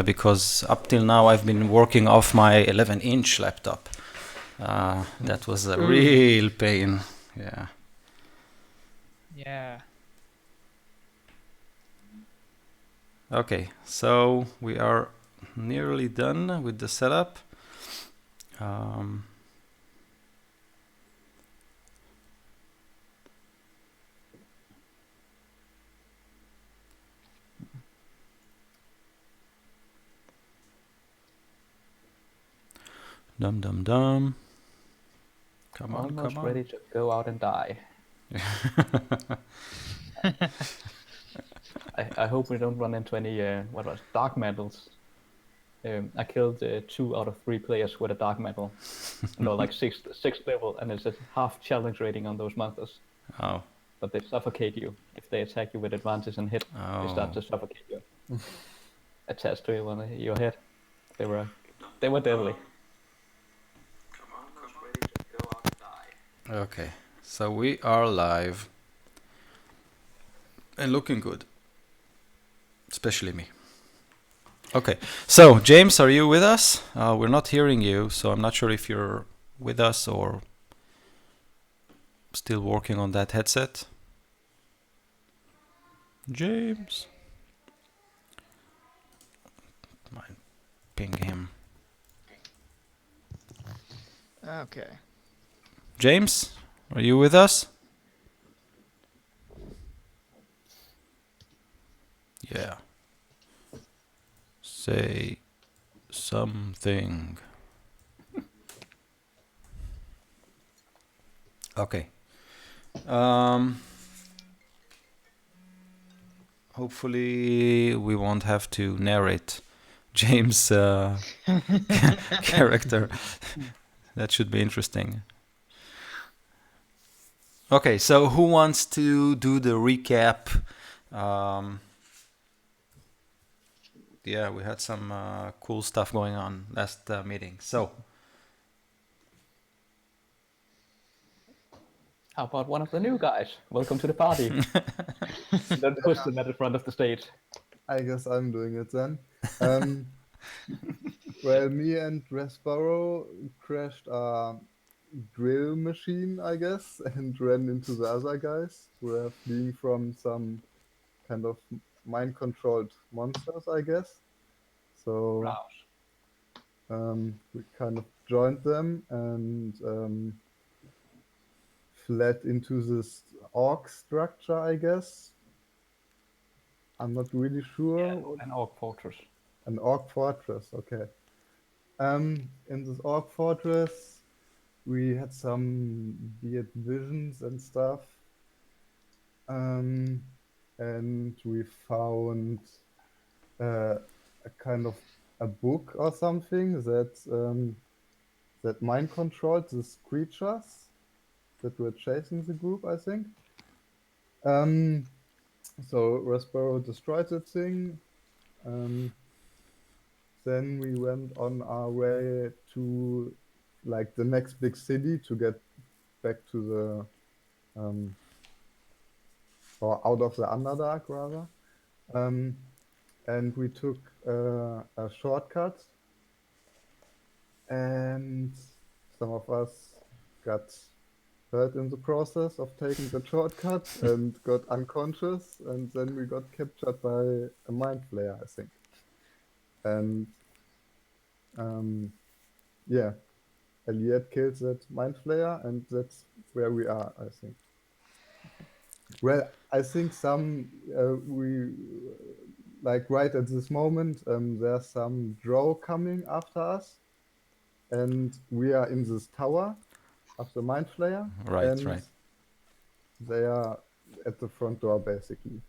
because up till now I've been working off my 11-inch laptop. That was a real pain. Yeah. Yeah. Okay, so we are nearly done with the setup. Dum dum dum. Come on, Almost come on. ready to go out and die. I hope we don't run into any dark metals. I killed 2 out of 3 players with a dark metal. No, like sixth level, and it's a half challenge rating on those monsters. Oh. But they suffocate you if they attack you with advantage and hit. Oh. They start to suffocate you. Attached to your head. They were deadly. Okay, so we are live and looking good, especially me. Okay, so James, are you with us? We're not hearing you, so I'm not sure if you're with us or still working on that headset. James, might ping him. Okay. James, are you with us? Yeah. Say something. Okay. Hopefully we won't have to narrate James' character. That should be interesting. Okay, so who wants to do the recap? Yeah, we had some cool stuff going on last meeting. So, how about one of the new guys? Welcome to the party. Don't push them at the front of the stage. I guess I'm doing it then. Well, me and Rasborough crashed a drill machine, I guess, and ran into the other guys who were fleeing from some kind of mind-controlled monsters, I guess. So we kind of joined them and fled into this orc structure, I guess. I'm not really sure. Yeah, an orc fortress. An orc fortress, okay. In this orc fortress, we had some weird visions and stuff. And we found a kind of a book or something that mind controlled these creatures that were chasing the group, I think. So Rasborough destroyed the thing. Then we went on our way to like the next big city to get back to the or out of the Underdark rather. And we took a shortcut, and some of us got hurt in the process of taking the shortcut and got unconscious, and then we got captured by a mind flayer, I think. And yeah, Elliot kills that mind flayer, and that's where we are, I think. Well, I think we like right at this moment, there's some drow coming after us, and we are in this tower of the mind flayer. Right, and right. They are at the front door, basically.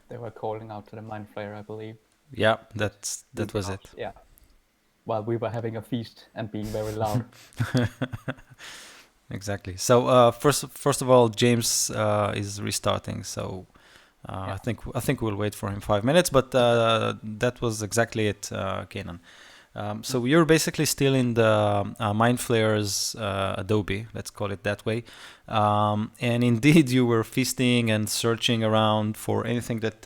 They were calling out to the mind flayer, I believe. Yeah, that was it. Yeah. While we were having a feast and being very loud. Exactly. So first of all, James is restarting. So I think we'll wait for him 5 minutes. But that was exactly it, Kenan. So you're basically still in the Mind Flayer's Adobe, let's call it that way. And indeed, you were feasting and searching around for anything that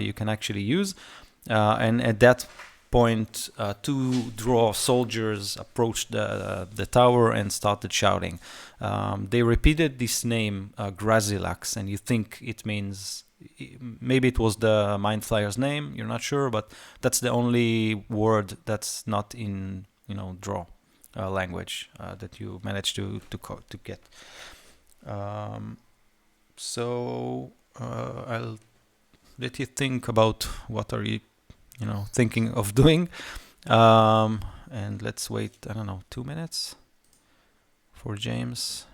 you can actually use. and at that point, two draw soldiers approached the tower and started shouting. They repeated this name, Grazilax, and you think it means, maybe it was the Mind Flayer's name, you're not sure, but that's the only word that's not in, draw language that you managed to get. So I'll let you think about what are you thinking of doing, and let's wait, I don't know, 2 minutes for James.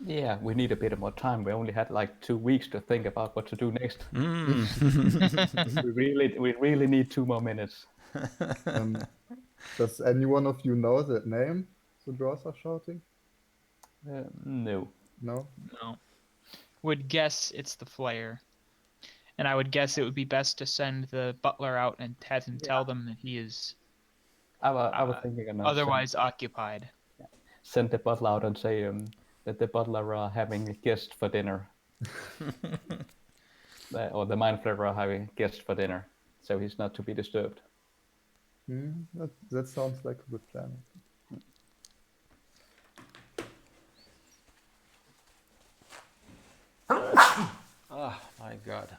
Yeah, we need a bit more time. We only had like 2 weeks to think about what to do next. We really need 2 more minutes. Does anyone of you know that name the draws are shouting? No. No? No. Would guess it's the Flayer. And I would guess it would be best to send the butler out and have him tell them that he is I was thinking of otherwise occupied. Send the butler out and say that the butler are having a guest for dinner. Or the Mind Flayer are having a guest for dinner, so he's not to be disturbed. That sounds like a good plan. Oh my God.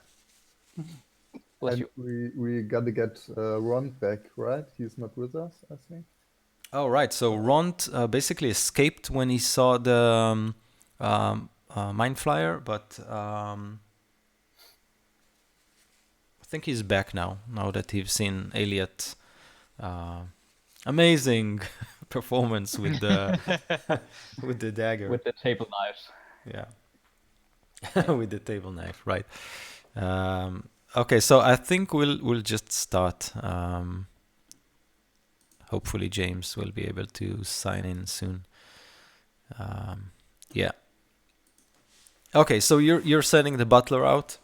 Bless And you. we gotta get Ron back, right? He's not with us, I think. Oh, right. So Ront basically escaped when he saw the Mind Flyer, but I think he's back now that he's seen Elliot. Amazing performance with the with the dagger. With the table knives. Yeah. With the table knife, right. Okay, so I think we'll just start. Hopefully James will be able to sign in soon. Yeah. Okay, so you're sending the butler out.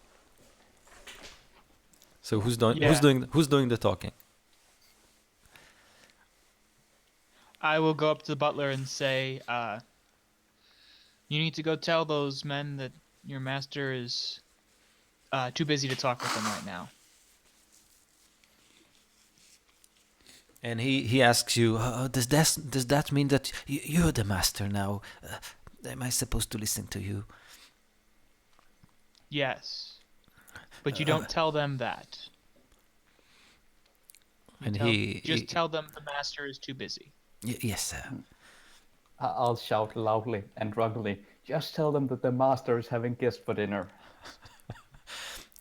So who's doing the talking? I will go up to the butler and say, you need to go tell those men that your master is too busy to talk with them right now. And he asks you, does that mean that you're the master now? Am I supposed to listen to you? Yes. But you don't tell them that. Tell them the master is too busy. Yes, sir. I'll shout loudly and drunkenly. Just tell them that the master is having guests for dinner.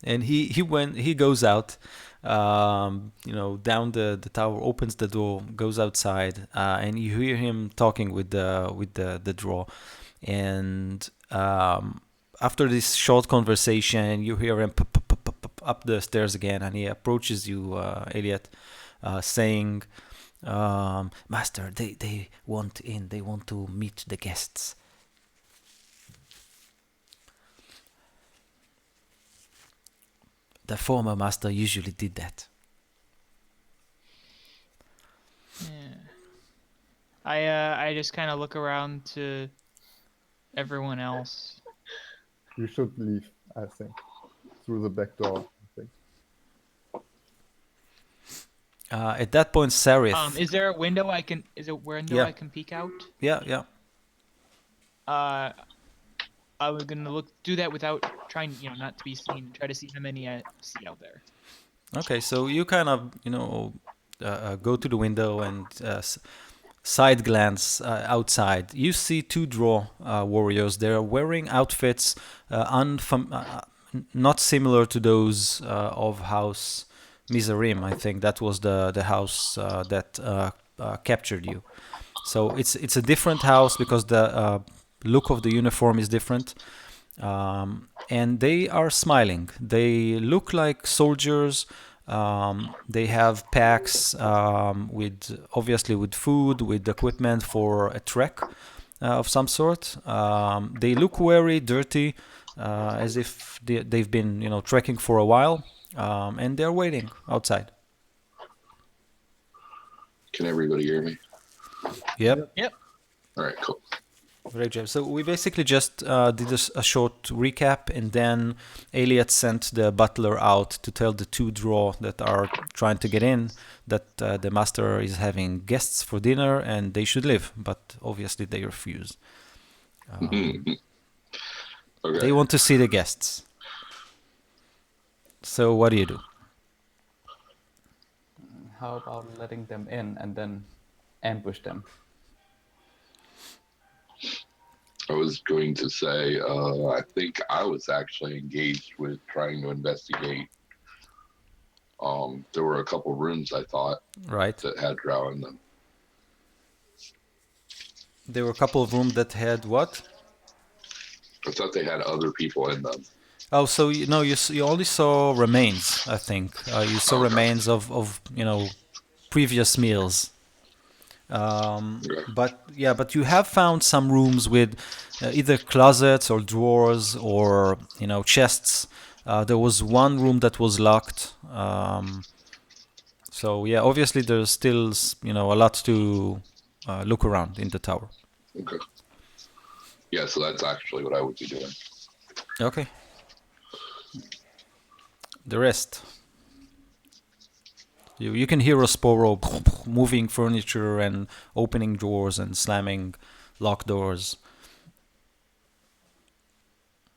And he goes out, down the tower, opens the door, goes outside, and you hear him talking with the draw. And after this short conversation, you hear him up the stairs again, and he approaches you, Elliot, saying, "Master, they want in. They want to meet the guests." The former master usually did that. Yeah. I just kind of look around to everyone else. You should leave, I think. Through the back door, I think. At that point, Sarith. Is there a window I can? Is it a window Yeah. I can peek out? Yeah. I was gonna do that without trying, not to be seen. Try to see how many I see out there. Okay, so you kind of, go to the window and side glance outside. You see two draw warriors. They're wearing outfits not similar to those of House Mizarim. I think that was the house that captured you. So it's a different house because the look of the uniform is different. And they are smiling. They look like soldiers. They have packs with food, with equipment for a trek of some sort. They look very dirty, as if they've been trekking for a while, and they're waiting outside. Can everybody hear me? Yep. Yep. All right, cool. Great job. So we basically just did a short recap, and then Elliot sent the butler out to tell the two draw that are trying to get in that the master is having guests for dinner and they should leave, but obviously they refuse. Okay. They want to see the guests. So what do you do? How about letting them in and then ambush them? I was going to say, I think I was actually engaged with trying to investigate. There were a couple rooms I thought Right. that had drow in them. There were a couple of rooms that had what? I thought they had other people in them. Oh, so you only saw remains, I think. You saw Okay. remains of previous meals. Okay. But you have found some rooms with either closets or drawers or chests. There was one room that was locked. So yeah, obviously there's still a lot to look around in the tower. Okay. Yeah, so that's actually what I would be doing. Okay. The rest. You can hear Osporo moving furniture and opening doors and slamming locked doors.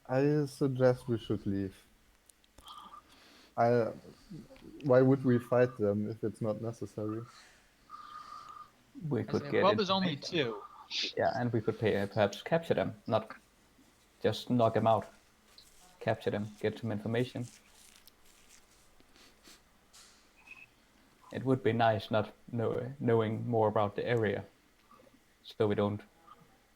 I suggest we should leave. Why would we fight them if it's not necessary? We I could say, get well, there's only information. two. Yeah, and we could perhaps capture them, not just knock them out. Capture them, get some information. It would be nice not knowing more about the area, so we don't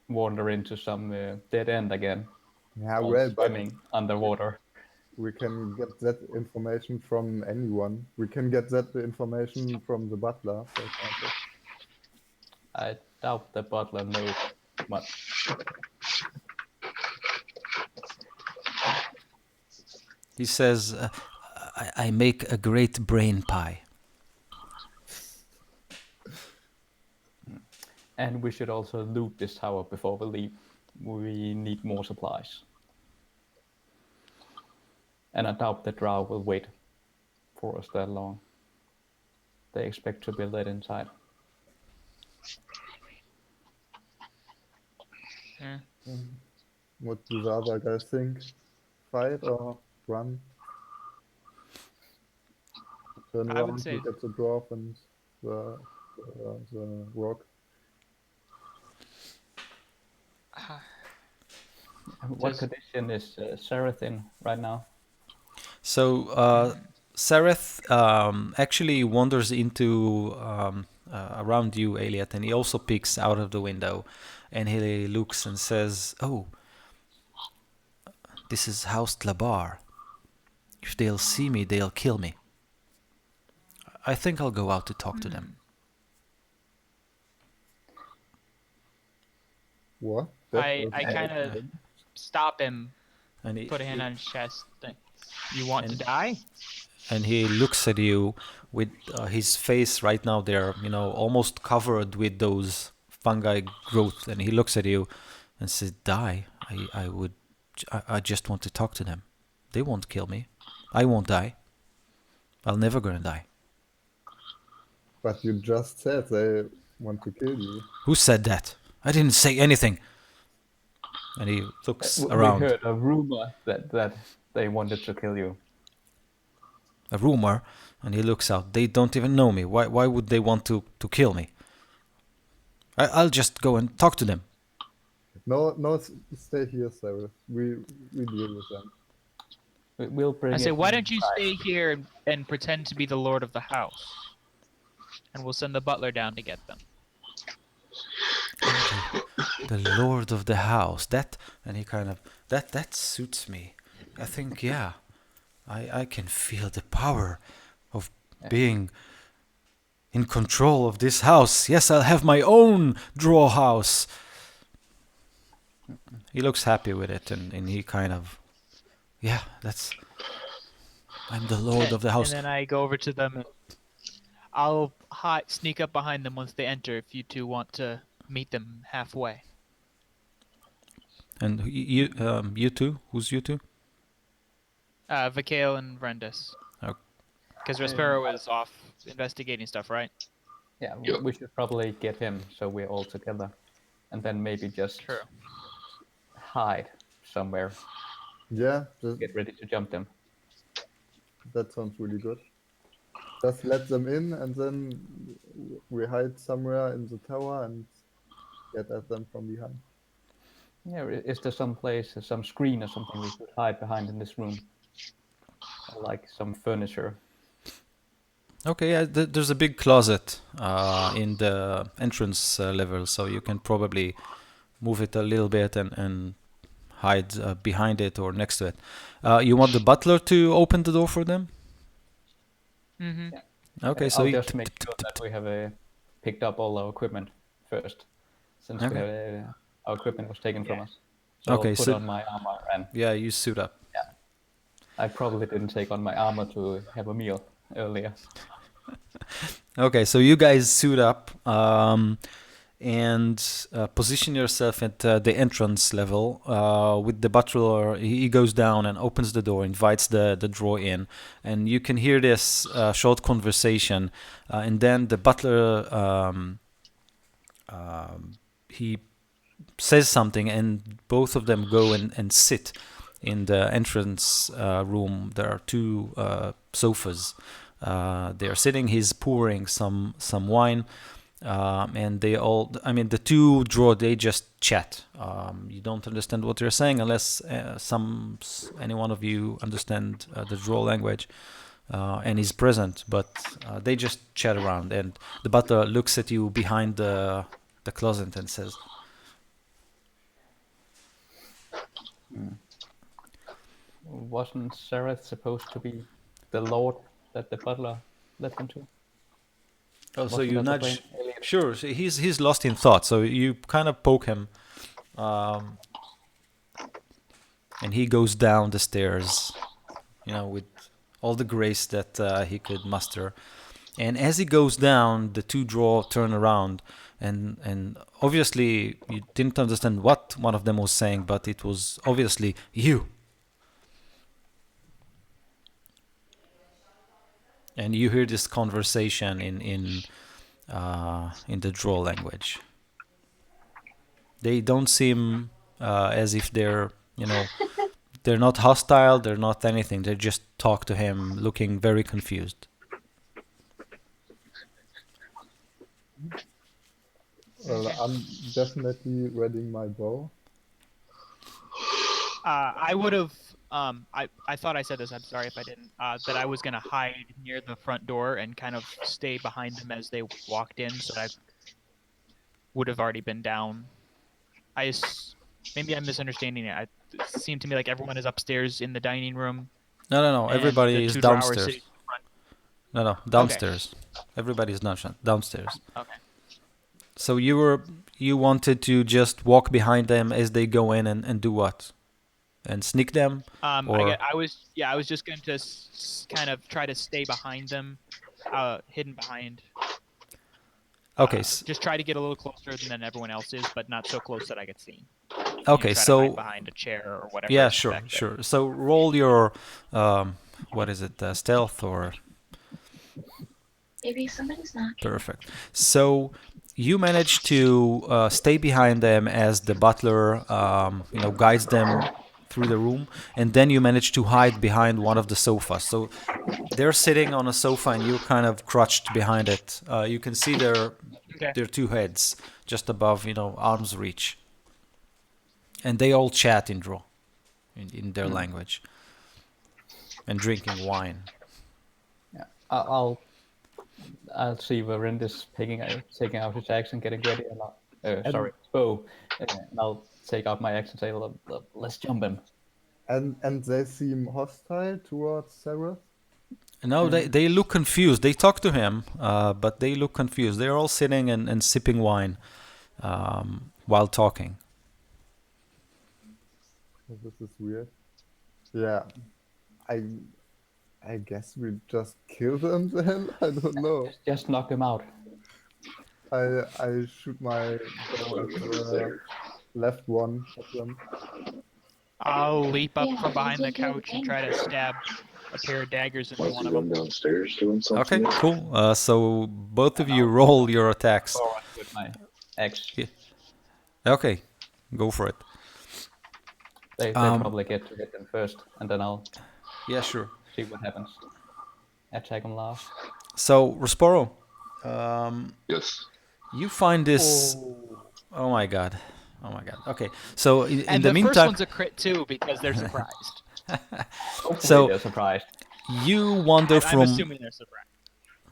wander into some dead end again, Yeah, all well, but swimming underwater. we can get that information from anyone. We can get that information from the butler, for example. I doubt the butler knows much. He says, I make a great brain pie. And we should also loot this tower before we leave. We need more supplies. And I doubt the drow will wait for us that long. They expect to be let inside. Yeah. What do the other guys think? Fight or run? Turn I would around, say- look at the dwarf and the rock. What Just- condition is Sereth in right now? So Sareth actually wanders into around you, Eliot, and he also peeks out of the window, and he looks and says, "Oh, this is House Tlabar. If they'll see me, they'll kill me. I think I'll go out to talk to them." What? I was kind of stop him, And he, put a hand on his chest. Think, you want to die? and he looks at you with his face right now there, almost covered with those fungi growth, and he looks at you and says, "Die. I just want to talk to them. They won't kill me. I won't die. I'll never gonna die." But you just said they want to kill you. Who said that? I didn't say anything. And he looks We around. heard a rumor that they wanted to kill you. A rumor, and he looks out. They don't even know me. Why would they want to kill me? I'll just go and talk to them. No, stay here, Sarah. We deal with them. We'll bring I say, it why don't you inside. stay here and pretend to be the lord of the house, and we'll send the butler down to get them. The lord of the house. And he kind of that suits me. I think, yeah, I can feel the power of being in control of this house. Yes, I'll have my own draw house. He looks happy with it, and he kind of, yeah, I'm the lord of the house. And then I go over to them. And I'll sneak up behind them once they enter. If you two want to meet them halfway. And you two? Who's you two? Vikael and Rendis. Okay. Because Respero was off investigating stuff, right? Yeah, Yep. we should probably get him so we're all together, and then maybe just True. hide somewhere. Yeah, Get ready to jump them. that sounds really good. Just let them in, and then we hide somewhere in the tower and get at them from behind. Yeah, is there some place, some screen or something we could hide behind in this room? Or like some furniture. Okay, yeah, there's a big closet in the entrance level, so you can probably move it a little bit and hide behind it or next to it. You want the butler to open the door for them? Mm-hmm. Okay, so I'll he just make sure that we have picked up all our equipment first, since we Okay. have, our equipment was taken from us. So Okay, I'll put so- on my armor, and yeah, you suit up. I probably didn't take on my armor to have a meal earlier. Okay, so you guys suit up and position yourself at the entrance level with the butler. He goes down and opens the door, invites the draw in, and you can hear this short conversation. And then the butler he says something, and both of them go and sit in the entrance room. There are two sofas. They are sitting. He's pouring some wine, and they all. I mean, the two draw. They just chat. You don't understand what they're saying unless any one of you understand the draw language. And is present, but they just chat around. And the butler looks at you behind the closet and says, Wasn't Sereth supposed to be the lord that the butler led them to? "Oh, so Wasn't you that the nudge." plan earlier? Sure, so he's lost in thought. So you kind of poke him, and he goes down the stairs, with all the grace that he could muster. And as he goes down, the two draw turn around, and obviously you didn't understand what one of them was saying, but it was obviously you. And you hear this conversation in the draw language. They don't seem as if they're they're not hostile. They're not anything. They just talk to him, looking very confused. Well, I'm definitely readying my bow. I would have. I thought I said this. I'm sorry if I didn't. That I was gonna hide near the front door and kind of stay behind them as they walked in, so I would have already been down. Maybe I'm misunderstanding it. It seemed to me like everyone is upstairs in the dining room. No. and Everybody the is two drow are downstairs. sitting in front. No, downstairs. Everybody is not downstairs. Okay. So you wanted to just walk behind them as they go in and do what? And sneak them? Or- I was just going to kind of try to stay behind them, hidden behind. Okay. Just try to get a little closer than everyone else is, but not so close that I get seen. Okay. Try to So hide behind a chair or whatever. yeah, is sure, back there. sure. So roll your what is it? Stealth or Maybe somebody's knocking. perfect. So you manage to stay behind them as the butler, guides them through the room, and then you manage to hide behind one of the sofas. So they're sitting on a sofa, and you're kind of crouched behind it. You can see their two heads just above, arm's reach, and they all chat in draw, in their language, and drinking wine. Yeah, I'll see Verendis taking out his axe and getting ready. Bow. And I'll take out my axe and say, "Let's jump him." And they seem hostile towards Sereth. No, they look confused. They talk to him, but they look confused. They're all sitting and sipping wine while talking. This is weird. Yeah, I guess we just kill them then. I don't know. Just knock them out. I shoot my bow at the left one of them. I'll leap up Yeah, from behind the you do couch and again. try to stab a pair of daggers into Was one he of them. going downstairs doing Okay, something? cool. So both of And you I'll roll your attacks. forward with my axe. Yeah. Okay, go for it. They probably get to hit them first, and then I'll Yeah, sure. see what happens. Attack them last. So Rosporo, Yes. you find this. Oh my god. Okay, so in And the the first meantime, one's a crit too because they're surprised. Hopefully So- they're surprised. you wander I'm from. assuming they're surprised.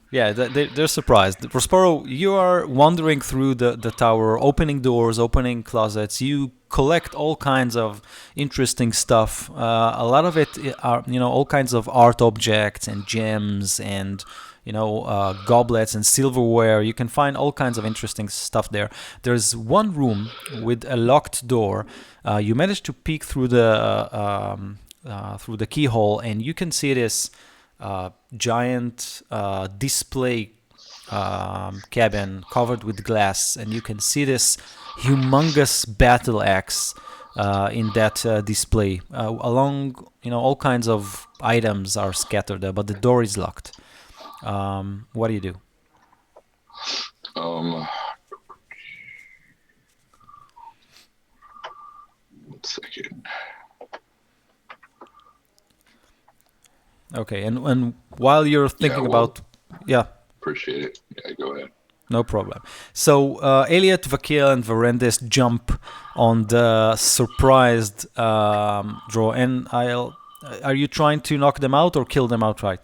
Yeah, they're surprised. Prospero, you are wandering through the tower, opening doors, opening closets. You collect all kinds of interesting stuff. A lot of it are, all kinds of art objects and gems and, goblets and silverware. You can find all kinds of interesting stuff there. There's one room with a locked door. You manage to peek through the keyhole, and you can see this giant display cabin covered with glass, and you can see this humongous battle axe in that display. Along, all kinds of items are scattered there, but the door is locked. What do you do? One second. Okay, and while you're thinking well- about, yeah. Appreciate it. Yeah, go ahead. No problem. So Elliot, Vakil, and Varendis jump on the surprised draw, and are you trying to knock them out or kill them outright?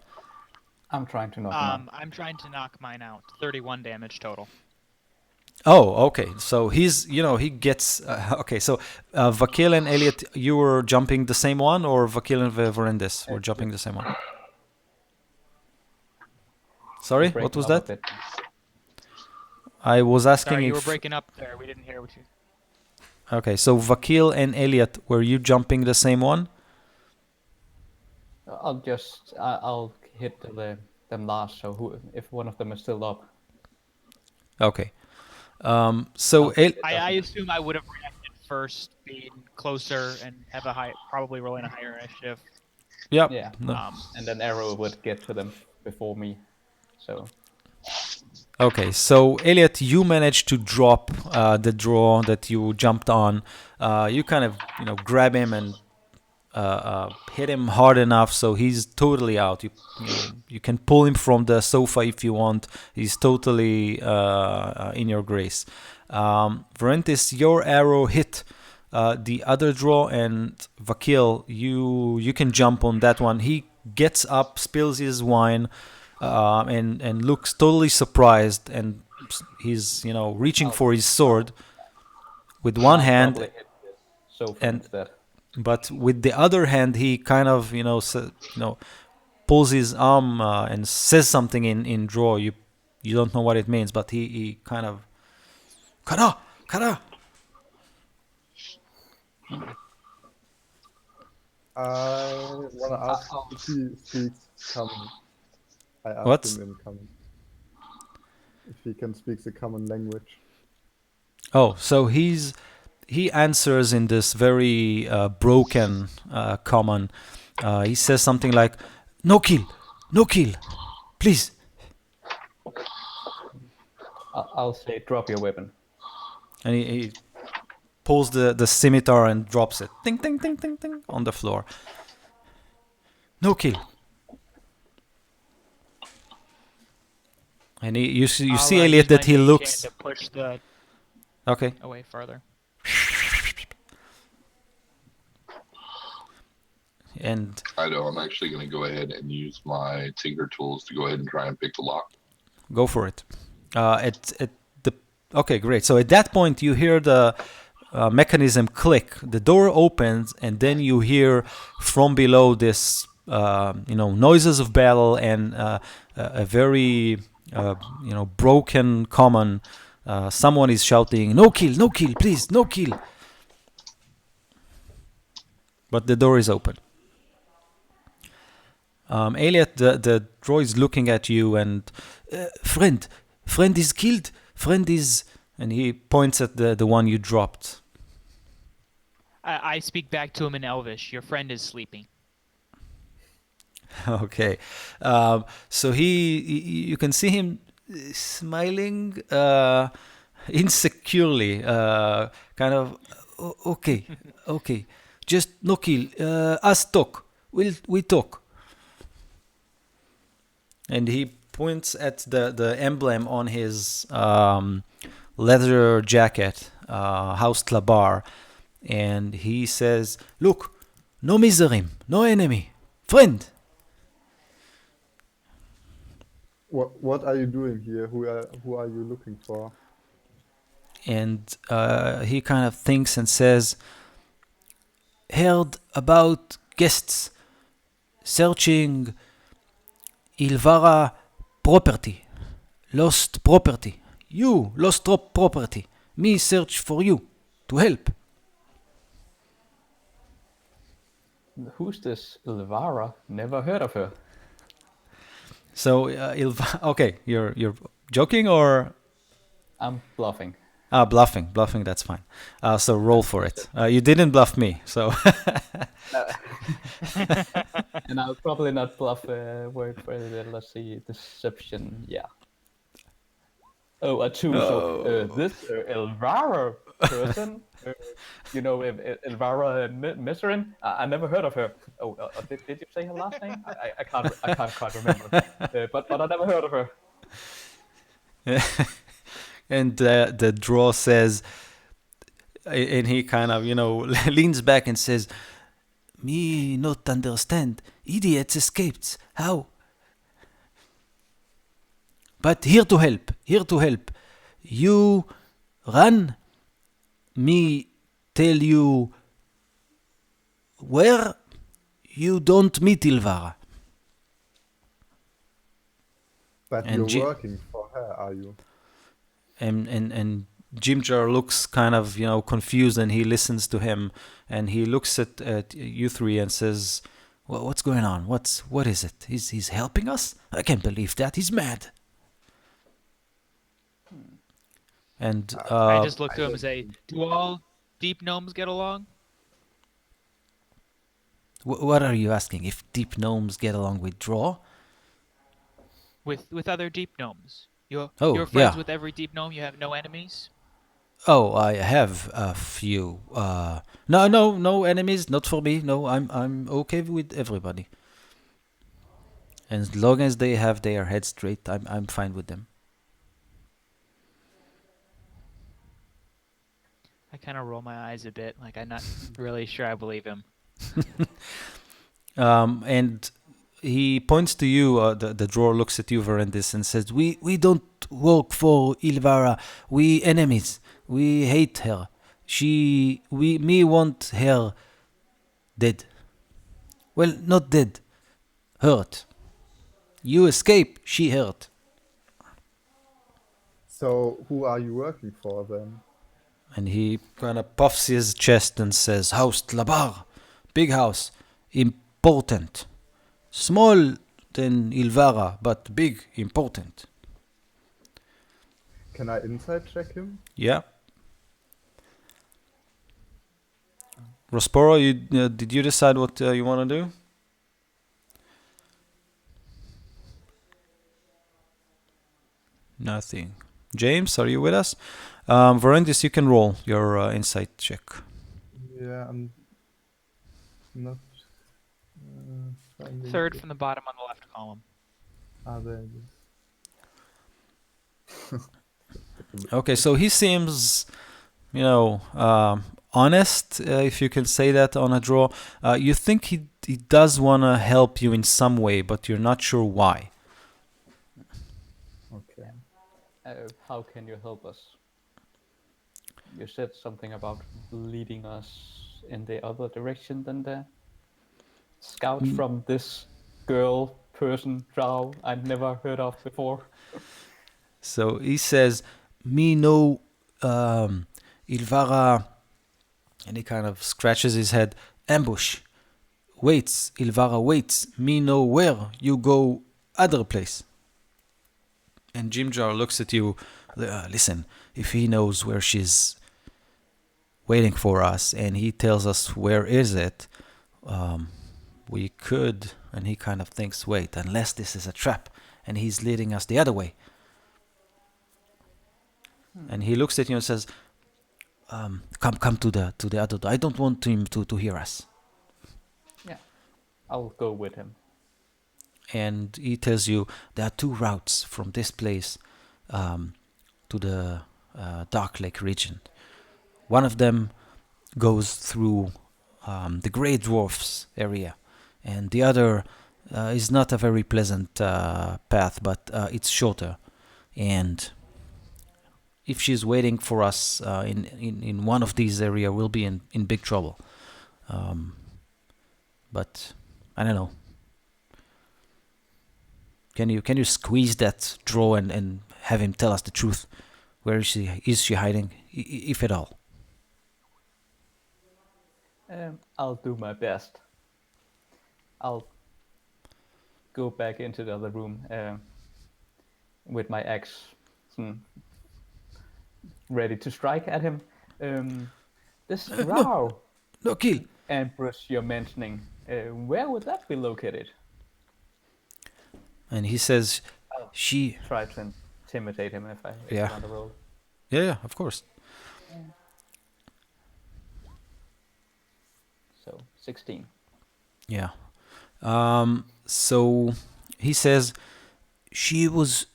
I'm trying to knock them out. I'm trying to knock mine out. 31 damage total. Oh, okay. So he gets. Okay, so Vakil and Elliot, you were jumping the same one, or Vakil and Varendis were jumping the same one? Sorry, Breaking what was up a that? bit. I was asking Sorry, you were if. breaking up there. We didn't hear what you. Okay, so Vakil and Elliot, were you jumping the same one? I'll hit them last. So if one of them is still up, Okay. So I assume I would have reacted first, being closer and have probably rolling a higher initiative. yeah. yeah, No. and then arrow would get to them before me. So Okay, so Elliot, you managed to drop the draw that you jumped on. You kind of, grab him and hit him hard enough so he's totally out. You can pull him from the sofa if you want. He's totally in your grace. Varentis, your arrow hit the other draw, and Vakil, you can jump on that one. He gets up, spills his wine, and looks totally surprised, and he's reaching for his sword with one I'll hand, probably hit this sofa and- instead. but with the other hand he kind of pulls his arm and says something in draw. You don't know what it means, but he kind of kara. I want to ask if he speaks common. I asked What's- him in common. If he can speak the common language. Oh, so he answers in this very broken common. He says something like, no kill, please. I'll say drop your weapon. And he pulls the scimitar and drops it, ting, ting, ting, ting, ting, on the floor. No kill. And you see I'll, Elliot use my that he mage looks. hand to push the Okay. away farther. And I know. I'm actually going to go ahead and use my Tinker tools to go ahead and try and pick the lock. go for it. Okay, great. So at that point, you hear the mechanism click. The door opens, and then you hear from below this, noises of battle and a very, broken common. Someone is shouting, "No kill, please, no kill!" But the door is open. Elliot, the droid is looking at you, and friend is killed. And he points at the one you dropped. I speak back to him in Elvish. Your friend is sleeping. Okay. So you can see him smiling insecurely, kind of, okay, okay, just no kill, us talk, we talk. And he points at the emblem on his leather jacket, House Tlabar, and he says, look, no miserim, no enemy, friend. What are you doing here? Who are you looking for? And he kind of thinks and says, heard about guests searching Ilvara property, lost property. You lost property. Me search for you to help. Who's this Ilvara? Never heard of her. So okay, you're joking or I'm bluffing. bluffing? Bluffing, that's fine. So roll for it. You didn't bluff me, so And I'll probably not bluff word for it. Let's see, deception. Yeah. Oh, a 2. So this Elvara person, Elvara Miserin. I never heard of her. Oh, did you say her last name? I can't quite remember. But I never heard of her. and the draw says, and he kind of leans back and says, me not understand, idiots escaped, how? But here to help, you run, me tell you where you don't meet Ilvara. But And you're working for her, are you? And Jimjar looks kind of confused, and he listens to him, and he looks at you three and says, well, what's going on? What is it? He's helping us? I can't believe that. He's mad. And I just look to him and say, do all deep gnomes get along? what are you asking? If deep gnomes get along with Draw? With other deep gnomes. You're friends yeah. with every deep gnome? You have no enemies? Oh, I have a few. No enemies, not for me. No, I'm okay with everybody. As long as they have their head straight, I'm fine with them. I kind of roll my eyes a bit, like I'm not really sure I believe him. And he points to you. The drawer looks at you, Verendis, and says, "We don't work for Ilvara. We enemies. We hate her. Me want her dead. Well, not dead, hurt. You escape, she hurt." So who are you working for then? And he kind of puffs his chest and says, House Tlabar. Big house. Important. Small than Ilvara, but big, important. Can I insight check him? Yeah. Rosporo, did you decide what you want to do? Nothing. James, are you with us? Verendis, you can roll your insight check. Yeah, I'm not. finding Third it. from the bottom on the left column. There it is. Okay, so he seems, honest, if you can say that on a draw. You think he does want to help you in some way, but you're not sure why. Okay. How can you help us? You said something about leading us in the other direction than the scout from this girl, person, drow I'd never heard of before. So he says, me know Ilvara, and he kind of scratches his head, ambush. Waits, Ilvara waits. Me know where you go other place. And Jimjar looks at you, listen, if he knows where waiting for us, and he tells us where is it, we could. And he kind of thinks, wait, unless this is a trap, and he's leading us the other way. And he looks at you and says, come to the other door. I don't want him to hear us. Yeah, I'll go with him. And he tells you there are 2 routes from this place to the Dark Lake region. One of them goes through the Grey Dwarfs area, and the other is not a very pleasant path, but it's shorter. And if she's waiting for us in one of these areas, we'll be in big trouble. But I don't know. Can you squeeze that drawer and have him tell us the truth? Where is she hiding, if at all? I'll do my best. I'll go back into the other room with my axe ready to strike at him. This drow No, kill. Empress you're mentioning, where would that be located? And he says, she. Try to intimidate him if I Yeah. want to roll. Yeah, of course. So 16. Yeah. So he says, she was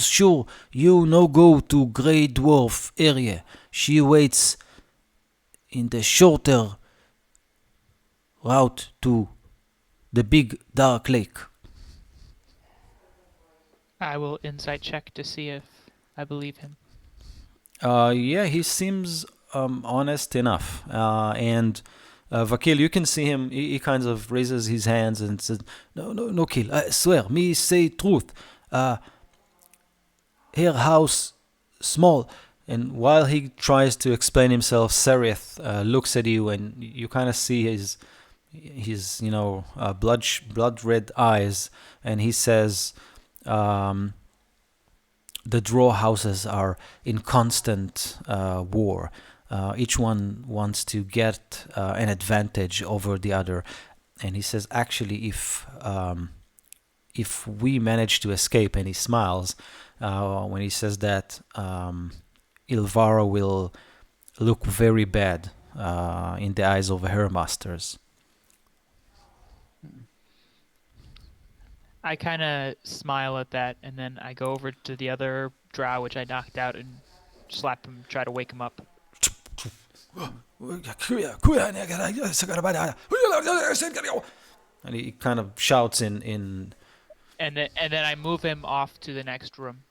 sure you no go to Grey Dwarf area. She waits in the shorter route to the big Dark Lake. I will insight check to see if I believe him. Yeah, he seems honest enough. And Vakil, you can see him. He kind of raises his hands and says, "No, kill. I swear, me say truth. Her house small." And while he tries to explain himself, Sereth looks at you, and you kind of see his blood red eyes, and he says, the draw houses are in constant war. Each one wants to get an advantage over the other. And he says, actually, if we manage to escape, and he smiles when he says that, Ilvara will look very bad in the eyes of her masters. I kind of smile at that, and then I go over to the other drow, which I knocked out, and slap him, try to wake him up. And he kind of shouts in And then I move him off to the next room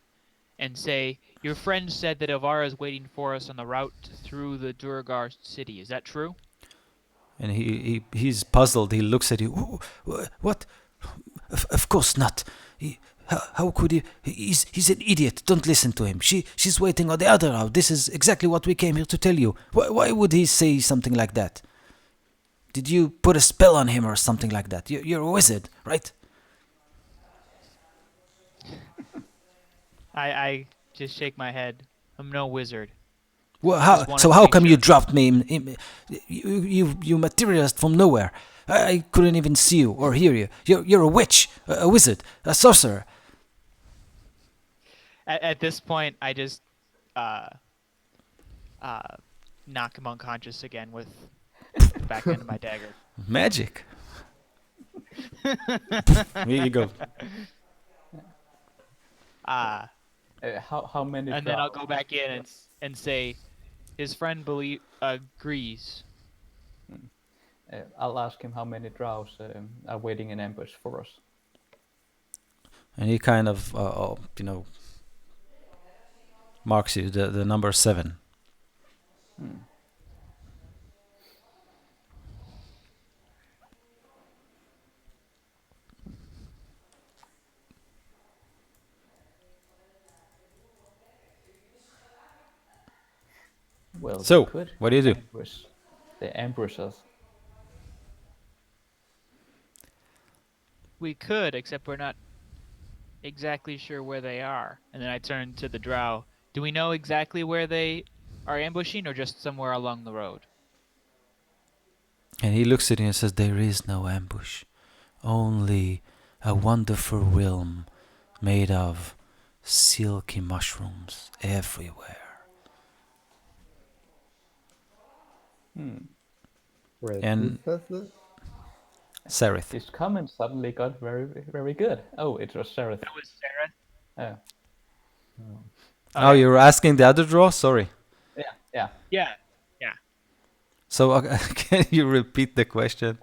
and say, your friend said that Ilvara is waiting for us on the route through the Duergar city. Is that true? and he's puzzled. He looks at you. What? Of course not. How could he? He's an idiot. Don't listen to him. She's waiting on the other route. This is exactly what we came here to tell you. Why would he say something like that? Did you put a spell on him or something like that? You're a wizard, right? I just shake my head. I'm no wizard. Well, Just wanted so to how make come you sure. dropped me? You materialized from nowhere. I couldn't even see you or hear you. You're a witch, a wizard, a sorcerer. At this point, I just knock him unconscious again with the back end of my dagger. Magic. Here you go. How many? And then I'll go back in and say, his friend agrees. I'll ask him how many drows are waiting in ambush for us. And he kind of, marks you the number 7. Well, So, they could what do you do? ambush us. We could, except we're not exactly sure where they are. And then I turn to the drow. Do we know exactly where they are ambushing, or just somewhere along the road? And he looks at you and says, "There is no ambush, only a wonderful realm made of silky mushrooms everywhere." Wait, And who says this? Sereth. His comment suddenly got very, very good. Oh, it was Sereth. That was Sarah. Yeah, Oh, Okay. you're asking the other draw? Sorry. yeah. Yeah. So can you repeat the question?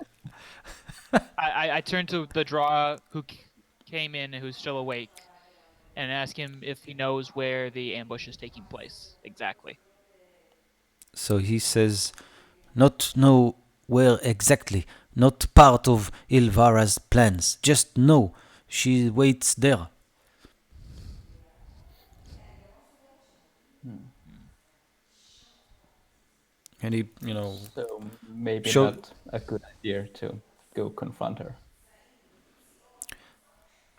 I turned to the draw who came in, who's still awake, and ask him if he knows where the ambush is taking place exactly. So he says, "Not know where exactly, not part of Ilvara's plans. Just know she waits there." And he, So maybe Show- not a good idea to go confront her.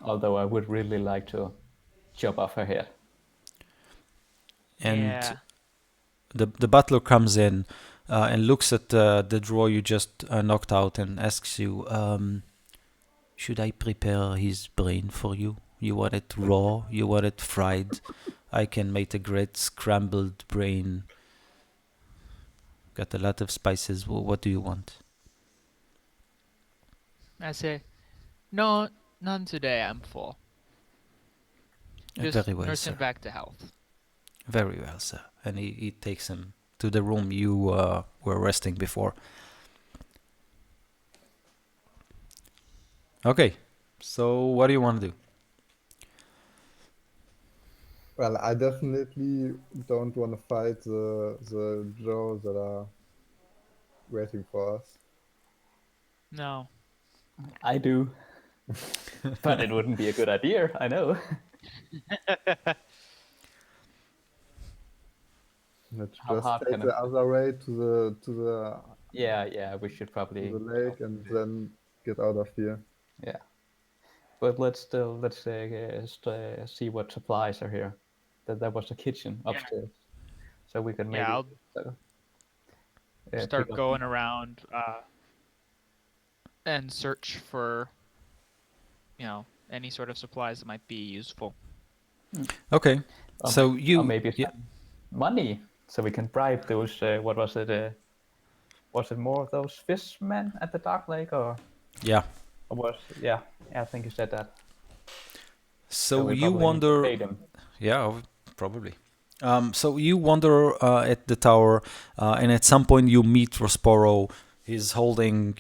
Although I would really like to chop off her head. and Yeah. the butler comes in and looks at the drawer you just knocked out and asks you, "Should I prepare his brain for you? You want it raw? You want it fried? I can make a great scrambled brain. Got a lot of spices. What do you want?" I say, no, none today. I'm full. Just Very well, nurse sir. him back to health. Very well, sir. And he takes him to the room you were resting before. Okay, so what do you want to do? Well, I definitely don't want to fight the Joes that are waiting for us. No. I do. But it wouldn't be a good idea, I know. Let's How just hard take can the it- other way to the Yeah, we should probably lake and then get out of here. Yeah. But let's see what supplies are here. That was the kitchen Yeah. upstairs. So we can maybe Yeah, I'll start pick up- going around and search for, any sort of supplies that might be useful. Okay, so you or maybe yeah, some money so we can bribe those what was it was it more of those fishmen at the Dark Lake or yeah. I think you said that. So we you probably need to wander. pay them. Yeah, probably. So you wander at the tower, and at some point you meet Rosporo. He's holding,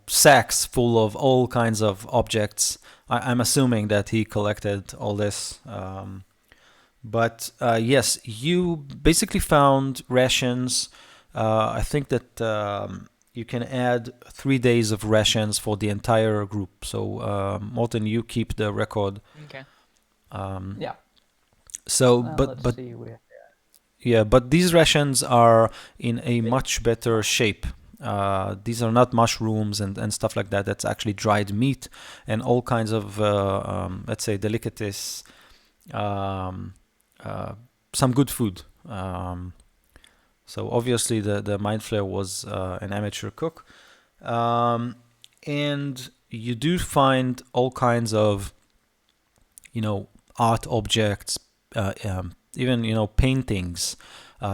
sacks full of all kinds of objects. I'm assuming that he collected all this. But yes, you basically found rations. I think that you can add 3 days of rations for the entire group. So Morten, you keep the record. Okay. Yeah. So, Well, but let's but see where. yeah, but these rations are in a much better shape. These are not mushrooms and stuff like that. That's actually dried meat and all kinds of, let's say, delicacies, some good food. So obviously the Mind Flayer was an amateur cook. And you do find all kinds of, art objects, even, paintings.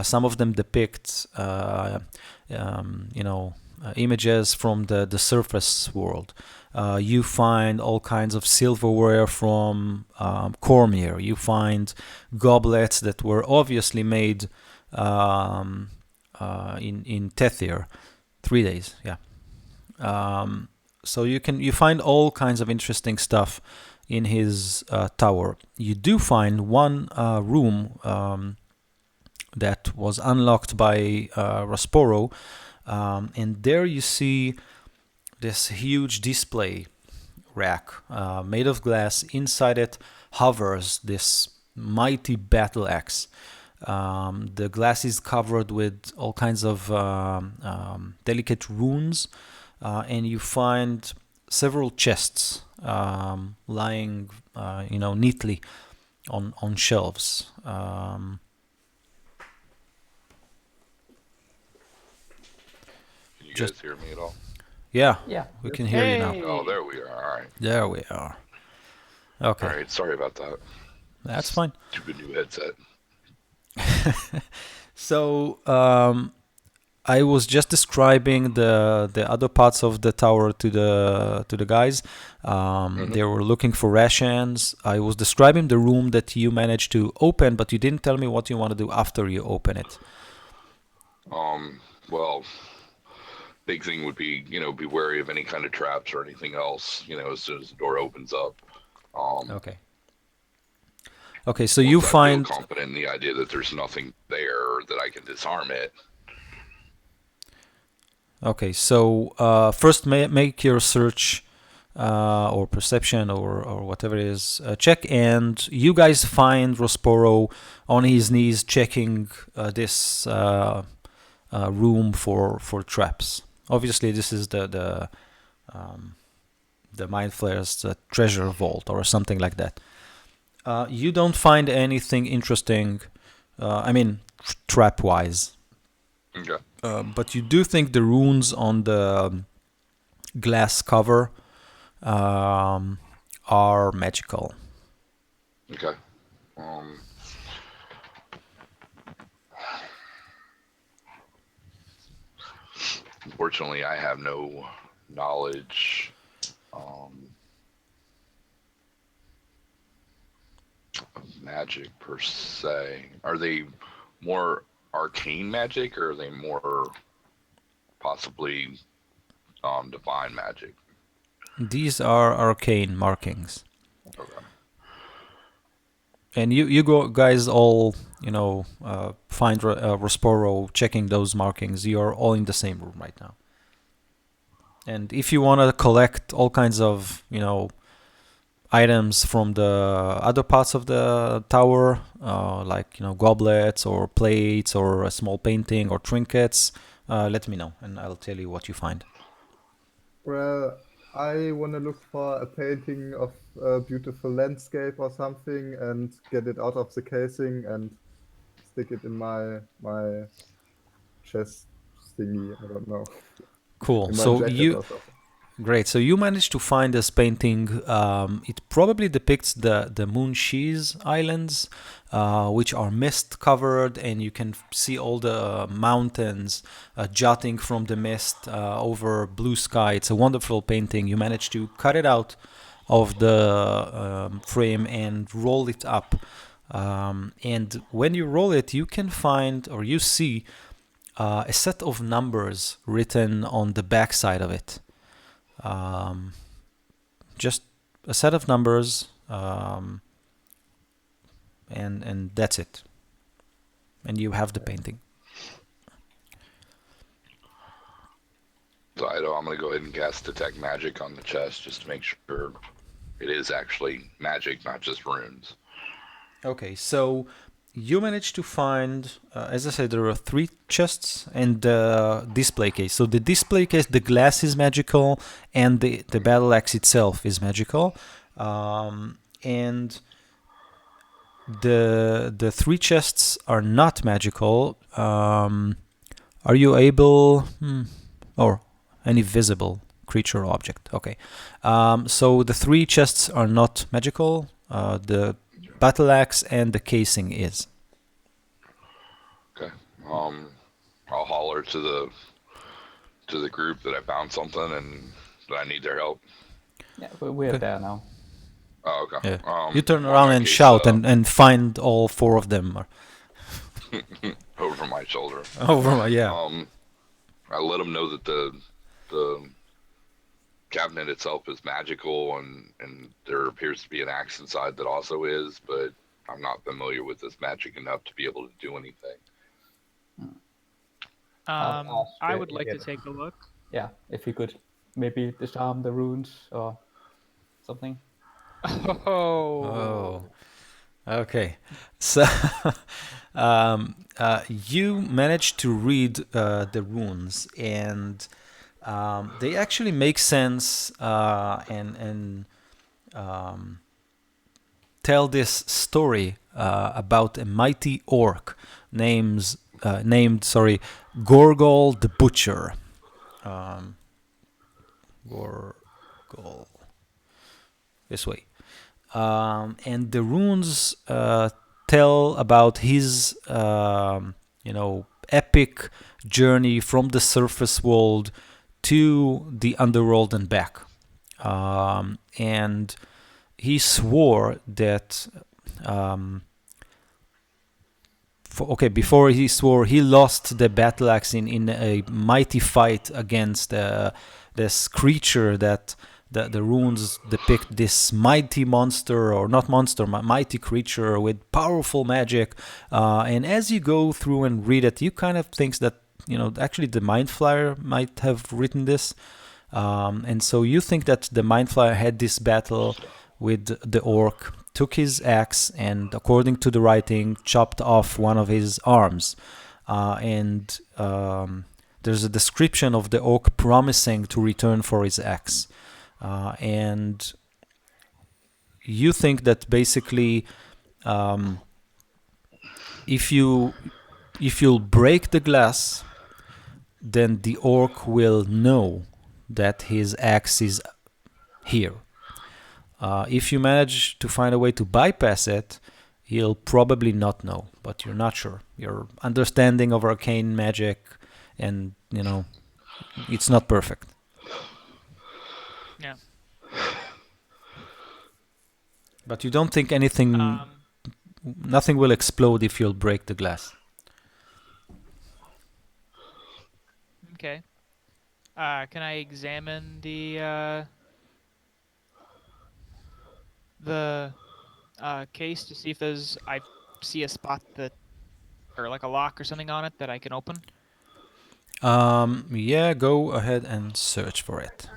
Some of them depict, images from the surface world. You find all kinds of silverware from Cormyr. You find goblets that were obviously made in Tethir. 3 days, yeah. So you find all kinds of interesting stuff in his tower. You do find one room that was unlocked by Rosporo, and there you see this huge display rack made of glass. Inside it hovers this mighty battle axe. The glass is covered with all kinds of delicate runes, and you find several chests lying, neatly on shelves. you just guys hear me at all? yeah, Yeah. we can hear you now. Hey. Oh, there we are. All right. There we are. Okay, All right. Sorry about that. that's fine. Stupid new headset. So I was just describing the other parts of the tower to the guys. They were looking for rations. I was describing the room that you managed to open, but you didn't tell me what you want to do after you open it. Well, big thing would be, be wary of any kind of traps or anything else, as soon as the door opens up. Okay. Okay, so you Once I find. feel confident in the idea that there's nothing there, that I can disarm it. Okay, so first make your search or perception or whatever it is check, and you guys find Rosporo on his knees checking this room for traps. Obviously, this is the Mind Flayer's treasure vault or something like that. You don't find anything interesting, trap-wise. Okay. But you do think the runes on the glass cover are magical. Okay. Unfortunately, I have no knowledge of magic per se. Are they more arcane magic, or are they more possibly divine magic? These are arcane markings. Okay. And you guys all, find Rosporo checking those markings. You are all in the same room right now. And if you want to collect all kinds of, items from the other parts of the tower, like, goblets or plates or a small painting or trinkets, let me know and I'll tell you what you find. Well, I want to look for a painting of a beautiful landscape or something and get it out of the casing and stick it in my chest thingy. I don't know. Cool. In my So jacket or something. Great. So you managed to find this painting. It probably depicts the Moonshees Islands, which are mist covered, and you can see all the mountains jutting from the mist over blue sky. It's a wonderful painting. You managed to cut it out of the frame and roll it up. And when you roll it, you can find, or you see, a set of numbers written on the back side of it. Just a set of numbers, and that's it. And you have the painting. So I'm going to go ahead and cast Detect Magic on the chest just to make sure it is actually magic, not just runes. Okay, so you managed to find, as I said, there are 3 chests and the display case. So the display case, the glass is magical, and the battle axe itself is magical. And the 3 chests are not magical. Are you able, or any visible creature or object? Okay. So the 3 chests are not magical. The battle axe and the casing is. Okay. I'll holler to the group that I found something and that I need their help. Yeah, we're there now. Oh, okay. Yeah. You turn well, around in and that case, shout and find all 4 of them. over my shoulder. Yeah. I let them know that the cabinet itself is magical, and there appears to be an axe inside that also is, but I'm not familiar with this magic enough to be able to do anything. I would like to take a look. Yeah, if you could maybe disarm the runes or something. Oh. Okay. So you managed to read the runes, and they actually make sense and tell this story about a mighty orc named Gorgol the Butcher. um, Gorgol. This way. And the runes tell about his, epic journey from the surface world to the underworld and back. And he swore that. Before he swore, he lost the battle axe in a mighty fight against this creature that the runes depict, this mighty monster, or not monster, mighty creature with powerful magic. And as you go through and read it, you kind of think that, actually the Mind Flyer might have written this. And so you think that the Mind Flyer had this battle with the orc, took his axe, and according to the writing, chopped off one of his arms. And there's a description of the orc promising to return for his axe. And you think that basically, if you'll break the glass, then the orc will know that his axe is here. If you manage to find a way to bypass it, he'll probably not know, but you're not sure. Your understanding of arcane magic, and it's not perfect. Yeah. But you don't think nothing will explode if you'll break the glass. Okay. Can I examine the case to see if I see a spot or like a lock or something on it that I can open? Yeah, go ahead and search for it.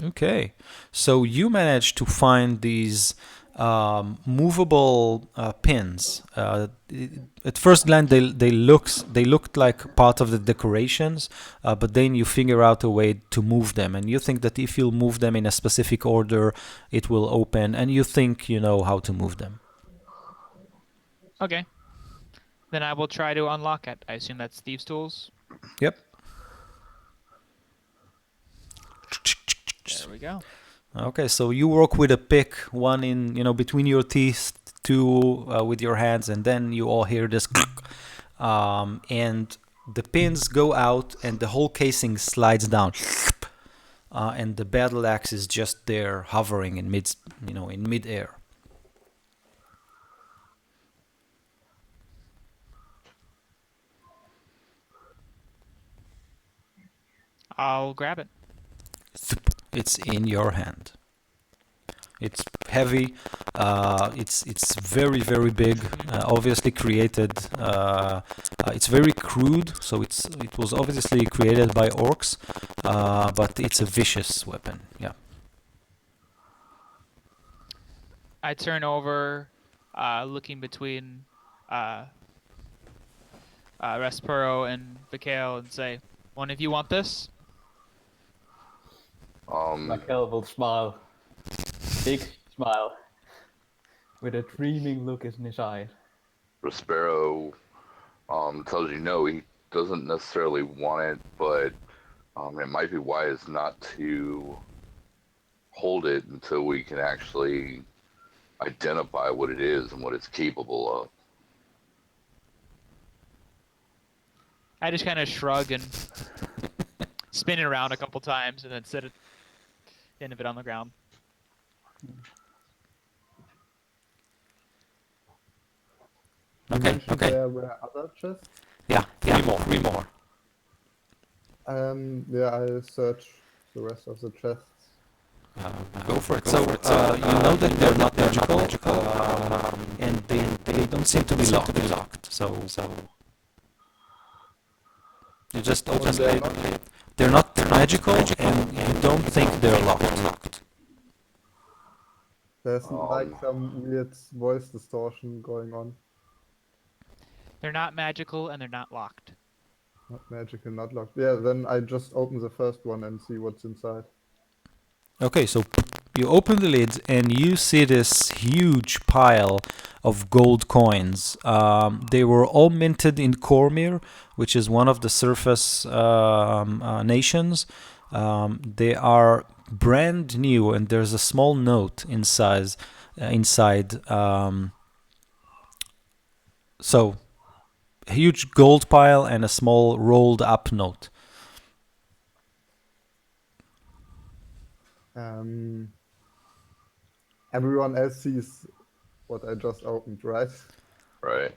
Okay, so you managed to find these movable pins. At first glance, they looked like part of the decorations, but then you figure out a way to move them, and you think that if you move them in a specific order, it will open, and you think you know how to move them. Okay. Then I will try to unlock it. I assume that's thieves' tools. Yep. There we go. Okay, so you work with a pick, one in between your teeth, two with your hands, and then you all hear this, and the pins go out, and the whole casing slides down, and the battle axe is just there, hovering in midair. I'll grab it. It's in your hand. It's heavy. It's very, very big. Obviously created. It's very crude, so it was obviously created by orcs, but it's a vicious weapon. Yeah. I turn over, looking between Respero and Mikhail, and say, "One of you want this?" Michael will smile. Big smile. With a dreaming look in his eye. Prospero tells you no, he doesn't necessarily want it, but it might be wise not to hold it until we can actually identify what it is and what it's capable of. I just kind of shrug and spin it around a couple times, and then set it end of it on the ground. Okay. There were other chests. Yeah. Three more. Yeah, I search the rest of the chests. Go for it. So you know that they're not magical, and they don't seem to be locked. So you just they're not magical, and you don't think they're locked. There's like some weird voice distortion going on. They're not magical and they're not locked. Not magical, not locked. Yeah, then I just open the first one and see what's inside. Okay, so you open the lid and you see this huge pile of gold coins. They were all minted in Cormyr, which is one of the surface nations. They are brand new, and there's a small note inside. So, a huge gold pile and a small rolled up note. Everyone else sees what I just opened, right? Right.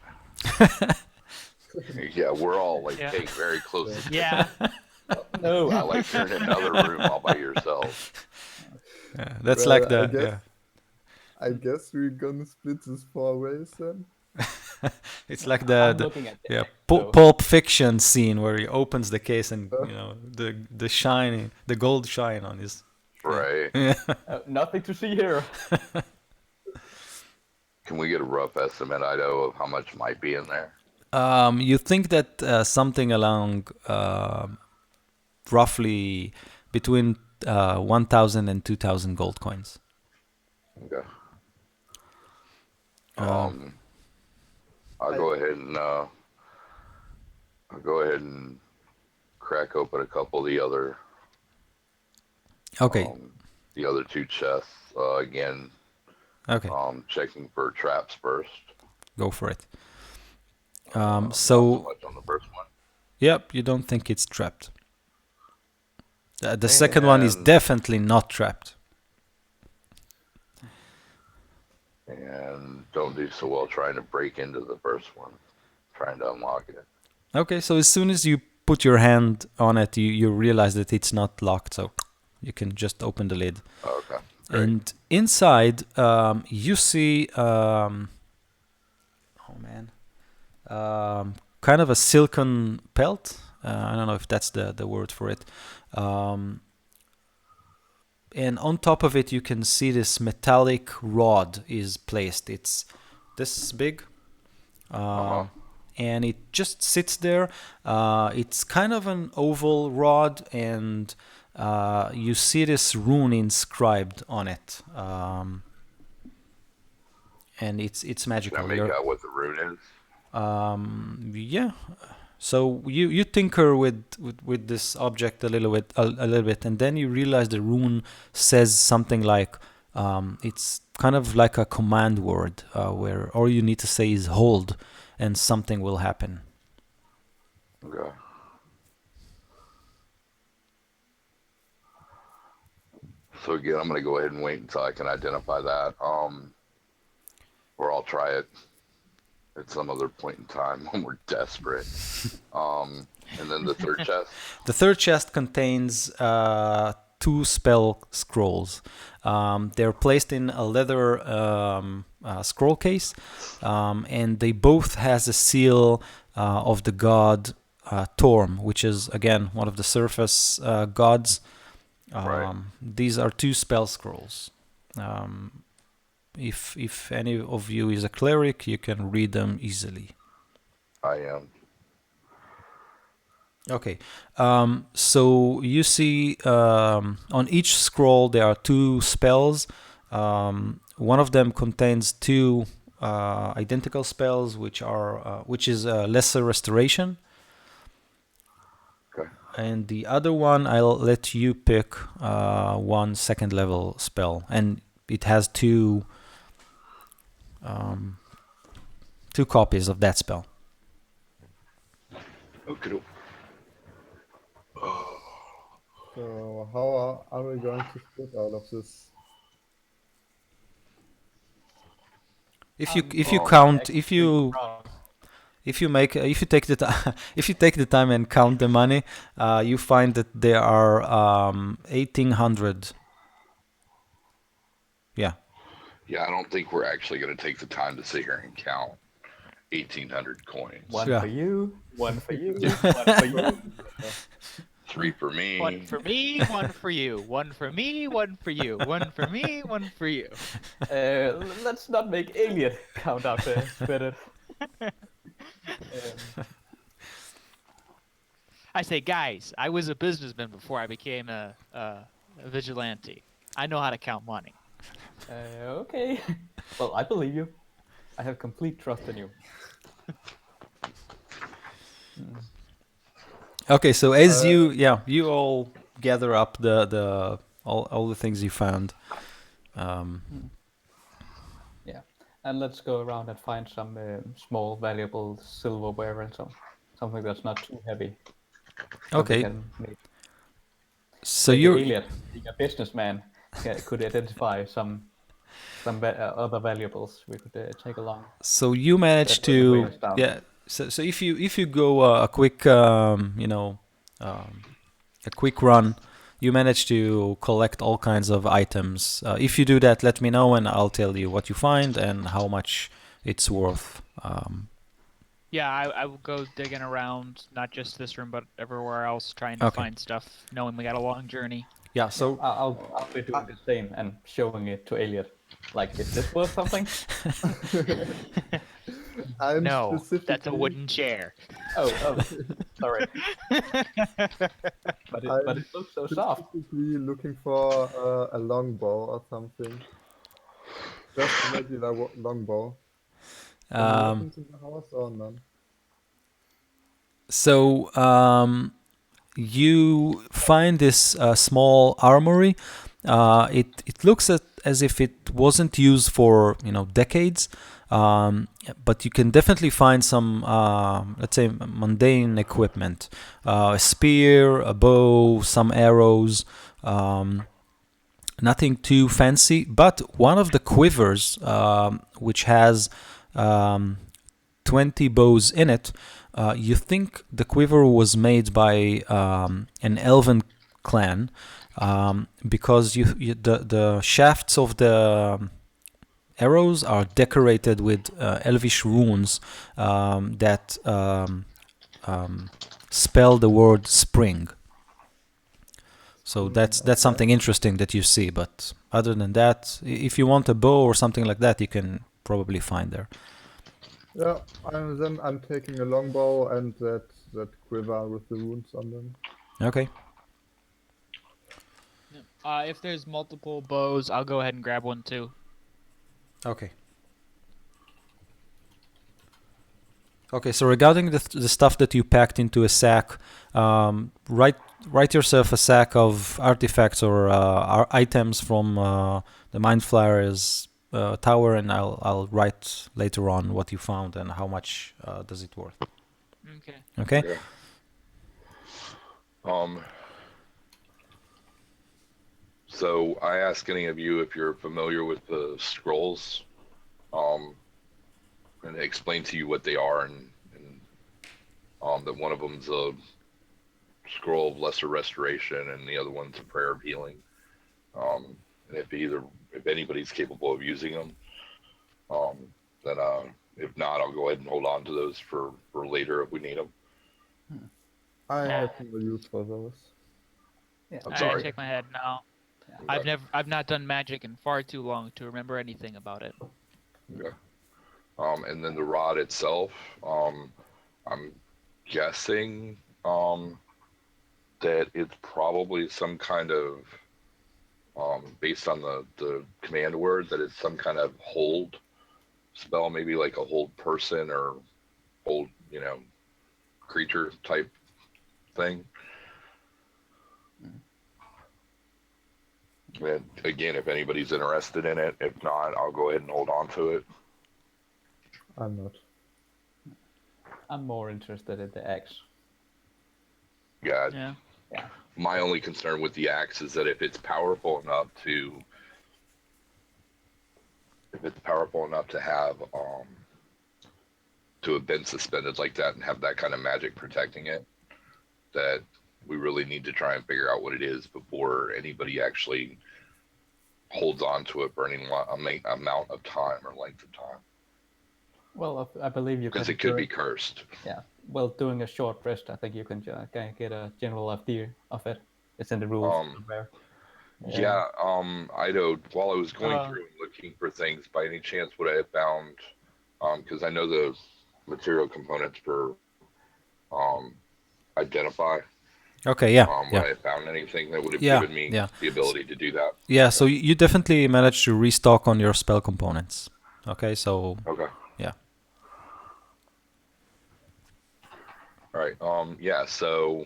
Yeah, we're all like Yeah. paying very close attention. Yeah. No. Not like you're in another room all by yourself. Yeah, that's Well, like the I guess, yeah. I guess we're gonna split this 4 ways then. It's like I'm the looking at the yeah deck, so- Pulp Fiction scene where he opens the case and the gold shine on his. Right. Yeah. Nothing to see here. Can we get a rough estimate, Ido, of how much might be in there? You think that something along roughly between 1,000 and 2,000 gold coins. Okay. I'll go ahead and crack open a couple of the other Okay. the other 2 chests again. Okay. Checking for traps first. Go for it. Not so So much on the first one. yep, you don't think it's trapped. The second one is And- definitely not trapped. And don't do so well trying to break into the first one, trying to unlock it. Okay, so as soon as you put your hand on it, you realize that it's not locked, so you can just open the lid. Okay. Great. And inside, you see, kind of a silken pelt. I don't know if that's the word for it. And on top of it, you can see this metallic rod is placed. It's this big. And it just sits there. It's kind of an oval rod, and you see this rune inscribed on it. And it's Can I magical. make You're- out what the rune is? yeah. So you tinker with this object a little bit, and then you realize the rune says something like it's kind of like a command word where all you need to say is hold, and something will happen. Okay. So again, I'm gonna go ahead and wait until I can identify that. Or I'll try it at some other point in time when we're desperate. And then the third chest. The third chest contains 2 spell scrolls. They're placed in a leather scroll case, and they both has a seal of the god Torm, which is again one of the surface gods. Right. These are 2 spell scrolls. If any of you is a cleric, you can read them easily. I am. Okay, so you see on each scroll there are 2 spells. One of them contains 2 identical spells, which is lesser restoration, Okay. and the other one I'll let you pick one second level spell, and it has 2 copies of that spell. Okay. So how are we going to split out of this? If you Oh, count, Actually, if you take the time and count the money, you find that there are 1,800. Yeah. Yeah, I don't think we're actually gonna take the time to sit here and count 1,800 coins. One Yeah. for you, one for you, one for you. 3 for me. One for me, one for you. One for me, one for you. One for me, one for you. Let's not make Alien count out the split. I say, guys, I was a businessman before I became a vigilante. I know how to count money. Okay. Well, I believe you. I have complete trust in you. Okay, so as you all gather up the all the things you found. Um, Yeah. And let's go around and find some small, valuable silverware and something that's not too heavy. That we okay, can make. so Maybe you Elliot, being a businessman, could identify some other valuables we could take along. so you managed That would weigh to us down. yeah. So if you go a quick a quick run, you manage to collect all kinds of items. If you do that, let me know and I'll tell you what you find and how much it's worth. Yeah, I will go digging around, not just this room, but everywhere else, trying to Okay. find stuff, knowing we got a long journey. Yeah. So I'll be doing the same and showing it to Elliot. Like, is this worth something? I'm No, that's a specifically wooden chair. Oh, sorry. But I'm it looks so soft. specifically looking for a longbow or something. Just a regular longbow. Any um, weapons in the house or none? so you find this small armory. It looks as if it wasn't used for decades, but you can definitely find some let's say mundane equipment, a spear, a bow, some arrows. Nothing too fancy, but one of the quivers, which has 20 bows in it, you think the quiver was made by an elven clan, because the shafts of the arrows are decorated with elvish runes that spell the word spring. So that's something interesting that you see. But other than that, if you want a bow or something like that, you can probably find there. Yeah, then I'm taking a longbow and that quiver with the runes on them. Okay. If there's multiple bows, I'll go ahead and grab one too. Okay. Okay. So regarding the stuff that you packed into a sack, write yourself a sack of artifacts or items from the Mind Flayer's tower, and I'll write later on what you found and how much does it worth. Okay. Okay. Yeah. So I ask any of you if you're familiar with the scrolls, and explain to you what they are, and that one of them's a scroll of lesser restoration, and the other one's a prayer of healing. And if anybody's capable of using them, then if not, I'll go ahead and hold on to those for later if we need them. I have no use for those. Yeah. I'm I sorry. shake my head no. Okay. I've not done magic in far too long to remember anything about it. Okay. And then the rod itself, I'm guessing that it's probably some kind of, based on the command word, that it's some kind of hold spell, maybe like a hold person or hold, creature type thing. And again, if anybody's interested in it, if not, I'll go ahead and hold on to it. I'm not. I'm more interested in the axe. Yeah. Yeah. My only concern with the axe is that if it's powerful enough to have to have been suspended like that and have that kind of magic protecting it, that we really need to try and figure out what it is before anybody actually holds on to it for any amount of time or length of time. Well, I believe you can. Because it could be cursed. Yeah. Well, doing a short rest, I think you can get a general idea of it. It's in the rules somewhere. Yeah. Ido, while I was going Uh, through and looking for things, by any chance would I have found, because I know the material components for identify. Okay, yeah, When yeah, I found anything that would have yeah, given me yeah, the ability to do that. yeah. So you definitely managed to restock on your spell components. Okay, so Okay. yeah. All right. Yeah. So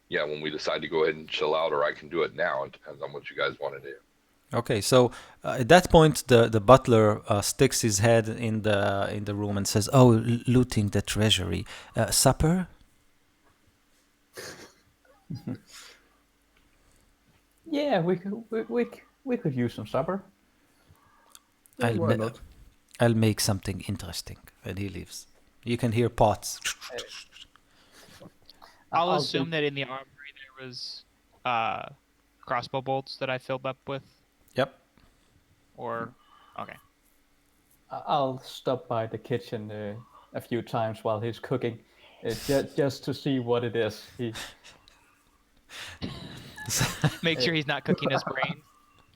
yeah, when we decide to go ahead and chill out, or I can do it now. It depends on what you guys want to do. Okay, so at that point, the butler sticks his head in the room and says, "Oh, looting the treasury. Supper?" Yeah, we could use some supper. Yeah, I'll why ma- not? I'll make something interesting. And he leaves. You can hear pots. I'll I'll assume take, that in the armory there was crossbow bolts that I filled up with, Yep. or okay. I'll stop by the kitchen a few times while he's cooking, just to see what it is. Make sure he's not cooking his brains.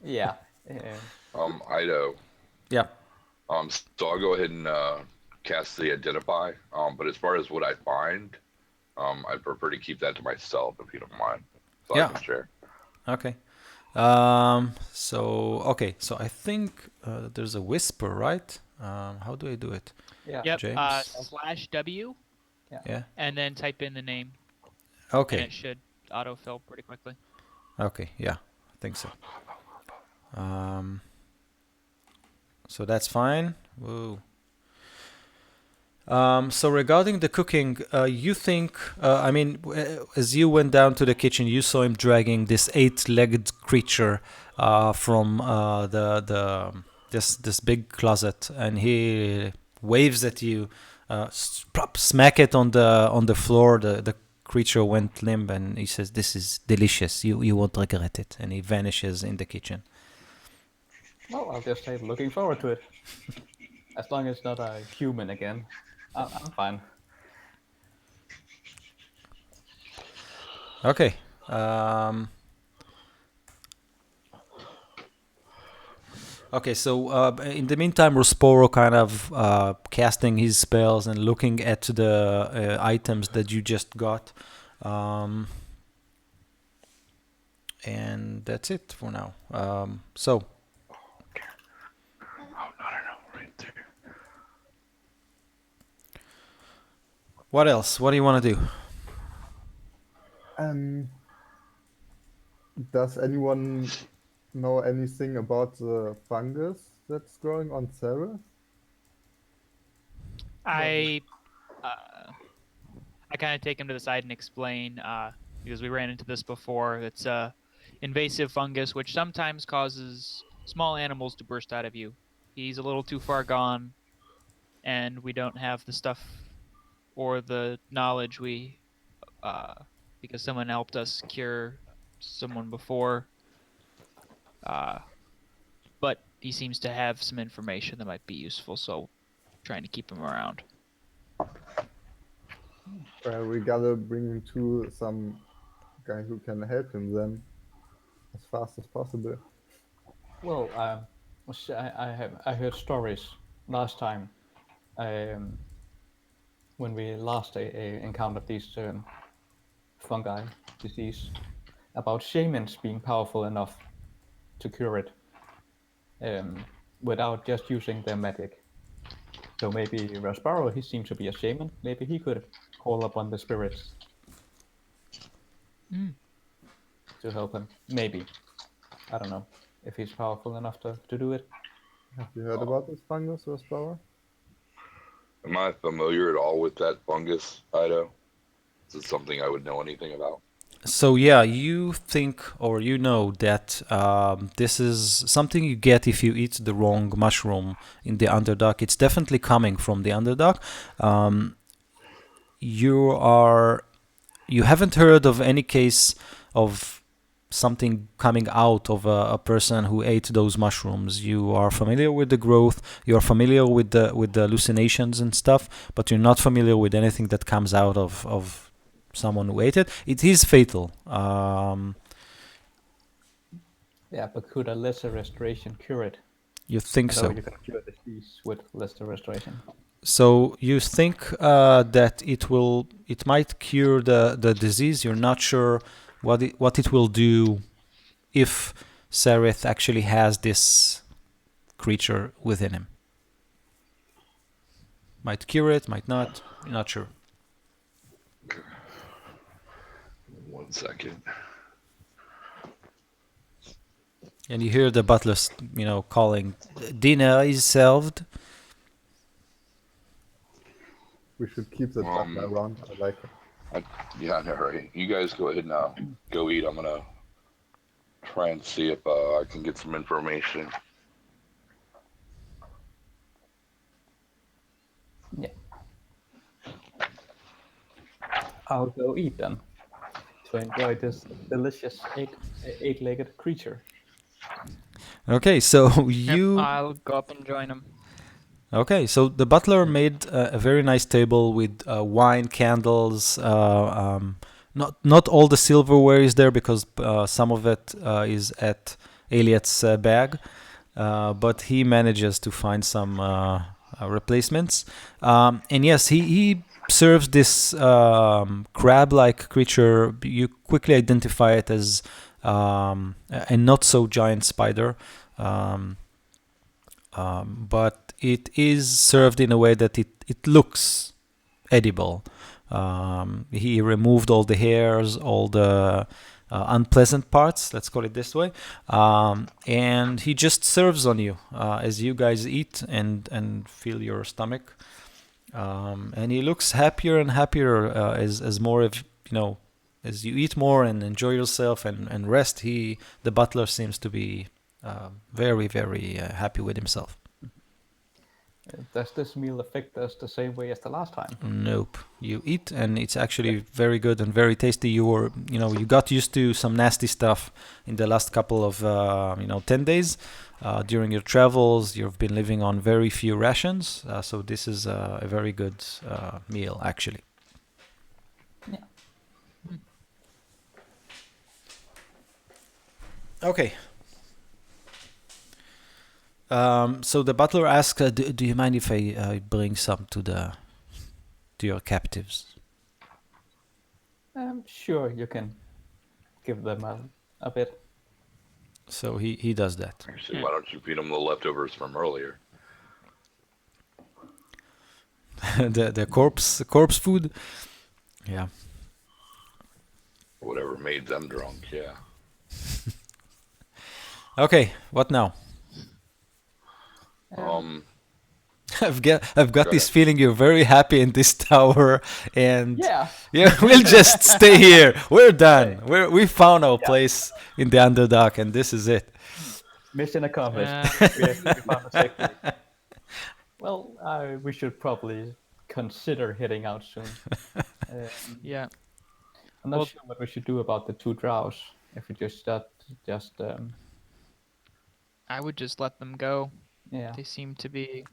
Yeah. Ido. Yeah. So I'll go ahead and cast the identify. But as far as what I find, I'd prefer to keep that to myself if you don't mind, so Yeah. I can share. Okay. So I think there's a whisper, right? How do I do it? Yeah. Yep. James? /W Yeah. and then type in the name, and Okay. it should autofill pretty quickly. Okay. Yeah. I think so. So that's fine. Whoa. So regarding the cooking, you think, I mean, as you went down to the kitchen, you saw him dragging this 8-legged creature from this big closet, and he waves at you, smack it on the floor. The creature went limp, and he says, "This is delicious. You won't regret it." And he vanishes in the kitchen. Well, I'll just say looking forward to it. As long as it's not a human again, I'm fine. Okay. Okay, so in the meantime, Rosporo kind of casting his spells and looking at the items that you just got. And that's it for now. So, Right there. what else? What do you want to do? Does anyone know anything about the fungus that's growing on Ceres? I kind of take him to the side and explain because we ran into this before. It's a invasive fungus which sometimes causes small animals to burst out of you. He's a little too far gone, and we don't have the stuff or the knowledge because someone helped us cure someone before. But he seems to have some information that might be useful, so trying to keep him around. We gotta bring him to some guy who can help him then as fast as possible. Well, I heard stories last time when we last encountered these fungi disease about shamans being powerful enough to cure it without just using their magic. So maybe Rasparo, he seems to be a shaman. Maybe he could call upon the spirits to help him. Maybe. I don't know if he's powerful enough to do it. Have you heard about this fungus, Rosbauer? Am I familiar at all with that fungus, Ido? Is it something I would know anything about? So yeah, you think or you know that this is something you get if you eat the wrong mushroom in the Underdark. It's definitely coming from the Underdark. You haven't heard of any case of something coming out of a person who ate those mushrooms. You are familiar with the growth, you are familiar with the hallucinations and stuff, but you're not familiar with anything that comes out of someone who ate it. It is fatal. Yeah, but could a lesser restoration cure it? You think I know so? you can cure disease with lesser restoration. So you think that it might cure the disease. You're not sure what it will do if Sereth actually has this creature within him. Might cure it, might not. You're not sure. 1 second. And you hear the butler, calling, "Dinner is served." We should keep the butler around. I like it. Yeah, I know, right? You guys go ahead and go eat. I'm gonna try and see if I can get some information. Yeah. I'll go eat then to enjoy this delicious eight-legged creature. Okay, so Yep, you. I'll go up and join him. Okay, so the butler made a very nice table with wine, candles. Not all the silverware is there because some of it is at Elliot's bag, but he manages to find some replacements. And yes, he serves this crab-like creature. You quickly identify it as a not so giant spider. But it is served in a way that it looks edible. He removed all the hairs, all the unpleasant parts, let's call it this way, and he just serves on you as you guys eat and fill your stomach. And he looks happier and happier as more of as you eat more and enjoy yourself and rest. The butler seems to be very, very happy with himself. Does this meal affect us the same way as the last time? Nope. You eat, and it's actually very good and very tasty. You got used to some nasty stuff in the last couple of 10 days. During your travels, you've been living on very few rations, so this is a very good meal, actually. Yeah. Okay. So the butler asks, "Do you mind if I bring some to your captives?" Sure, you can give them a bit. So he does that. Actually, why don't you feed them the leftovers from earlier? the corpse food. Yeah. Whatever made them drunk, yeah. Okay, what now? I've got this feeling you're very happy in this tower, and Yeah. we'll just stay here. We're done. We found our place in the Underdark, and this is it. Mission accomplished. We found a safety. Well, we should probably consider heading out soon. Yeah. I'm not sure what we should do about the two drows. If we just I would just let them go. yeah. They seem to be.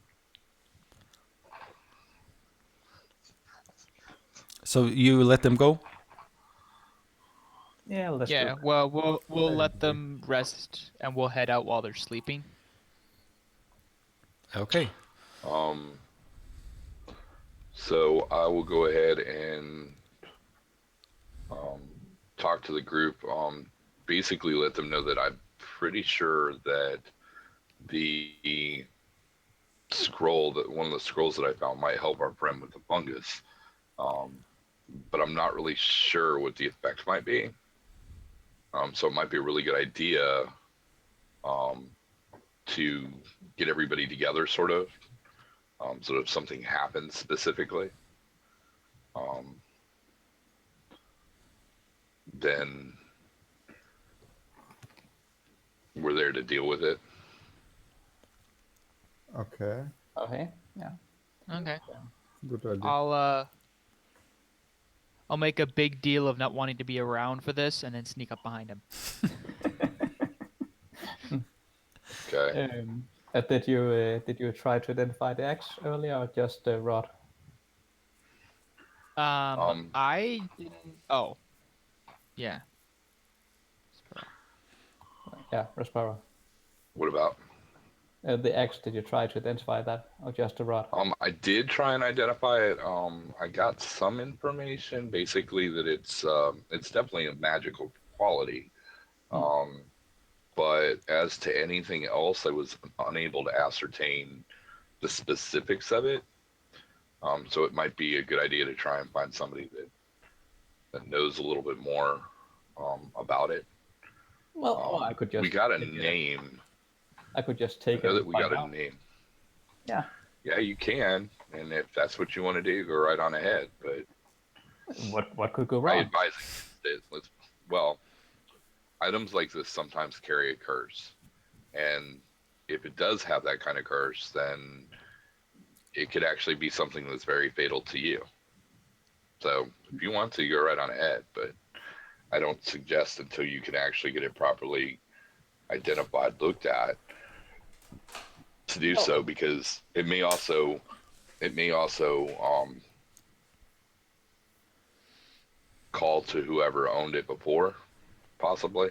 So you let them go? Yeah, let's do Yeah. it. Well, we'll let them rest, and we'll head out while they're sleeping. Okay. So I will go ahead and talk to the group. Basically, let them know that I'm pretty sure that the scroll, that one of the scrolls that I found, might help our friend with the fungus. But I'm not really sure what the effect might be. So it might be a really good idea to get everybody together, sort of, so if something happens specifically, then we're there to deal with it. Okay, Okay. Yeah. Okay. good idea. I'll make a big deal of not wanting to be around for this, and then sneak up behind him. Okay. Did you try to identify the axe earlier or just the rod? I didn't. Oh. Yeah. Yeah, Raspara. What about? The X, did you try to identify that, or just the rod? I did try and identify it. I got some information, basically that it's definitely a magical quality. Um, but as to anything else, I was unable to ascertain the specifics of it. So it might be a good idea to try and find somebody that knows a little bit more about it. Well, I could just. We got a take it. name. I could just I take it. know that and we find got a out. name. Yeah. Yeah, you can, and if that's what you want to do, go right on ahead. But What could go I wrong? advise that well, items like this sometimes carry a curse, and if it does have that kind of curse, then it could actually be something that's very fatal to you. So if you want to, go right on ahead, but I don't suggest until you can actually get it properly identified, looked at, to do so, because it may also call to whoever owned it before, possibly.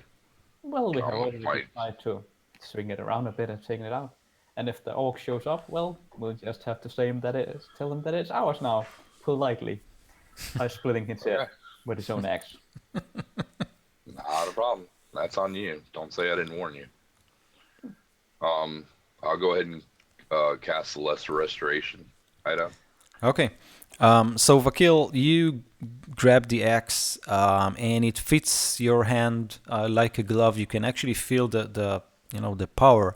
Well, we have already Might. tried to swing it around a bit and taking it out. And if the orc shows up, well, we'll just have to tell him that it's ours now, politely, by splitting his head Okay. with his own axe. Not a problem. That's on you. Don't say I didn't warn you. I'll go ahead and cast the Lesser Restoration. Ida. Okay. So Vakil, you grab the axe, and it fits your hand like a glove. You can actually feel the power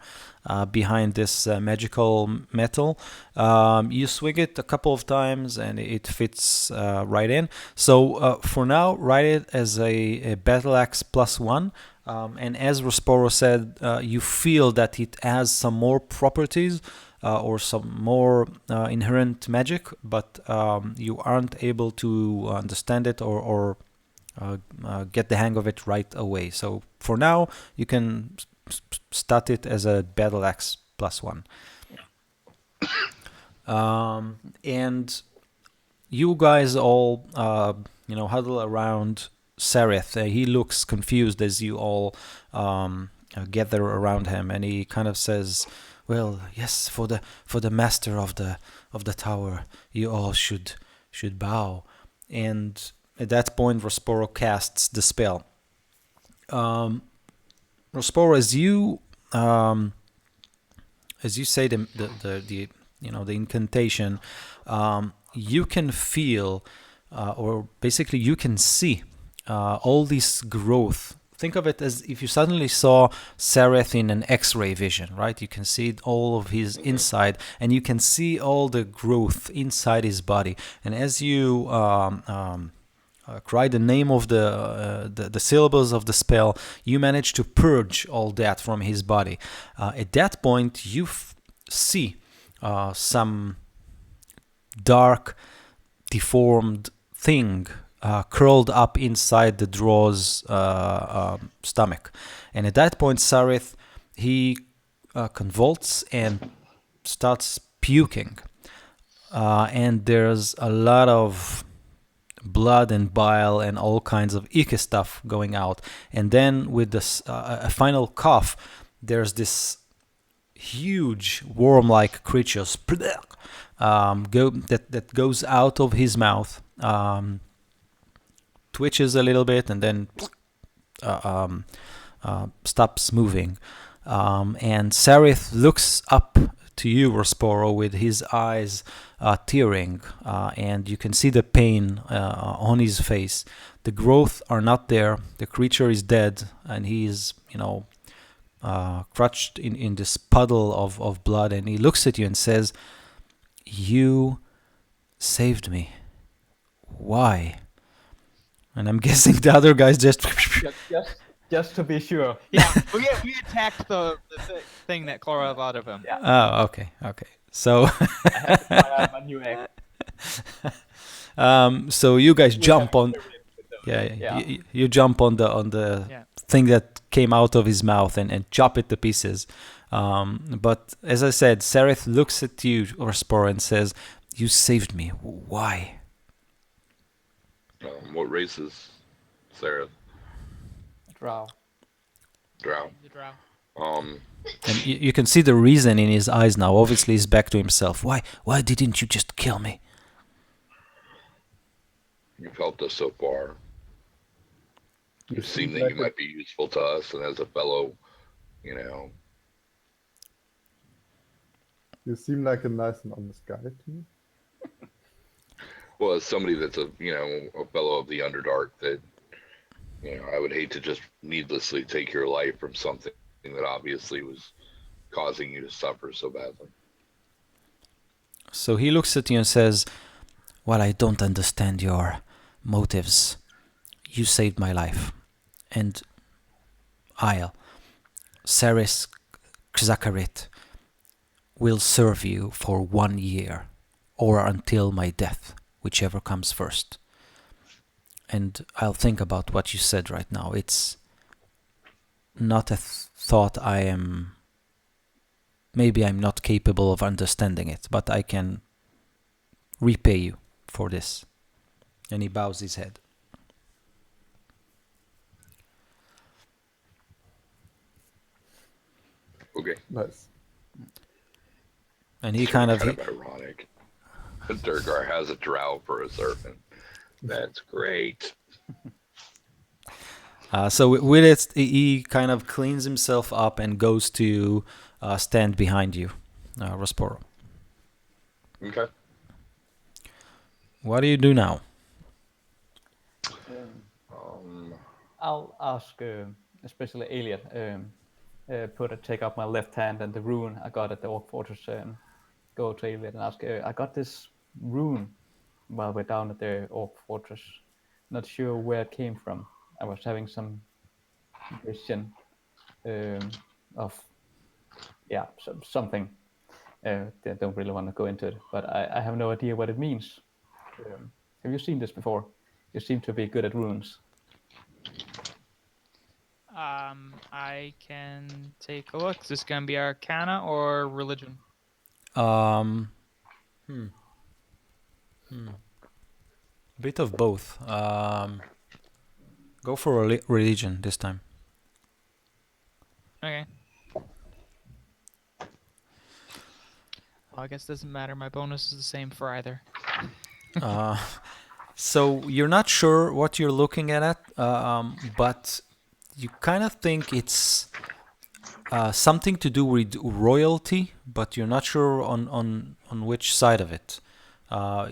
behind this magical metal. You swing it a couple of times, and it fits right in. So for now, write it as a battle axe +1. And as Rosporo said, you feel that it has some more properties or some more inherent magic, but you aren't able to understand it or get the hang of it right away. So for now, you can stat it as a battle axe +1. And you guys all, huddle around Sareth. He looks confused as you all gather around him, and he kind of says, "Well, yes, for the master of the tower, you all should bow." And at that point, Rosporo casts the spell. Rosporo, as you say the incantation, you can feel, or basically you can see all this growth. Think of it as if you suddenly saw Sareth in an X-ray vision, right? You can see all of his inside, and you can see all the growth inside his body. And as you cry the name of the syllables of the spell, you manage to purge all that from his body. At that point, you see some dark, deformed thing curled up inside the draw's stomach. And at that point, Sareth, he convulses and starts puking. And there's a lot of blood and bile and all kinds of icky stuff going out. And then with this a final cough, there's this huge worm-like creature that goes out of his mouth, twitches a little bit, and then stops moving. And Sareth looks up to you, Rosporo, with his eyes tearing, and you can see the pain on his face. The growth are not there. The creature is dead, and he is, crushed in this puddle of blood. And he looks at you and says, "You saved me. Why?" And I'm guessing the other guys just Just to be sure. Yeah, we attacked the thing that crawled out of him. Yeah. Oh, okay. So, I had to try out my new axe. so you guys jump on, Yeah. you jump on the Yeah. thing that came out of his mouth and chop it to pieces. But as I said, Sareth looks at you, Rosporo, and says, "You saved me. Why?" What race is Sarah? Drow. Drow. The drow. Um, And you can see the reason in his eyes now. Obviously, he's back to himself. Why didn't you just kill me? you've helped us so far. You You seem seem that like you might be useful to us, and as a fellow, you know, you seem like a nice and honest guy to me. well, as somebody that's a a fellow of the Underdark, that I would hate to just needlessly take your life from something that obviously was causing you to suffer so badly. So he looks at you and says, "Well, I don't understand your motives. You saved my life, and I'll, Saris Xakarit, will serve you for 1 year, or until my death, whichever comes first. And I'll think about what you said right now. It's not a thought maybe I'm not capable of understanding it, but I can repay you for this." And he bows his head. Okay. Nice. And he It's kind of ironic. Durgar has a drow for a servant. That's great. so with it, he kind of cleans himself up and goes to stand behind you, Rosporo. Okay. What do you do now? I'll ask, especially Alien, take up my left hand and the rune I got at the Orc Fortress. Go to Alien and ask, I got this rune while we're down at the Orc Fortress. Not sure where it came from. I was having some vision of, something. I don't really want to go into it, but I have no idea what it means. Have you seen this before? You seem to be good at runes. I can take a look. Is this gonna be Arcana or Religion? Bit of both. Go for religion this time. Okay. Well, I guess it doesn't matter. My bonus is the same for either. So you're not sure what you're looking at, but you kind of think it's something to do with royalty, but you're not sure on which side of it.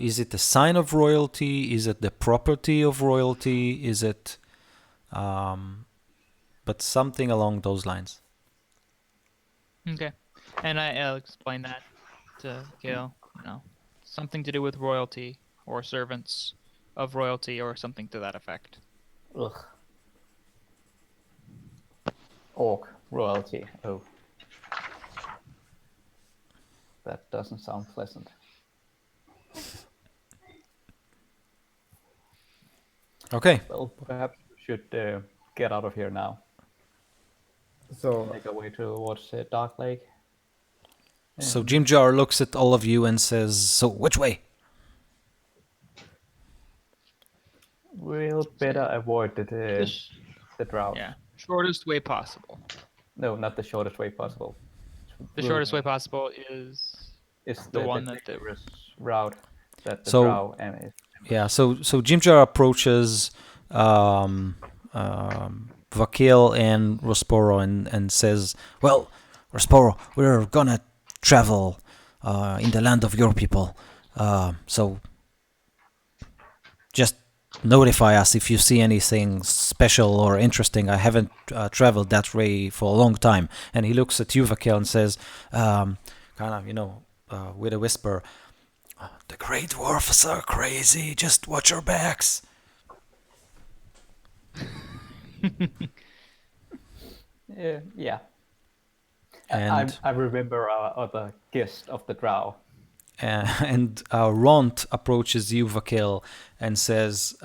Is it a sign of royalty? Is it the property of royalty? Is it, but something along those lines. Okay. And I'll explain that to Gil. Something to do with royalty or servants of royalty or something to that effect. Ugh. Orc royalty. Oh. That doesn't sound pleasant. Okay. Well, perhaps we should get out of here now. So Make our way towards Dark Lake. So Jim Jar looks at all of you and says, "So which way?" We'll better avoid the drought. Yeah. Shortest way possible. No, not the shortest way possible. The shortest way possible is It's the one that the dangerous route that the So- drow and Yeah, so Jim Jar approaches Vakil and Rosporo and says, "Well, Rosporo, we're gonna travel in the land of your people. So just notify us if you see anything special or interesting. I haven't traveled that way for a long time." And he looks at you, Vakil, and says, kind of, with a whisper, "The Great Dwarfs are crazy. Just watch your backs." yeah. And I remember our other guest of the drow. and Ront approaches you, Vakil, and says,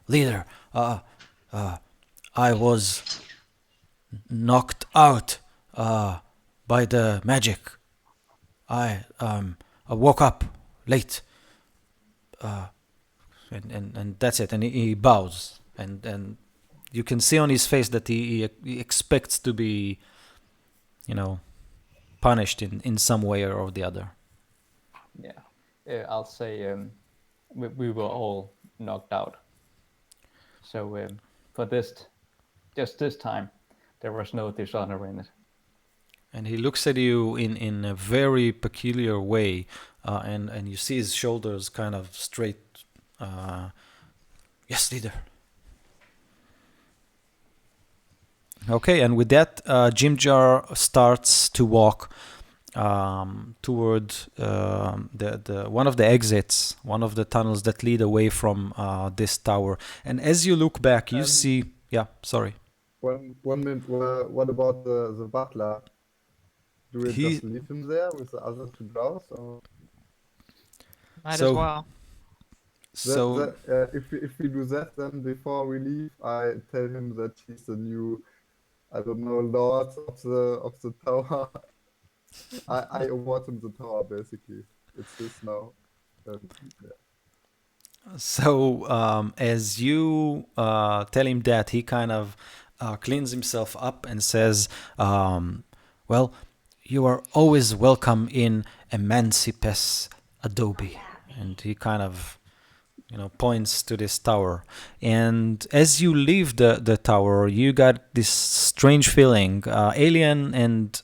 "Leader, I was knocked out by the magic. I woke up late, and that's it." And he bows, and you can see on his face that he expects to be punished in some way or the other. Yeah, I'll say we were all knocked out. So for just this time, there was no dishonor in it. And he looks at you in a very peculiar way, and you see his shoulders kind of straight. Yes, leader. Okay, and with that, Jimjar starts to walk toward the one of the exits, one of the tunnels that lead away from this tower. And as you look back, you see. Yeah, sorry. One minute. What about the butler? Do we He- just leave him there with the other two girls? Or Might So- as well. So if we do that, then before we leave, I tell him that he's the new, I don't know, lord of the tower. I award him the tower basically. It's his now. Yeah. So as you tell him that, he kind of cleans himself up and says, well, you are always welcome in Emancipes Adobe. And he kind of points to this tower. And as you leave the tower, you got this strange feeling, alien and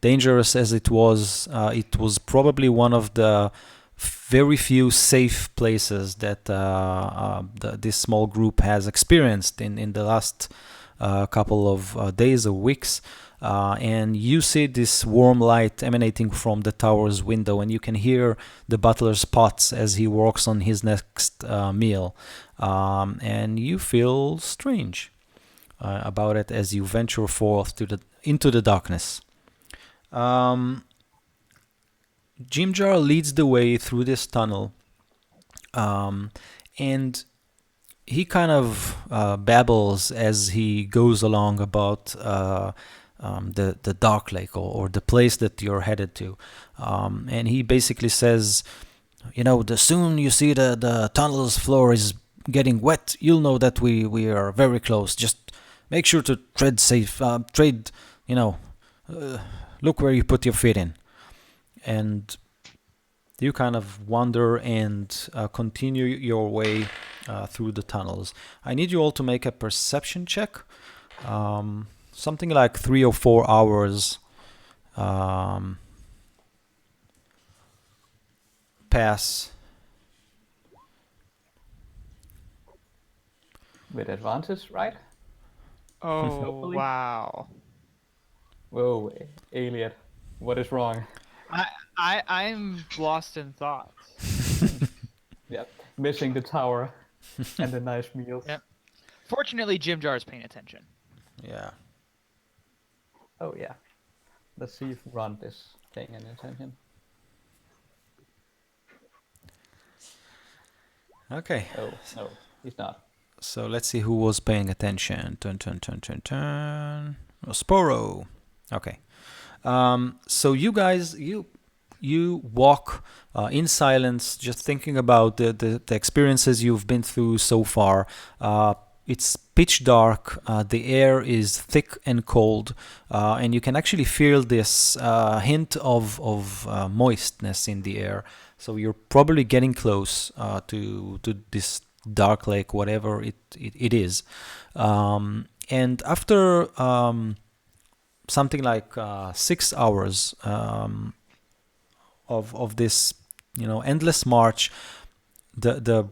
dangerous as it was probably one of the very few safe places that this small group has experienced in the last couple of days or weeks. And you see this warm light emanating from the tower's window, and you can hear the butler's pots as he works on his next meal. And you feel strange about it as you venture forth into the darkness. Jimjar leads the way through this tunnel, and he kind of babbles as he goes along about the Dark Lake or the place that you're headed to. And he basically says, the soon you see the tunnel's floor is getting wet, you'll know that we are very close. Just make sure to tread safe, look where you put your feet in. And you kind of wander and continue your way through the tunnels. I need you all to make a perception check. Something like 3 or 4 hours pass. With advantage, right? Oh, Hopefully. wow. Whoa, Elliot, what is wrong? I'm lost in thought. Yep, missing the tower and the nice meals. Yep. Fortunately, Jim Jar is paying attention. Yeah. Oh yeah. Let's see if Ron is paying any attention. Okay. Oh no, he's not. So let's see who was paying attention. Turn. Oh, Sporo. Okay. So you guys, you walk in silence, just thinking about the experiences you've been through so far. It's pitch dark. The air is thick and cold, and you can actually feel this hint of moistness in the air. So you're probably getting close to this dark lake, whatever it is. And after something like 6 hours of this, endless march, the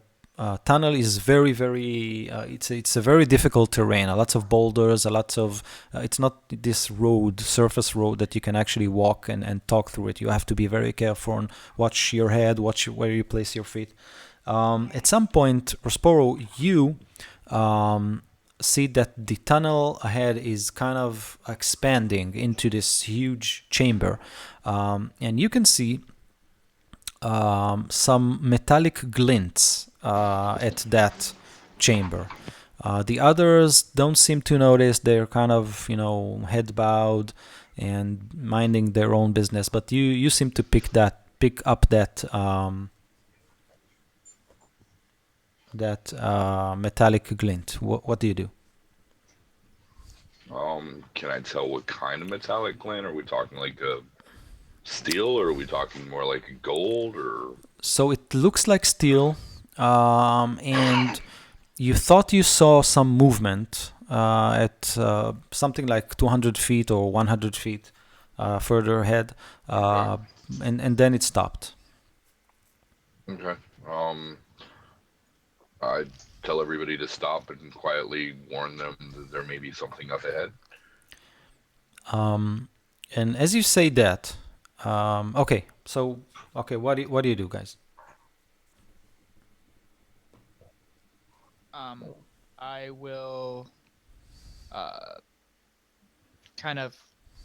tunnel is very, very. It's a very difficult terrain. A lot of boulders, a lot of. It's not this surface road that you can actually walk and talk through it. You have to be very careful and watch your head, watch where you place your feet. At some point, Rosporo, you see that the tunnel ahead is kind of expanding into this huge chamber, and you can see some metallic glints at that chamber. The others don't seem to notice. They're kind of, head bowed and minding their own business. But you seem to pick up that metallic glint. What do you do? Can I tell what kind of metallic gland? Are we talking like a steel, or are we talking more like a gold, or? So it looks like steel, and you thought you saw some movement at something like 200 feet or 100 feet further ahead, and then it stopped. Okay. I tell everybody to stop and quietly warn them that there may be something up ahead. And as you say that, okay, so okay, what do you do, guys? I will kind of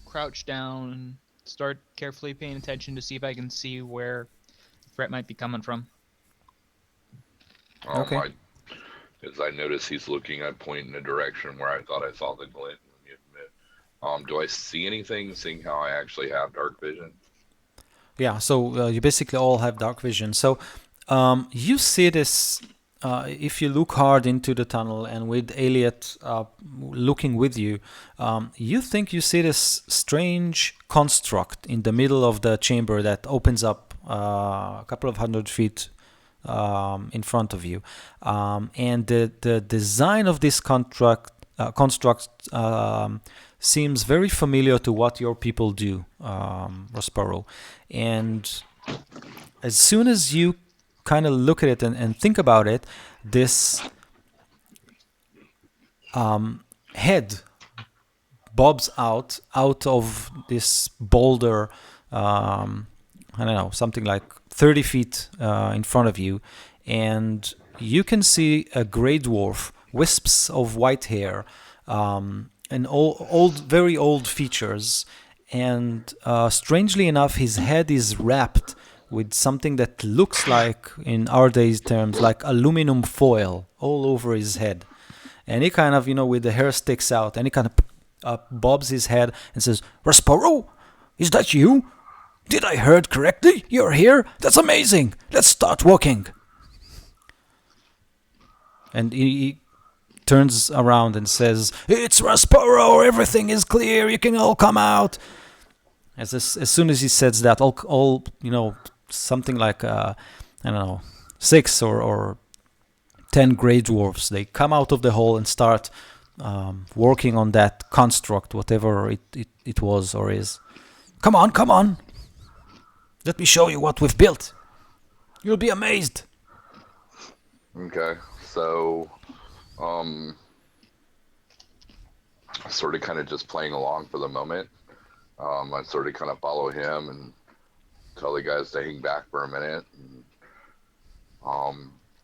crouch down, start carefully paying attention to see if I can see where the threat might be coming from. Okay. As I notice he's looking, I point in a direction where I thought I saw the glint. Do I see anything, seeing how I actually have dark vision? Yeah, so you basically all have dark vision. So you see this, if you look hard into the tunnel and with Elliot looking with you, you think you see this strange construct in the middle of the chamber that opens up a couple of 100 feet in front of you. And the design of this construct seems very familiar to what your people do, Rosparo. And as soon as you kind of look at it and think about it, this head bobs out of this boulder, I don't know, something like 30 feet in front of you, and you can see a gray dwarf, wisps of white hair, and very old features, and strangely enough, his head is wrapped with something that looks like, in our days terms, like aluminum foil all over his head. And he kind of, with the hair sticks out, and he kind of bobs his head and says, "Rosparo, is that you? Did I heard correctly? You're here? That's amazing. Let's start walking." And he turns around and says, "It's Rosparo. Everything is clear. You can all come out." As soon as he says that, all something like I don't know, 6 or 10 grey dwarfs, they come out of the hole and start working on that construct, whatever it was or is. Come on. Let me show you what we've built. You'll be amazed. Okay, so sort of kind of just playing along for the moment. I sort of kind of follow him and tell the guys to hang back for a minute. And,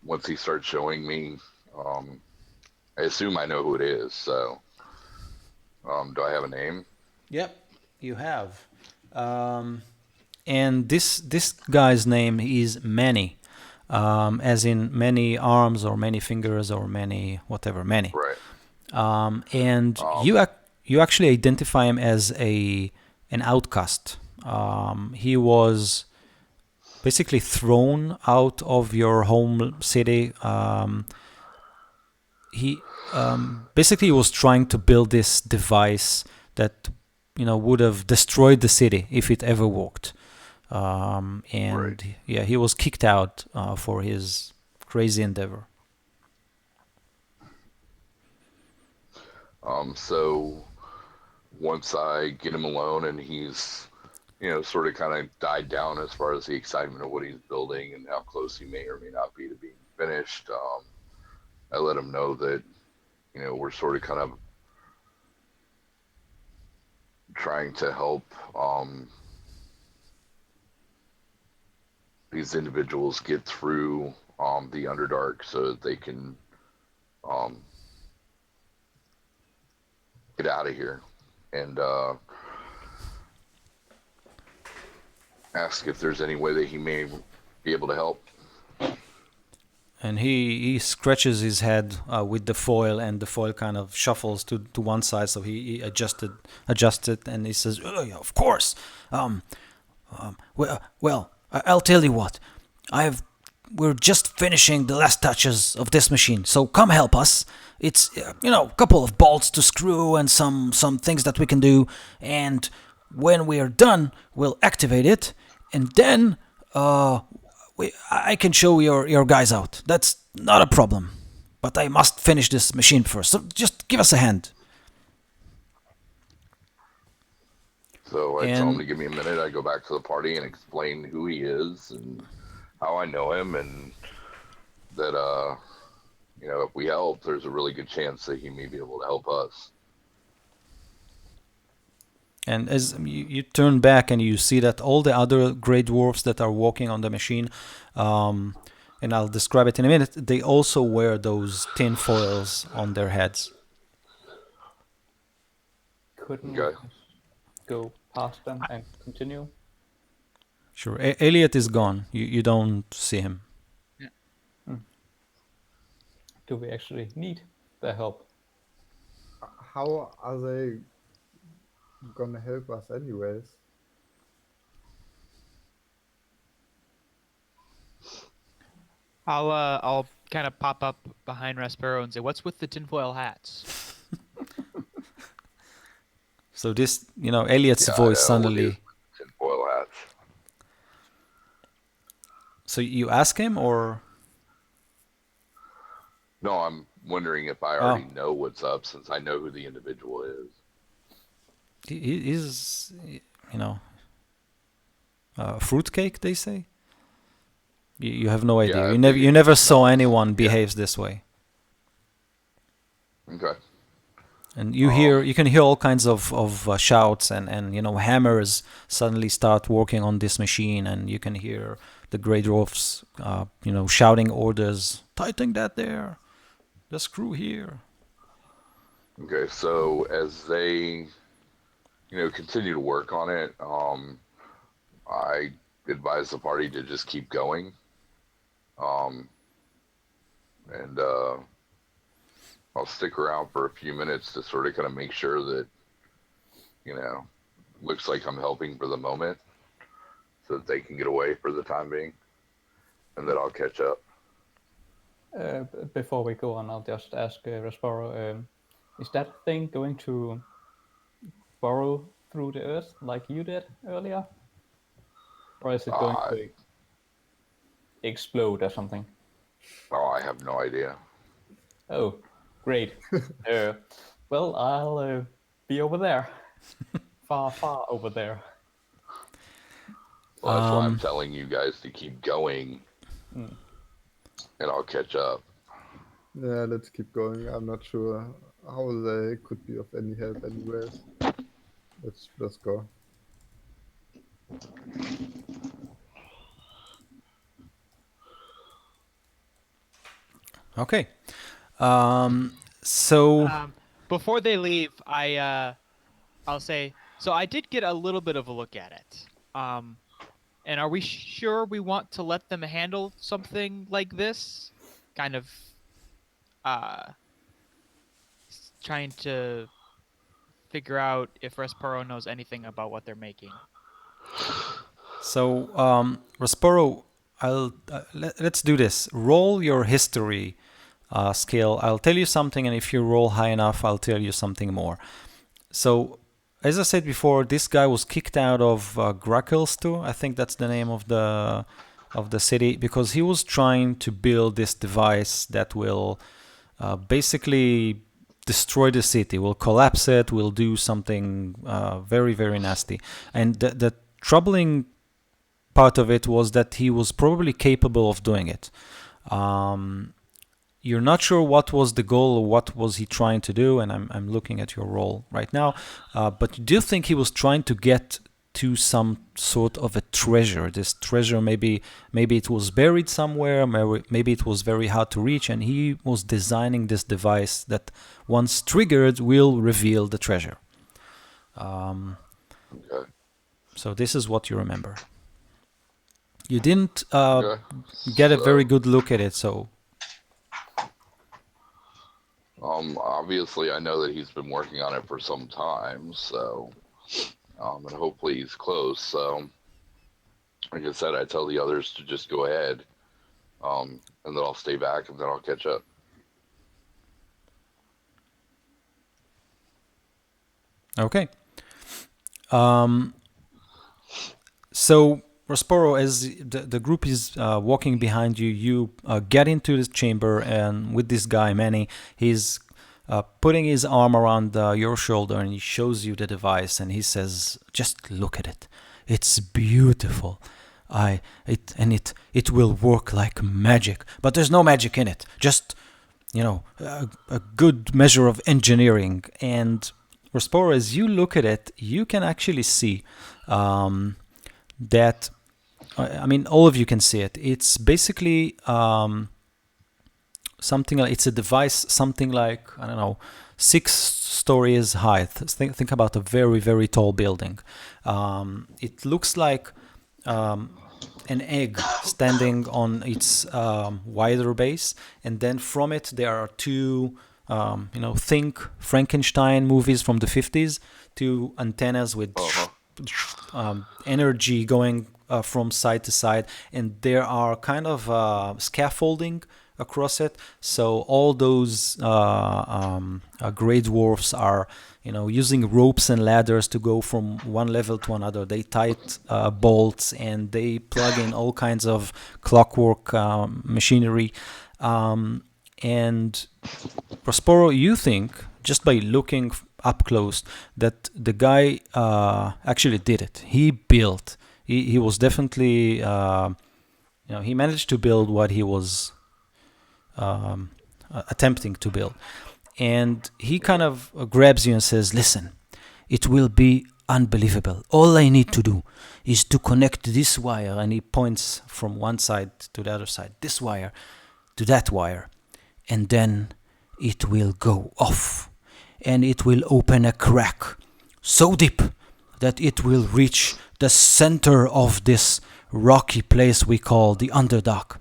once he starts showing me, I assume I know who it is. So, do I have a name? Yep, you have. And this guy's name is Manny, as in many arms or many fingers or many whatever, many. Right. And you actually identify him as an outcast. He was basically thrown out of your home city. He basically was trying to build this device that would have destroyed the city if it ever worked. And Right. yeah, he was kicked out for his crazy endeavor. So once I get him alone and he's, sort of kind of died down as far as the excitement of what he's building and how close he may or may not be to being finished, I let him know that, we're sort of kind of trying to help these individuals get through the Underdark so that they can get out of here, and ask if there's any way that he may be able to help. And he scratches his head with the foil, and the foil kind of shuffles to one side, so he adjusted, and he says, "Oh, yeah, of course. Well, I'll tell you what. I've we're just finishing the last touches of this machine. So come help us. It's a couple of bolts to screw and some things that we can do. And when we are done, we'll activate it, and then I can show your guys out. That's not a problem. But I must finish this machine first. So just give us a hand. So I tell him And- to give me a minute. I go back to the party and explain who he is and how I know him, and that if we help, there's a really good chance that he may be able to help us. And as you turn back and you see that all the other Grey Dwarfs that are walking on the machine, and I'll describe it in a minute, they also wear those tin foils on their heads. Couldn't Okay. go past them and continue. Sure. Elliot is gone. You don't see him. Do we actually need their help? How are they gonna help us anyways? I'll kind of pop up behind Respero and say, "What's with the tinfoil hats?" So this, Elliot's Yeah, voice I know, what suddenly. is tinfoil hats. So you ask him, or No, I'm wondering if I already know what's up, since I know who the individual is. he's, fruitcake? They say. You have no idea. Yeah, You I never figured you never saw something. anyone behaves this way. Okay. And you can hear all kinds of shouts and hammers suddenly start working on this machine, and you can hear the Grey Dwarfs shouting orders, tighten that there, the screw here. Okay, so as they, continue to work on it, I advise the party to just keep going. And I'll stick around for a few minutes to sort of kind of make sure that, looks like I'm helping for the moment, so that they can get away for the time being, and that I'll catch up. Before we go on, I'll just ask Resporo, is that thing going to burrow through the earth like you did earlier? Or is it going to explode or something? Oh, I have no idea. Oh, great. Well, I'll be over there. Far over there. Well, that's why I'm telling you guys to keep going, and I'll catch up. Yeah, let's keep going. I'm not sure how they could be of any help anyways. Let's just go. Okay. So Before they leave, I'll say, so I did get a little bit of a look at it. And are we sure we want to let them handle something like this? Kind of trying to figure out if Respero knows anything about what they're making. So, Rasporo, let's do this. Roll your history skill. I'll tell you something, and if you roll high enough, I'll tell you something more. So, as I said before, this guy was kicked out of Grakelstu. I think that's the name of the city, because he was trying to build this device that will basically destroy the city, will collapse it, will do something very, very nasty. And the troubling part of it was that he was probably capable of doing it. You're not sure what was the goal or what was he trying to do, and I'm looking at your roll right now, but you do think he was trying to get to some sort of a treasure. This treasure, maybe it was buried somewhere, maybe it was very hard to reach, and he was designing this device that once triggered will reveal the treasure. Okay. So this is what you remember. You didn't Okay. get a very So, good look at it, so obviously I know that he's been working on it for some time, so, and hopefully he's close. So, like I said, I tell the others to just go ahead. and then I'll stay back, and then I'll catch up. Okay. So Rosporo, as the group is walking behind you, you get into this chamber, and with this guy Manny, he's putting his arm around your shoulder, and he shows you the device, and he says, "Just look at it. It's beautiful. It will work like magic, but there's no magic in it. Just a good measure of engineering." And Rosporo, as you look at it, you can actually see that. I mean, all of you can see it. It's basically something like, it's a device, something like, I don't know, 6 stories high. Think about a very, very tall building. It looks like an egg standing on its wider base, and then from it there are 2 think Frankenstein movies from the 50s, 2 antennas with energy going from side to side, and there are kind of scaffolding across it. So all those grey dwarfs are using ropes and ladders to go from one level to another. They tight bolts, and they plug in all kinds of clockwork machinery. And Rosporo, you think, just by looking up close, that the guy actually did it. He built. He was definitely, he managed to build what he was attempting to build. And he kind of grabs you and says, "Listen, it will be unbelievable. All I need to do is to connect this wire," and he points from one side to the other side, "this wire to that wire, and then it will go off, and it will open a crack so deep that it will reach the center of this rocky place we call the Underdark,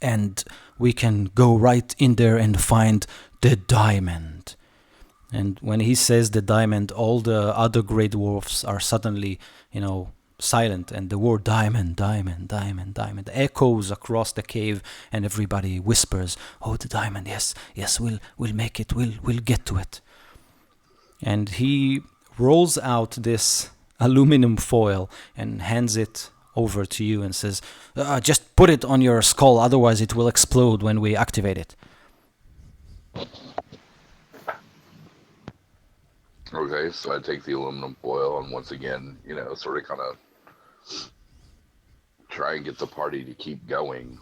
and we can go right in there and find the diamond." And when he says the diamond, all the other grey dwarfs are suddenly, silent, and the word diamond, diamond, diamond, diamond echoes across the cave, and everybody whispers, "Oh, the diamond, yes, we'll make it, we'll get to it." And he rolls out this aluminum foil and hands it over to you and says, "Just put it on your skull, otherwise it will explode when we activate it." Okay, so I take the aluminum foil and once again, sort of kind of try and get the party to keep going.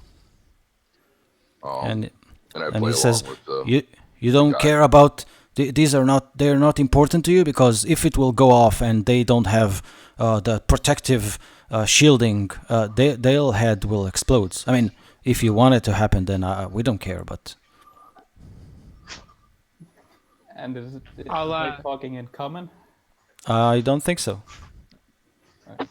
And I play he says, along with you don't guy. care about they're not important to you, because if it will go off and they don't have the protective shielding, their head will explode. I mean, if you want it to happen, then we don't care, but... And is I'll, they talking in common? I don't think so.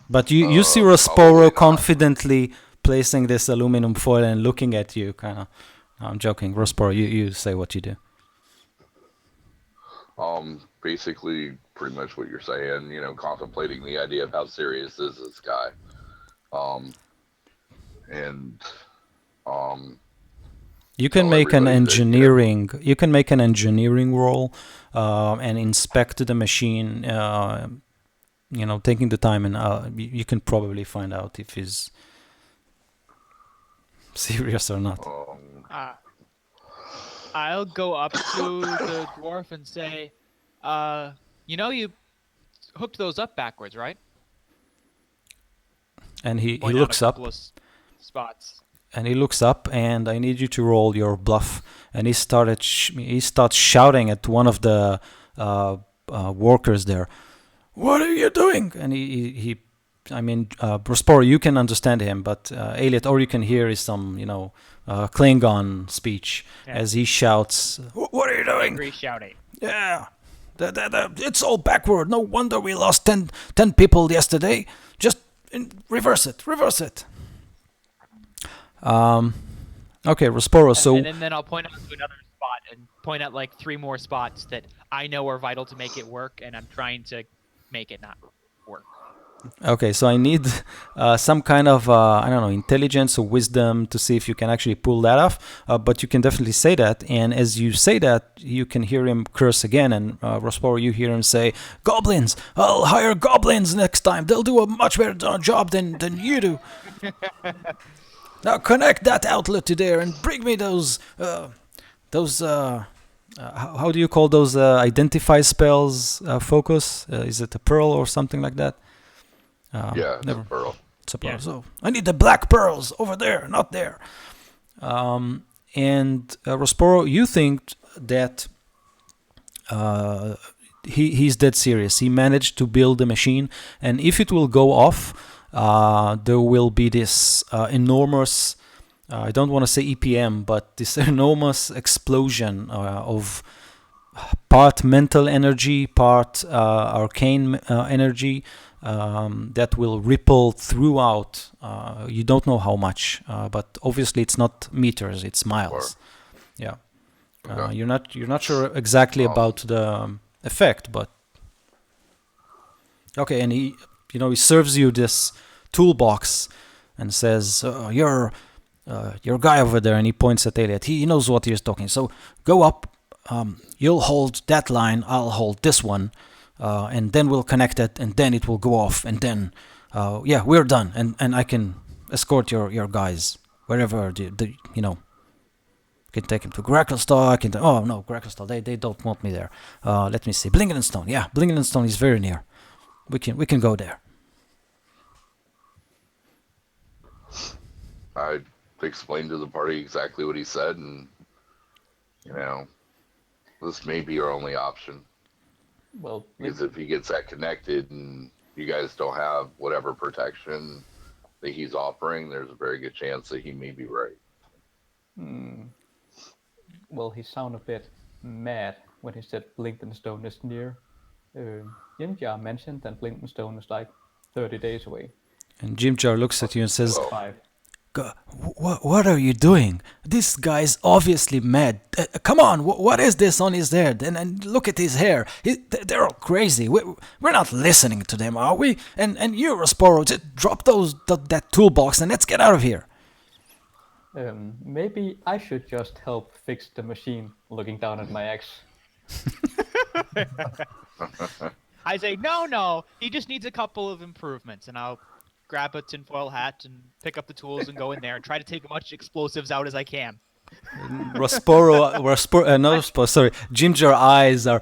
But you see probably Rosporo not. confidently placing this aluminum foil and looking at you, kind of. I'm joking. Rosporo, you say what you do. Basically, pretty much what you're saying. Contemplating the idea of how serious is this guy, You can tell make an everybody that, engineering. You can make an engineering roll, and inspect the machine. Taking the time, and you can probably find out if he's serious or not. I'll go up to the dwarf and say, you hooked those up backwards, right? And he Point out looks a up. couple of spots. And he looks up, and I need you to roll your bluff. And he starts shouting at one of the workers there. "What are you doing?" And Rosporo, you can understand him, but Elliot, all you can hear is some, Klingon speech as he shouts, "What are you doing?" Angry shouting. "Yeah, it's all backward. No wonder we lost 10 people yesterday. Just reverse it. Okay, Rosporo, so... And then I'll point out to another spot and point out like 3 more spots that I know are vital to make it work, and I'm trying to make it not work. Okay, so I need some kind of I don't know, intelligence or wisdom to see if you can actually pull that off. But you can definitely say that, and as you say that, you can hear him curse again. And Rosporo, you hear him say, "Goblins! I'll hire goblins next time. They'll do a much better job than you do. Now connect that outlet to there and bring me those. How do you call those identify spells? Focus? Is it a pearl or something like that? Yeah, it's Never. a pearl. It's a pearl. Yeah. So I need the black pearls over there, not there. And Rosporo, you think that he's dead serious. He managed to build a machine, and if it will go off, there will be this enormous. I don't want to say EPM, but this enormous explosion of part mental energy, part arcane energy that will ripple throughout. You don't know how much, but obviously it's not meters; it's miles. Yeah, Okay. you're not sure exactly about the effect, but okay. And he serves you this toolbox and says, your guy over there," and he points at Elliot. He knows what he's talking. So go up. You'll hold that line. I'll hold this one, and then we'll connect it, and then it will go off, and then we're done, and I can escort your guys wherever you can take him to Gracklestone. Oh no, Gracklestone. They don't want me there. Let me see. Blingenstone. Yeah, Blingenstone is very near. We can go there. I explained to the party exactly what he said, and this may be our only option. Well, Because if he gets that connected and you guys don't have whatever protection that he's offering, there's a very good chance that he may be right. well, he sounded a bit mad when he said Blinkenstone is near. Jimjar mentioned that Blinkenstone is like 30 days away. And Jim Jar looks at you and says, 5. What are you doing? This guy's obviously mad. Come on, what is this on his head? And look at his hair. They're all crazy. We're not listening to them, are we? And you, Rosporo, just drop that toolbox and let's get out of here. Maybe I should just help fix the machine, looking down at my axe. I say, no, he just needs a couple of improvements, and I'll grab a tinfoil hat and pick up the tools and go in there and try to take as much explosives out as I can. Jim Jar eyes are.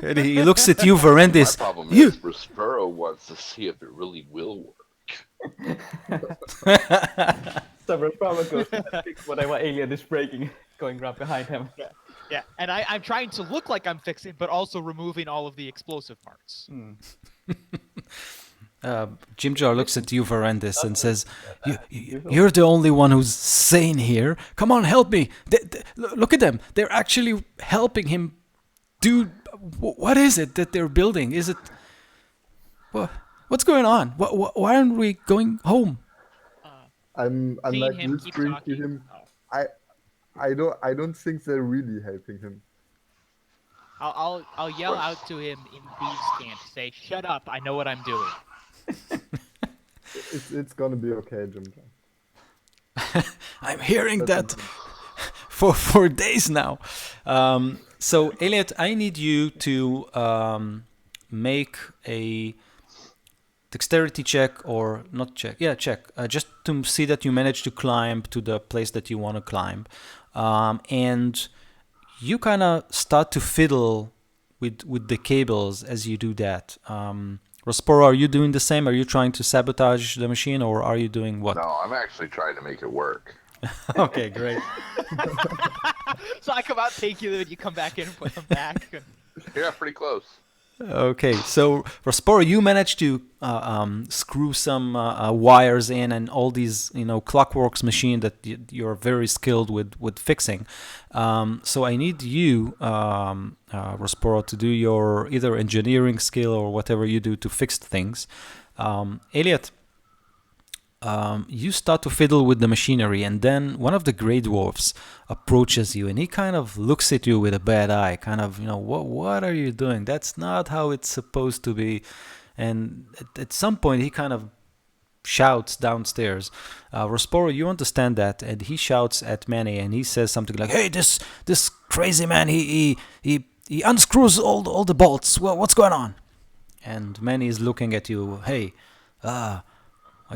And he looks at you, Verendis. My problem You. is Prospero wants to see if it really will work. So Prospero goes and fix whatever alien is breaking, going right behind him. Yeah, and I'm trying to look like I'm fixing, but also removing all of the explosive parts. Jim Jar looks at you, Verendis, and says, "You're the only one who's sane here. Come on, help me. Look at them. They're actually helping him. Dude, what is it that they're building? Is it... What's going on? Why aren't we going home?" I'm Seeing like him keep whispering to talking. him. Oh. I don't think they're really helping him. I'll yell out to him in thieves' camp. Say, "Shut up! I know what I'm doing." It's gonna be okay, Jim. I'm hearing That's that for days now. So, Elliot, I need you to make a dexterity check, or not check. Yeah, check. Just to see that you manage to climb to the place that you want to climb. And you kind of start to fiddle with the cables as you do that. Rosporo, are you doing the same? Are you trying to sabotage the machine, or are you doing what? No, I'm actually trying to make it work. Okay, great. So I come out, take you, then you come back in and put them back. Yeah, pretty close. Okay, so Rosporo, you managed to screw some wires in, and all these, Clockworks machine that you're very skilled with fixing. So I need you, Rosporo, to do your either engineering skill or whatever you do to fix things. Elliot, you start to fiddle with the machinery, and then one of the Grey Dwarfs approaches you, and he kind of looks at you with a bad eye, kind of, what are you doing? That's not how it's supposed to be. and at some point he kind of shouts downstairs. Rosporo, you understand that, and he shouts at Manny, and he says something like, "Hey, this crazy man, he unscrews all the bolts. Well, what's going on?" And Manny is looking at you. "Hey, are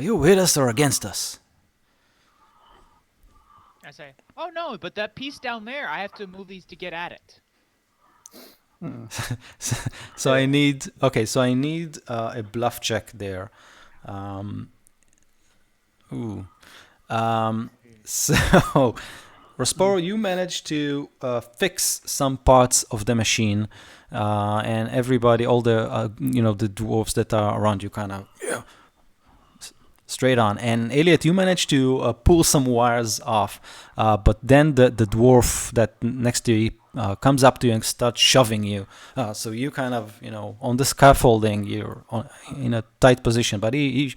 you with us or against us?" I say, "Oh no, but that piece down there, I have to move these to get at it." So I need a bluff check there. So Rosporo, you managed to fix some parts of the machine, and everybody, all the the dwarves that are around you, kind of straight on. And Elliot, you managed to pull some wires off, but then the dwarf that next to you comes up to you and starts shoving you. So you kind of, on the scaffolding, you're in a tight position, but he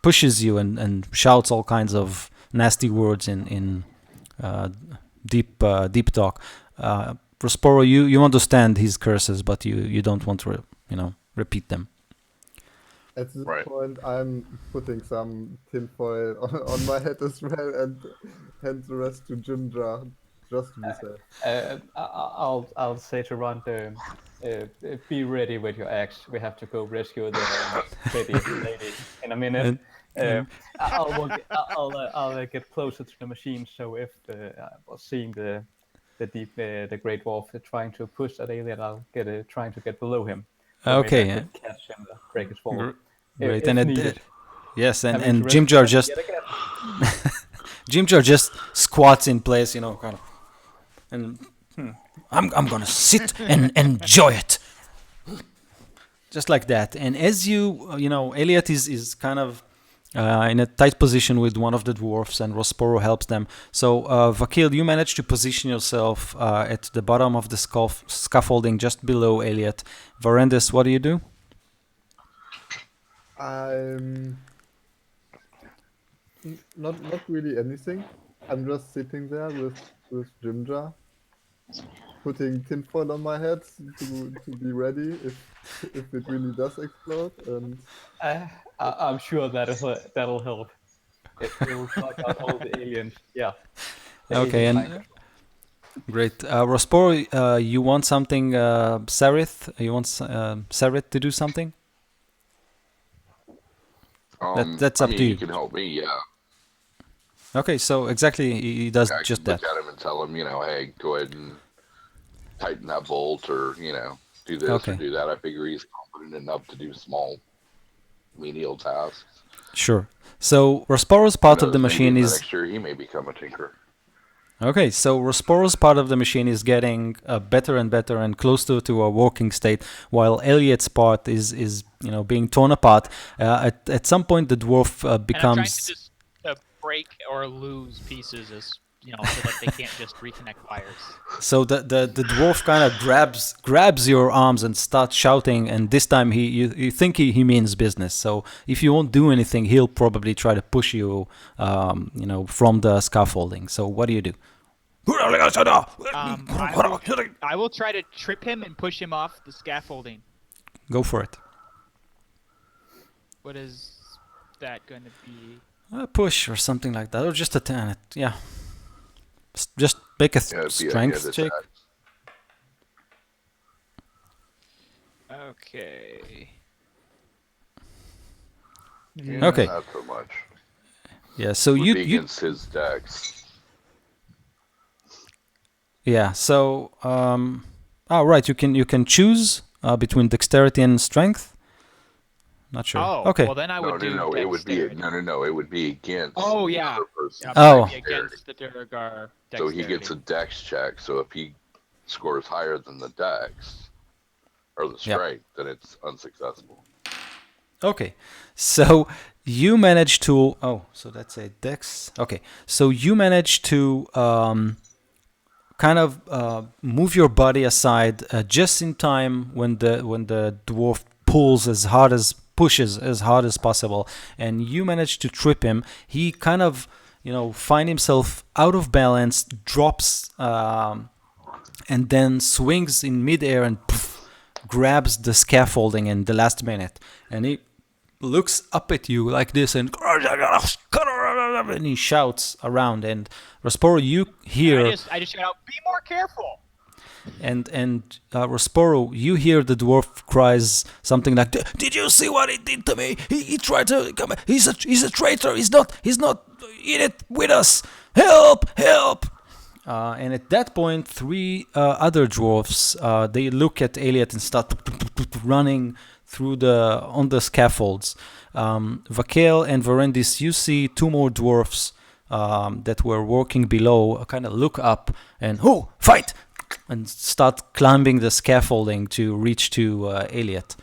pushes you and shouts all kinds of nasty words in deep talk. Rosporo, you understand his curses, but you don't want to repeat them. At this Right. point, I'm putting some tinfoil on my head as well and hand the rest to Ginger, just to be safe. I'll say to Ron, be ready with your axe. We have to go rescue the lady in a minute. I'll get closer to the machine. So if seeing the Great Wolf trying to push that alien, I'll trying to get below him. So Okay. maybe I could catch him, break his fall. Great. If And needed. yes, Having and to Jim Jar rescue just him yet again. Jim Jar just squats in place, kind of, and I'm gonna sit and enjoy it, just like that. And as Elliot is kind of in a tight position with one of the dwarfs, and Rosporo helps them. So Vakil, you manage to position yourself at the bottom of the scaffolding, just below Elliot. Varendes, what do you do? I'm not really anything. I'm just sitting there with Ginger, putting tinfoil on my head to be ready if it really does explode. And I'm sure that'll help. It will knock out all the aliens. Yeah. Okay, and great. Rosporo, you want something, Sarith? You want Sarith to do something? That's up to you. You can help me, yeah. Okay, so exactly, he does I just can that. look at him and tell him, hey, go ahead and tighten that bolt, or do this Okay. or do that. I figure he's competent enough to do small, menial tasks. Sure. So Rosporo's part of the Who knows, machine maybe is next year he may become a tinker. okay. So Rosporo's part of the machine is getting better and better and closer to a working state, while Elliot's part is being torn apart. At some point, the dwarf And I'm trying to becomes. just break or lose pieces as so that they can't just reconnect wires. So the dwarf kind of grabs your arms and starts shouting, and this time you think he means business. So if you won't do anything, he'll probably try to push you, from the scaffolding. So what do you do? I will try to trip him and push him off the scaffolding. Go for it. What is that going to be? A push or something like that, or just a 10. Yeah. Just make a Yeah, it'd be a strength good check. attack. Okay. Yeah, Okay. Not so much. Yeah. So Would you be against his dex. yeah. So right. You can choose between dexterity and strength. Not sure. Oh, Okay. well then I would do No. It would be dexterity. no. It would be against. Oh, the yeah. other person. Oh. Might be against the Durgar So dexterity. he gets a dex check. So if he scores higher than the dex or the Yeah. strength, then it's unsuccessful. Okay, so you manage to. Oh, so that's a dex. Okay, so you manage to kind of move your body aside just in time when the dwarf pushes as hard as possible, and you manage to trip him. He kind of find himself out of balance, drops, and then swings in midair and poof, grabs the scaffolding in the last minute, and he looks up at you like this, and he shouts around. And Rasporo, you hear, I just shout out, "Be more careful!" and Rasporo, you hear the dwarf cries something like, "Did you see what he did to me? He tried to come. He's a traitor. He's not in it with us. Help! Help!" And at that point, three other dwarfs, they look at Elliot and start running through on the scaffolds. Vakel and Verendis, you see two more dwarfs that were working below, kind of look up and fight, and start climbing the scaffolding to reach to Elliot.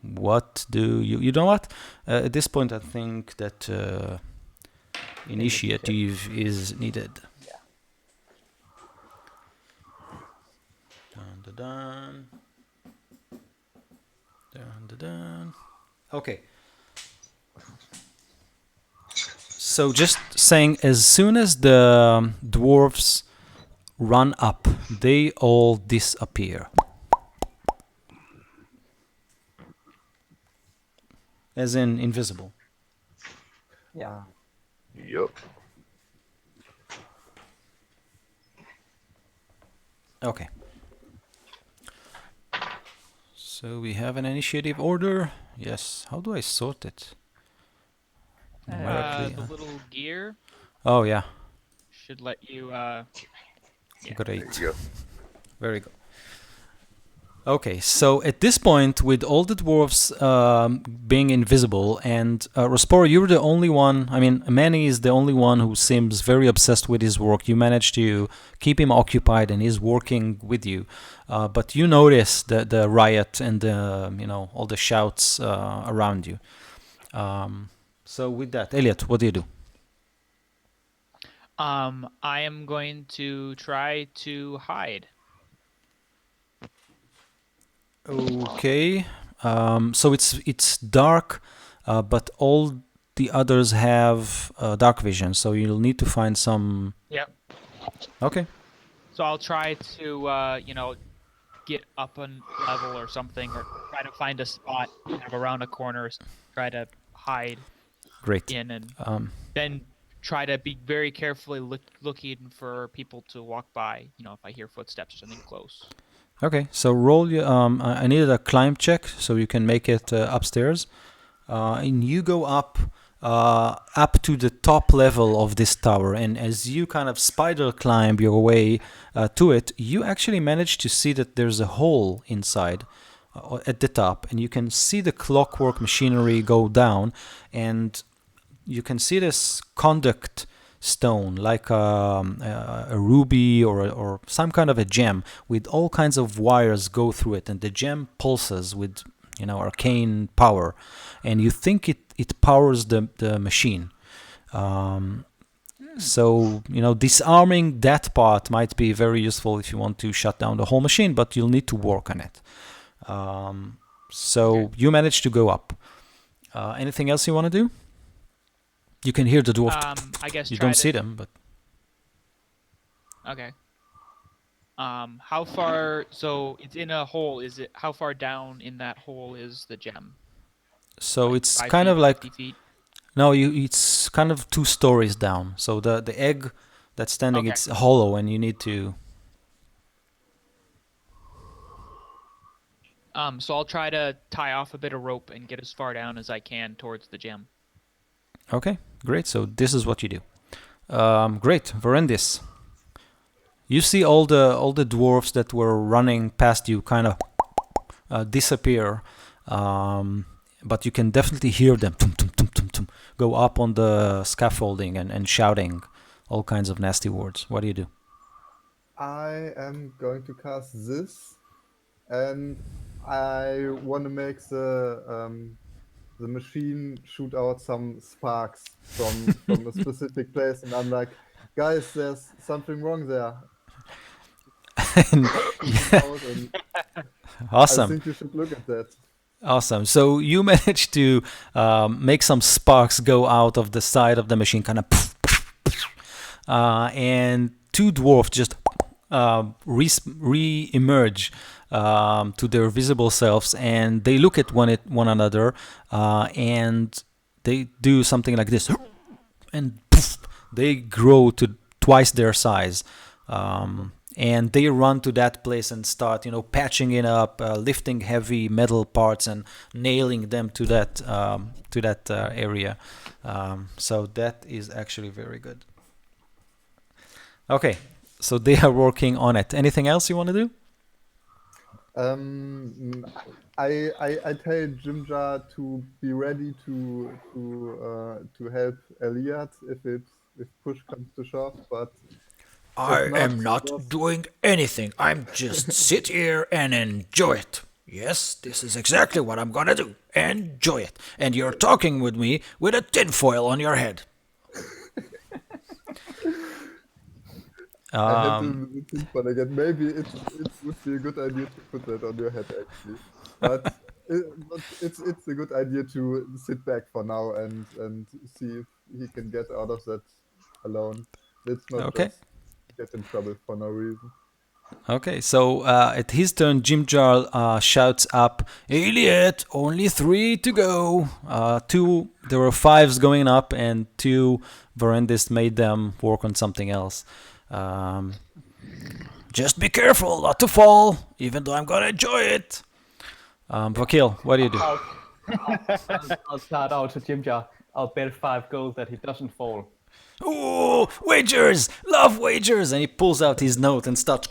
What do you know what? At this point, I think that initiative is needed. Yeah. Dun, dun, dun, dun. Okay. So just saying, as soon as the dwarves run up, they all disappear. As in invisible. Yeah. Yep. Okay. So we have an initiative order. Yes. How do I sort it? Numerically, The little gear Oh yeah. should let you. Yeah. Great. There you go. Very good. Okay, so at this point, with all the dwarves being invisible, and Rasporo, you're the only one. I mean, Manny is the only one who seems very obsessed with his work. You managed to keep him occupied, and he's working with you. But you notice the riot and all the shouts around you. So with that, Elliot, what do you do? I am going to try to hide. Okay. So it's dark, but all the others have dark vision. So you'll need to find some. Yep. Okay. So I'll try to, get up a level or something, or try to find a spot kind of around a corner, try to hide Great. in, and then try to be very carefully looking for people to walk by. If I hear footsteps or something close. Okay. So roll. I needed a climb check so you can make it upstairs, and you go up to the top level of this tower. And as you kind of spider climb your way to it, you actually manage to see that there's a hole inside at the top, and you can see the clockwork machinery go down, and you can see this conduct stone, like a ruby or some kind of a gem, with all kinds of wires go through it, and the gem pulses with arcane power, and you think it powers the machine. So disarming that part might be very useful if you want to shut down the whole machine, but you'll need to work on it. So you managed to go up. Anything else you want to do? You can hear the dwarf. I guess You try don't to, see them, but Okay. How far? So it's in a hole. How far down in that hole is the gem? so it's 5 kind feet, of like 50 feet? no, it's kind of 2 stories down. So the egg that's standing, Okay. it's hollow, and you need to. So I'll try to tie off a bit of rope and get as far down as I can towards the gem. Okay, great. So this is what you do. Great, Verendis. You see all the dwarfs that were running past you kind of disappear, but you can definitely hear them tum, tum, tum, tum, tum, go up on the scaffolding and shouting all kinds of nasty words. What do you do? I am going to cast this, and I want to make the machine shoot out some sparks from a specific place, and I'm like, guys, there's something wrong there. And- Out, and I awesome. think you should look at that. Awesome. So you managed to make some sparks go out of the side of the machine, kind of, and 2 dwarfs just re-emerge to their visible selves, and they look at one another, and they do something like this, and poof, they grow to twice their size. And they run to that place and start, patching it up, lifting heavy metal parts and nailing them to that area. So that is actually very good. Okay, so they are working on it. Anything else you want to do? I tell Jimja to be ready to help Elliot if push comes to shove, but I not, am not just- doing anything. I'm just sit here and enjoy it. Yes, this is exactly what I'm gonna do. Enjoy it. And you're talking with me with a tinfoil on your head. I had to think, but again, maybe it would be a good idea to put that on your head actually. But it's a good idea to sit back for now and see if he can get out of that alone. Let's not Okay. just get in trouble for no reason. Okay, so at his turn, Jim Jarl shouts up, Elliot, only 3 to go. There were 5s going up, and 2 Verendis made them work on something else. Just be careful not to fall, even though I'm gonna enjoy it. Vakil, what do you do? I'll start out to Jimjar. I'll bet 5 gold that he doesn't fall. Ooh, wagers! Love wagers! And he pulls out his note and starts.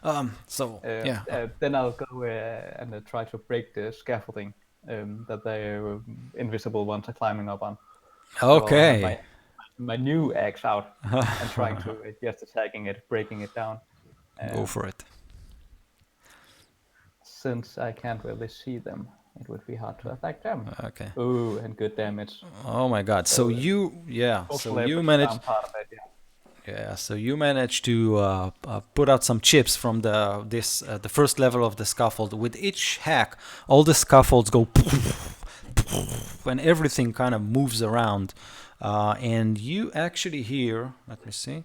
Then I'll go and try to break the scaffolding that the invisible ones are climbing up on. So I'll have Okay. my new axe out and trying to just attacking it, breaking it down. Go for it. Since I can't really see them, it would be hard to attack them. Okay. Ooh, and good damage. Oh my god. So you Hopefully I put managed. down part of it, yeah. Yeah, so you managed to put out some chips from the first level of the scaffold. With each hack, all the scaffolds go and everything kind of moves around. And you actually hear, let me see.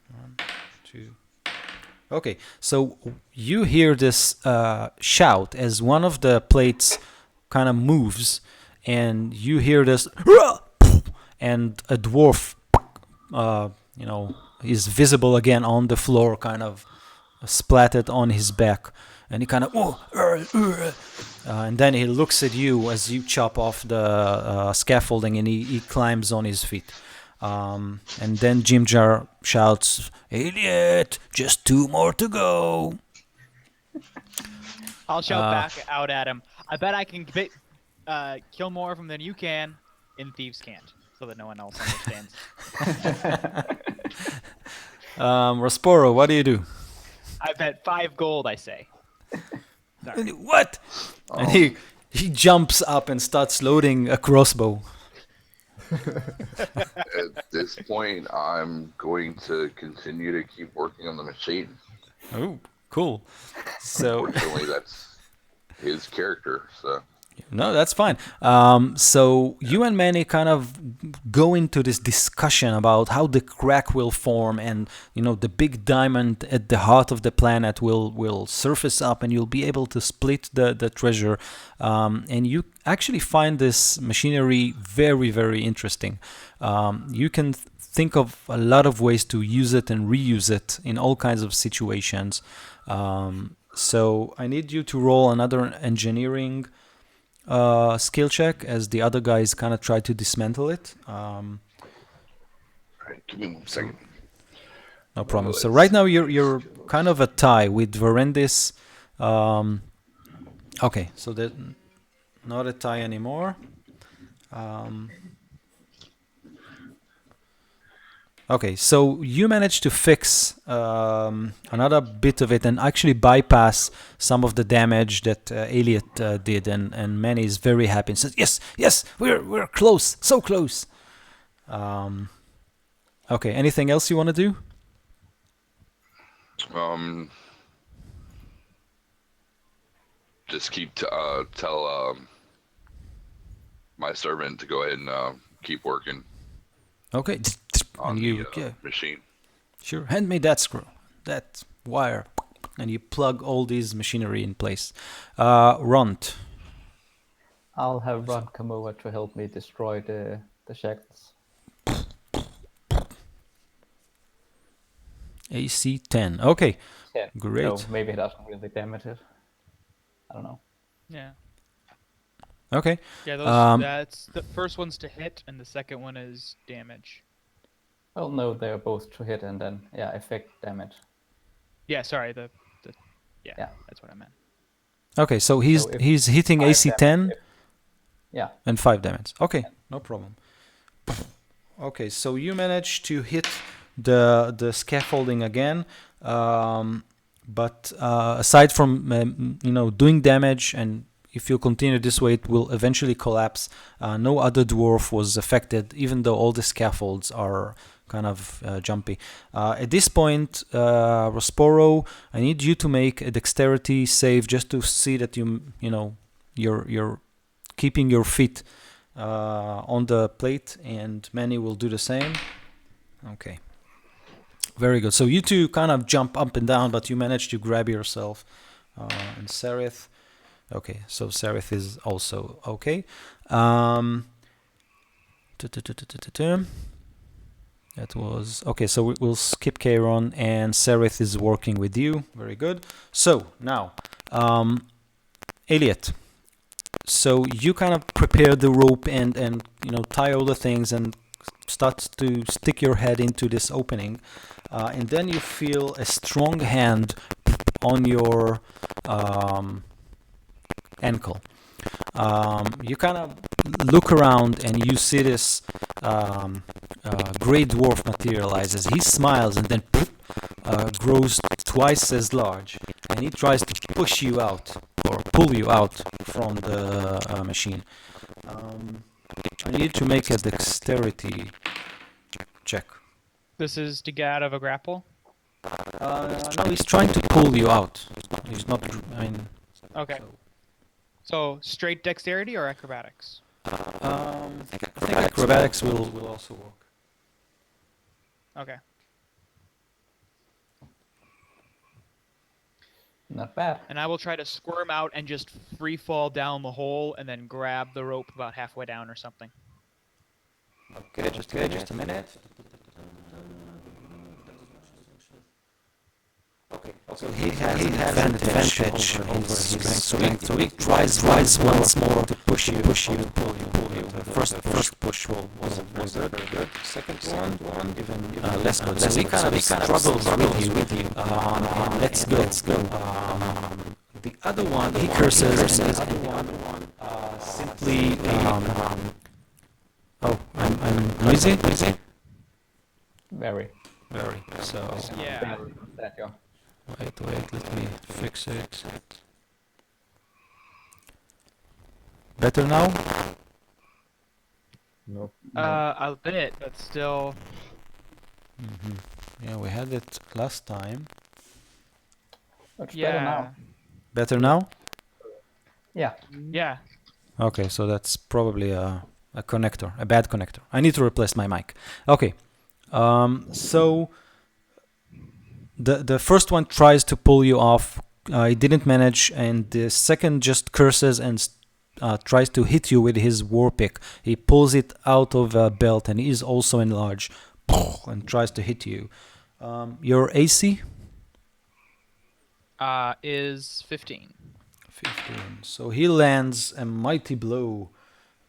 1, 2. Okay, so you hear this shout as one of the plates kind of moves, and you hear this, and a dwarf is visible again on the floor, kind of splattered on his back, and he kind of and then he looks at you as you chop off the scaffolding, and he climbs on his feet, and then Jimjar shouts, Elliot, just 2 more to go. I'll shout back out at him. I bet I can kill more of them than you can, and thieves can't, so that no one else understands. Rasporo, what do you do? I bet 5 gold, I say. And what? And he jumps up and starts loading a crossbow. At this point, I'm going to continue to keep working on the machine. Oh, cool. So Unfortunately, that's his character, so. no, that's fine. So you and Manny kind of go into this discussion about how the crack will form, and the big diamond at the heart of the planet will surface up, and you'll be able to split the treasure. And you actually find this machinery very, very interesting. You can think of a lot of ways to use it and reuse it in all kinds of situations. So I need you to roll another engineering skill check as the other guys kind of try to dismantle it. Alright, give me 1 second. No problem. So right now you're kind of a tie with Verendis. Okay, so that not a tie anymore. Okay, so you managed to fix another bit of it and actually bypass some of the damage that Elliot did, and Manny is very happy and says, "Yes, we're close, so close." Okay, anything else you want to do? Just tell my servant to go ahead and keep working Okay, on and you the machine. Sure. Hand me that screw, that wire, and you plug all these machinery in place. Runt. I'll have Ron come over to help me destroy the shackles. AC 10. Okay. Yeah. Great. So maybe it doesn't really damage it. I don't know. Yeah. Okay. Yeah, those, Um, that's the first one's to hit, and the second one is damage. Well, no, they're both to hit and then effect damage. Yeah, sorry, the yeah, Yeah. that's what I meant. Okay. So he's if he's hitting 5 AC damage, 10 Yeah. and 5 damage. Okay. No problem. Okay. So you manage to hit the scaffolding again. But aside from doing damage, and if you continue this way, it will eventually collapse. No other dwarf was affected, even though all the scaffolds are kind of jumpy. At this point, Rosporo, I need you to make a dexterity save just to see that you're keeping your feet on the plate, and Manny will do the same. Okay. Very good. So you two kind of jump up and down, but you manage to grab yourself. And Sereth. Okay, so Sereth is also okay. That was okay. So we'll skip Kairon, and Sereth is working with you. Very good. So now, Elliot. So you kind of prepare the rope and tie all the things and start to stick your head into this opening, and then you feel a strong hand on your ankle. You kind of look around and you see this gray dwarf materializes. He smiles and then grows twice as large, and he tries to push you out or pull you out from the machine. I need to make a dexterity check. This is to get out of a grapple. No, he's trying to pull you out. He's not. I mean. Okay. So straight dexterity or acrobatics? I think acrobatics will also work. Okay. Not bad. And I will try to squirm out and just free fall down the hole and then grab the rope about halfway down or something. Okay, just a minute. Okay, so he has an advantage over his strength. So he tries once more to push you, pull you. The first push was very good. Second one even less good. So he kind of struggles with you. Let's go. The other one, he curses, and the other one simply. Oh, I'm noisy. Very. So. Yeah. That go. Wait, let me fix it. Better now? No. A bit, but still. Yeah, we had it last time. Much Yeah. better now. Better now? Yeah. Yeah. Okay, so that's probably a connector, a bad connector. I need to replace my mic. Okay, so the first one tries to pull you off. It didn't manage, and the second just curses and tries to hit you with his war pick. He pulls it out of a belt and is also enlarged and tries to hit you. Your AC? Is 15. 15. So he lands a mighty blow.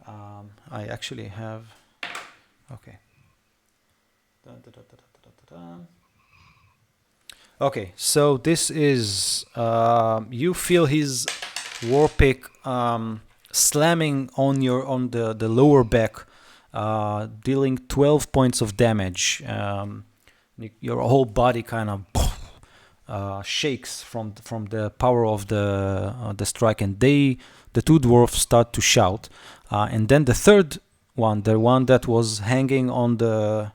I actually have. Okay. Okay, so this is. You feel his war pick slamming on the lower back, dealing 12 points of damage. Your whole body kind of shakes from the power of the strike, and the two dwarfs start to shout, and then the third one, the one that was hanging on the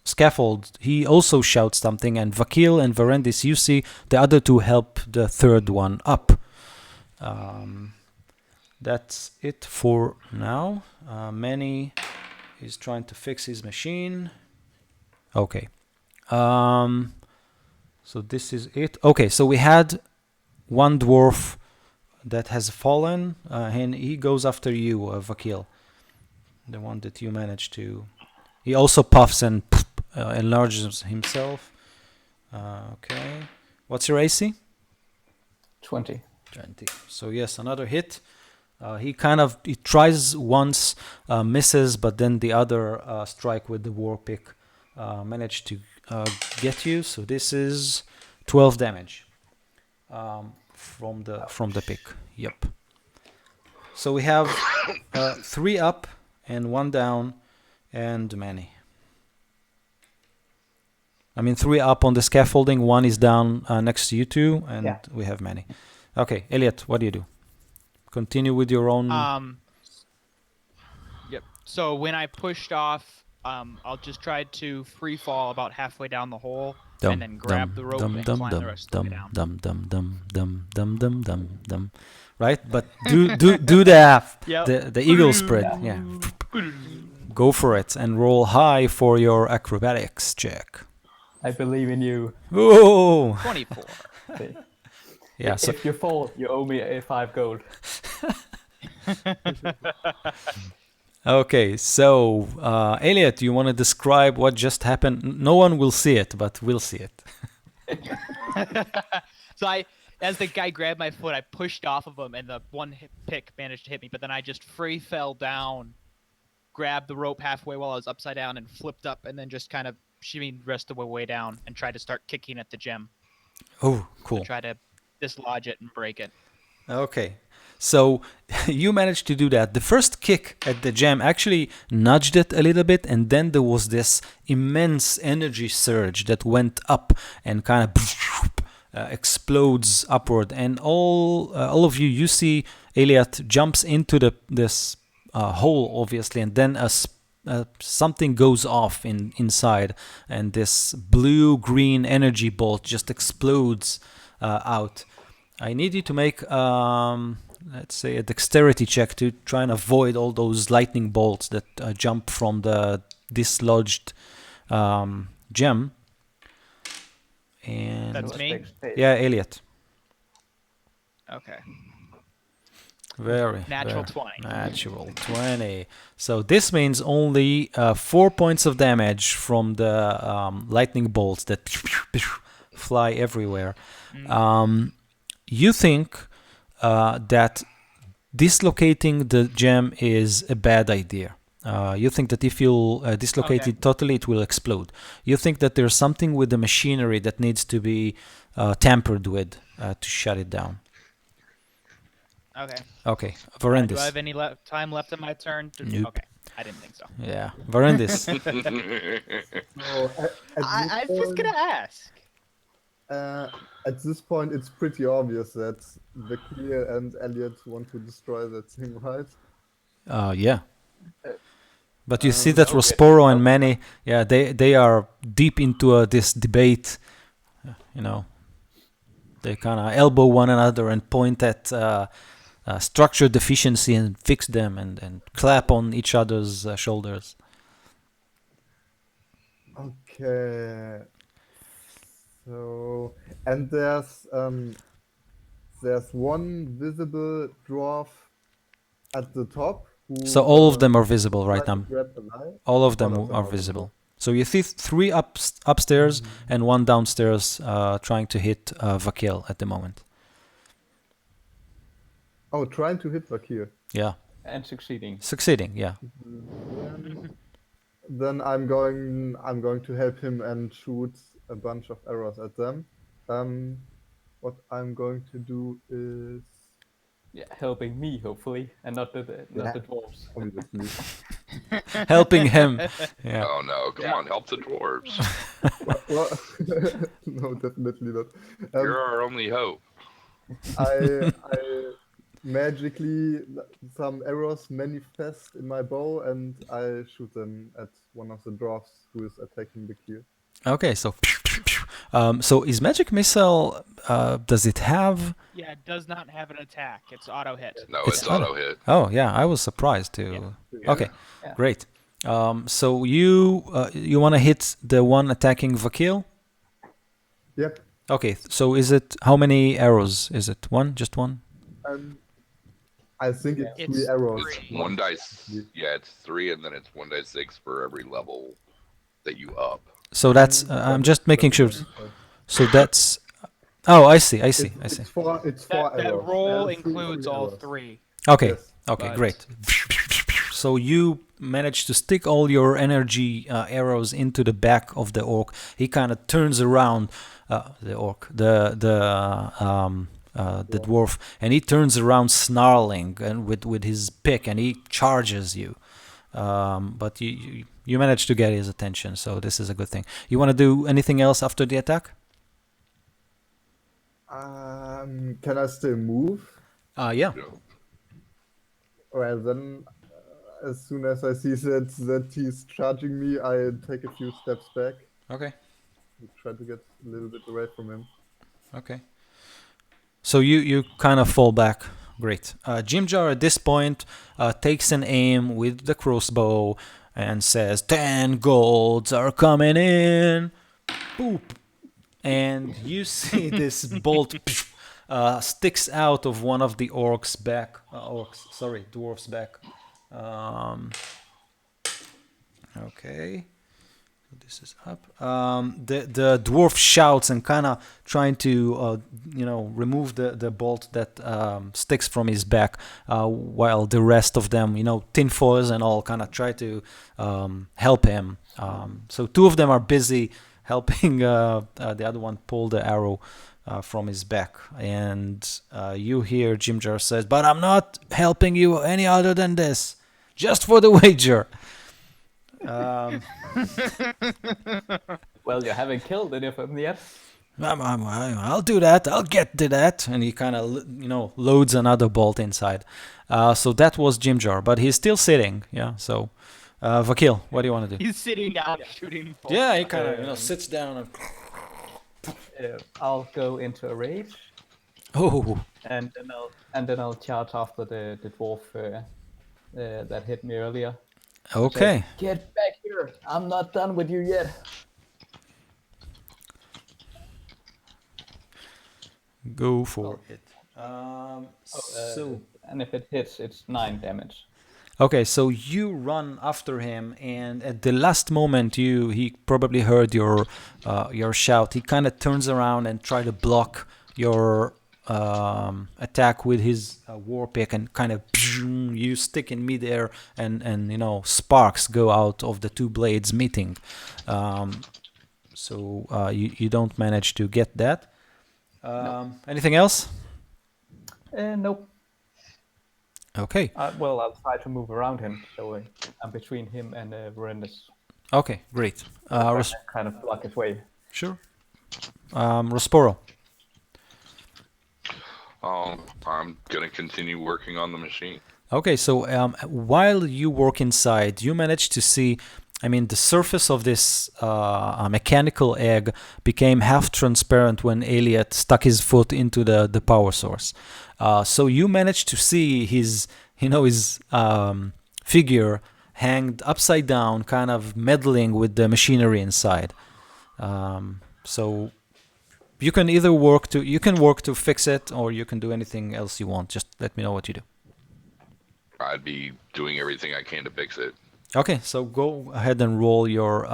scaffold, he also shouts something, and Vakil and Varendis, you see the other two help the third one up. That's it for now. Manny is trying to fix his machine. Okay. So this is it. Okay, so we had one dwarf that has fallen, and he goes after you, Vakil, the one that you managed to. He also puffs and enlarges himself. Okay, what's your AC? 20. 20. So yes, another hit. He tries once, misses, but then the other strike with the war pick managed to get you. So this is 12 damage from the pick. Yep. So we have 3 up and 1 down, and Manny. I mean, 3 up on the scaffolding, 1 is down next to you two, and Yeah. we have Manny. Okay, Elliot, what do you do? Continue with your own. Yep. So when I pushed off, I'll just try to free fall about halfway down the hole, and then grab the rope and climb the rest of the way down. Right, but do the eagle spread. Yeah, go for it and roll high for your acrobatics check. I believe in you. Oh, 24. Okay. yeah. So If you fall, you owe me 5 gold. okay, so Elliot, you want to describe what just happened? No one will see it, but we'll see it. So as the guy grabbed my foot, I pushed off of him, and the one pick managed to hit me. But then I just free fell down, grabbed the rope halfway while I was upside down, and flipped up, and then just kind of shimmied the rest of the way down and tried to start kicking at the gem. Oh, cool. Try to dislodge it and break it. Okay, so you managed to do that. The first kick at the gem actually nudged it a little bit, and then there was this immense energy surge that went up and kind of explodes upward. And all of you see Elliot jumps into this hole, obviously, and then something goes off inside, and this blue-green energy bolt just explodes out. I need you to make, let's say, a dexterity check to try and avoid all those lightning bolts that jump from the dislodged gem. And That's me? yeah, Elliot. Okay. Very Natural very 20. Natural 20. So this means only 4 points of damage from the lightning bolts that fly everywhere. You think that dislocating the gem is a bad idea. You think that if you dislocate it totally, it will explode. You think that there's something with the machinery that needs to be tampered with to shut it down. Okay. Okay, Do Varendis. I have any time left in my turn? Nope. Okay. I didn't think so. Yeah, Varendis. So, I was just gonna ask. At this point, it's pretty obvious that Vakir and Elliot want to destroy that thing, right? Yeah. But you see that Rosporo and Manny, yeah, they are deep into this debate. You know, they kind of elbow one another and point at structure deficiency and fix them, and clap on each other's shoulders. Okay. So, and there's one visible dwarf at the top. So all of them are visible right now. Grab the knife. All of them All of them are are visible. So you see 3 upstairs and 1 downstairs trying to hit Vakil at the moment. Oh, trying to hit Vakir. Yeah. And succeeding. Succeeding, yeah. Then I'm going to help him and shoot a bunch of arrows at them. What I'm going to do is Yeah, helping me hopefully, and not the dwarves. obviously. Helping him. Yeah. Oh no! Come on, help the dwarves. Well, no, definitely not. You're our only hope. I magically some arrows manifest in my bow and I shoot them at one of the dwarfs who is attacking the kill. Okay, so so is magic missile does it have Yeah, it does not have an attack. It's auto hit. No, It's it's auto hit. Oh, yeah, I was surprised too. Yeah. Okay. Yeah. Great. So you want to hit the one attacking Vakil? Yep. Okay, so is it how many arrows? Is it one? Just one? Um, I think it's It's 3 arrows. It's one dice. Yeah, it's 3, and then it's 1d6 for every level that you up. So that's I'm just making sure. So that's oh, I see. It's 4 that arrows. roll Three includes all arrows. 3. Okay. Yes. Okay, But- great. So you manage to stick all your energy arrows into the back of the orc. He kind of turns around, the orc, the dwarf, and he turns around snarling and with his pick, and he charges you. But you manage to get his attention, so this is a good thing. You want to do anything else after the attack? Can I still move? Yeah. You know, Well, then, as soon as I see that he's charging me, I take a few steps back. Okay. Try to get a little bit away from him. Okay. So you kind of fall back. Great. Jimjar at this point takes an aim with the crossbow and says, 10 golds are coming in. Boop. And you see this bolt sticks out of one of the dwarf's back. Okay. This is up. The dwarf shouts and kind of trying to, remove the bolt that sticks from his back, while the rest of them, tinfoils and all, kind of try to help him. So 2 of them are busy helping the other one pull the arrow from his back. And you hear Jimjar says, "But I'm not helping you any other than this, just for the wager." Well, you haven't killed any of them yet. I'll do that. I'll get to that. And he kind of, loads another bolt inside. So that was Jimjar, but he's still sitting. Yeah. So, Vakil, what do you want to do? He's sitting down shooting. bolts. Yeah, he kind of, sits down and. I'll go into a rage, Oh. and then I'll charge after the dwarf that hit me earlier. Okay. Get back here! I'm not done with you yet. Go for it. And if it hits, it's 9 damage. Okay, so you run after him, and at the last moment, he probably heard your shout. He kind of turns around and try to block your attack with his war pick, and kind of you stick in midair, and sparks go out of the 2 blades meeting. So you don't manage to get that. Anything else? Nope. Okay. Well, I'll try to move around him, so I'm between him and Verendis. Okay, great. Kind of block his way. Sure. Rosporo. I'm gonna continue working on the machine. Okay, so while you work inside, you manage to see, the surface of this mechanical egg became half transparent when Elliot stuck his foot into the power source. So you managed to see his figure hanged upside down, kind of meddling with the machinery inside. So you can either work to fix it, or you can do anything else you want. Just let me know what you do. I'd be doing everything I can to fix it. Okay, so go ahead and roll your.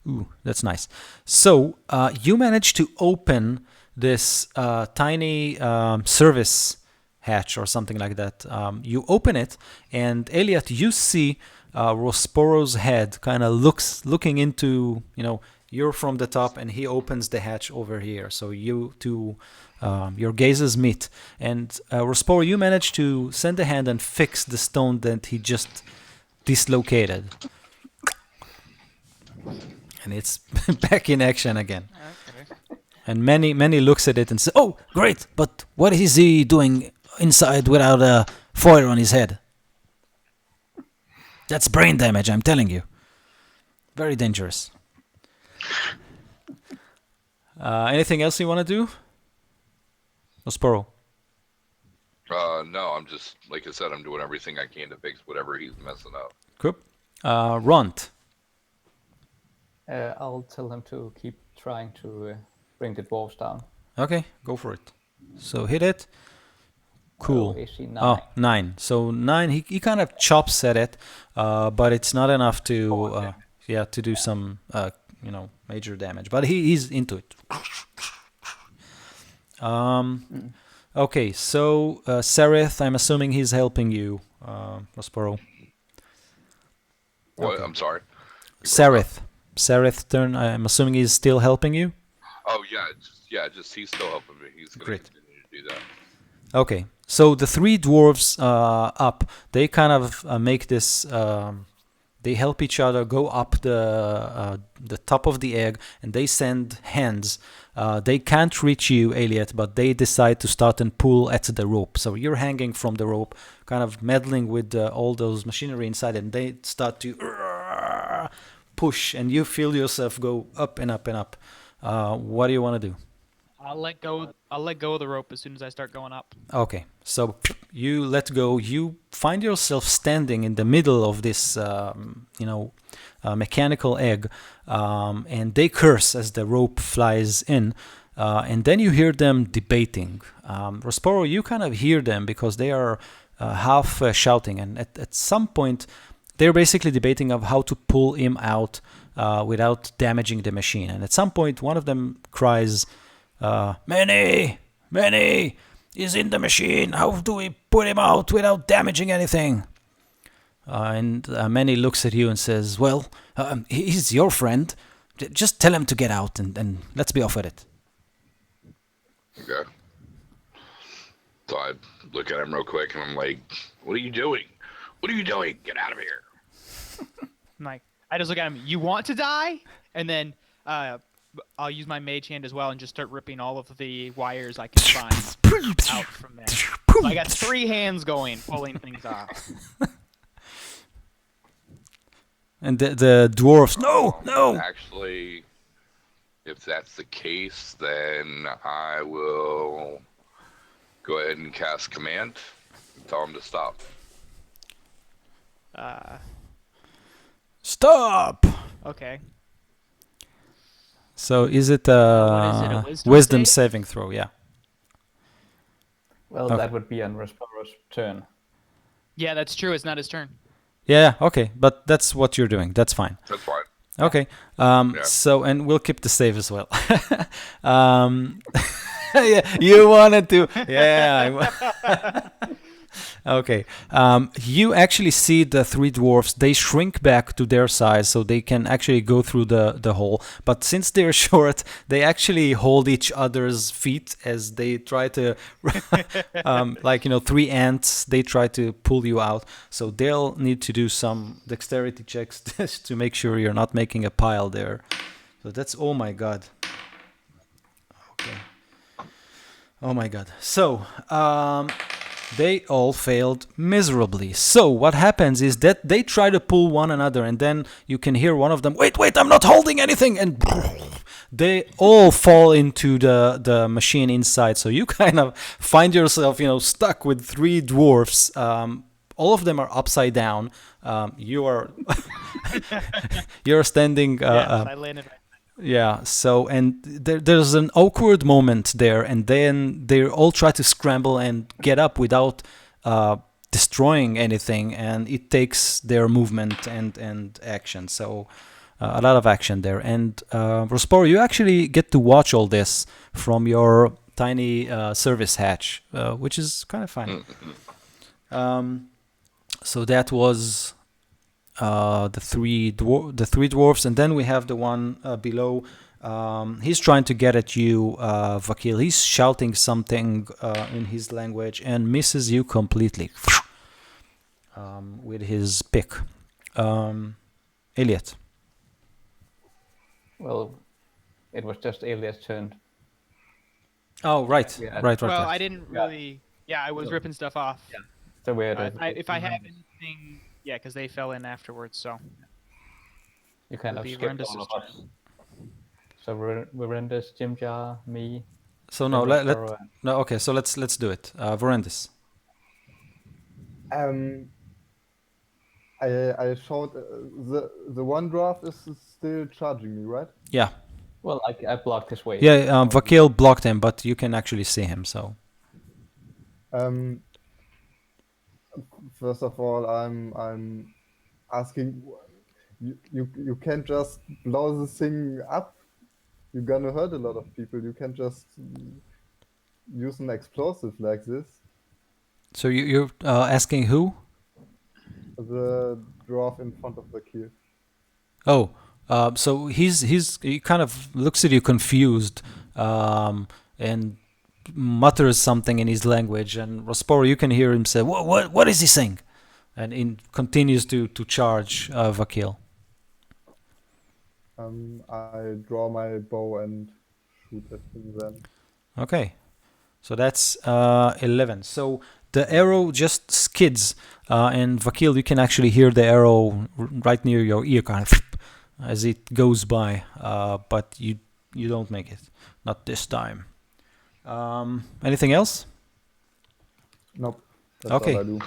Ooh, that's nice. So you managed to open this tiny service hatch or something like that. You open it, and Elliot, you see Rosporo's head kind of looking into, you're from the top, and he opens the hatch over here. So you two, your gazes meet, and Rosporo, you manage to send a hand and fix the stone that he just dislocated, and it's back in action again. Okay. And many looks at it and says, "Oh, great! But what is he doing inside without a foil on his head? That's brain damage, I'm telling you. Very dangerous." Anything else you want to do, Osporo? No, I'm just, like I said, I'm doing everything I can to fix whatever he's messing up. Cool. Runt. I'll tell him to keep trying to bring the dwarves down. Okay, go for it. So hit it. Cool. Oh, AC 9. Oh, 9. So 9, he kind of chops at it, but it's not enough to, to do some, major damage. But he's into it. Okay, so Sereth, I'm assuming he's helping you, Prospero. What? Okay. I'm sorry. Sereth turn. I'm assuming he's still helping you. Oh just he's still helping me. He's gonna Great. continue to do that. Okay, so the 3 dwarves up, they kind of make this. They help each other go up the top of the egg, and they send hands. They can't reach you, Elliot, but they decide to start and pull at the rope. So you're hanging from the rope, kind of meddling with all those machinery inside, and they start to push, and you feel yourself go up and up and up. What do you want to do? I'll let go of the rope as soon as I start going up. Okay, so you let go. You find yourself standing in the middle of this, mechanical egg, and they curse as the rope flies in, and then you hear them debating. Rosporo, you kind of hear them because they are half shouting, and at some point, they're basically debating of how to pull him out without damaging the machine. And at some point, one of them cries, Manny, he's in the machine. How do we put him out without damaging anything? And Manny looks at you and says, well, he's your friend. Just tell him to get out and let's be off with it. Okay. So I look at him real quick and I'm like, what are you doing? What are you doing? Get out of here. I'm like, I just look at him. You want to die? And then I'll use my mage hand as well and just start ripping all of the wires I can find out from there. So I got 3 hands going, pulling things off. And the dwarfs, no. Actually, if that's the case, then I will go ahead and cast command and tell him to stop. Stop! Okay. So is it a wisdom wisdom save? saving throw? Yeah. Well, Okay. that would be on Rosporo's turn. Yeah, that's true. It's not his turn. Yeah, okay. But that's what you're doing. That's fine. That's fine. Okay. Yeah. So, and we'll keep the save as well. Yeah, you wanted to. Yeah. Okay. You actually see the 3 dwarfs. They shrink back to their size so they can actually go through the hole. But since they're short, they actually hold each other's feet as they try to, 3 ants, they try to pull you out. So they'll need to do some dexterity checks to make sure you're not making a pile there. So that's, oh my God. Okay. Oh my God. So, they all failed miserably. So what happens is that they try to pull one another, and then you can hear one of them, wait, I'm not holding anything, and they all fall into the machine inside. So you kind of find yourself, stuck with 3 dwarfs. All of them are upside down. You are you're standing. Yes, I landed right. Yeah, so, and there's an awkward moment there, and then they all try to scramble and get up without destroying anything, and it takes their movement and action. So, a lot of action there. And Rosporo, you actually get to watch all this from your tiny service hatch, which is kind of fun. So that was the three dwarfs, and then we have the one below. He's trying to get at you, Vakil. He's shouting something in his language and misses you completely with his pick. Elliot. Well, it was just Elias' turn. Oh, right. Yeah. Right. Well, I didn't really. Yeah, I was ripping stuff off. So we had If I have anything, yeah, because they fell in afterwards. So you kind of it'll be skipped Verendis' all of us. So Verendis, Jimjar, me. So no, and Rosporo, no. Okay, so let's do it. Verendis. I I showed the one dwarf is still charging me, right? Yeah. Well, I blocked his way. Yeah, Vakil blocked him, but you can actually see him, so. Um, first of all, I'm asking, you can't just blow this thing up. You're gonna hurt a lot of people. You can't just use an explosive like this. So you're asking who? The dwarf in front of the kill. Oh, so he kind of looks at you confused, and mutters something in his language, and Rosporo, you can hear him say, what is he saying? And he continues to charge Vakil. I draw my bow and shoot at him then. Okay, so that's 11. So the arrow just skids, and Vakil, you can actually hear the arrow right near your ear, kind of as it goes by, but you don't make it, not this time. Anything else? Nope. That's Okay. all I do.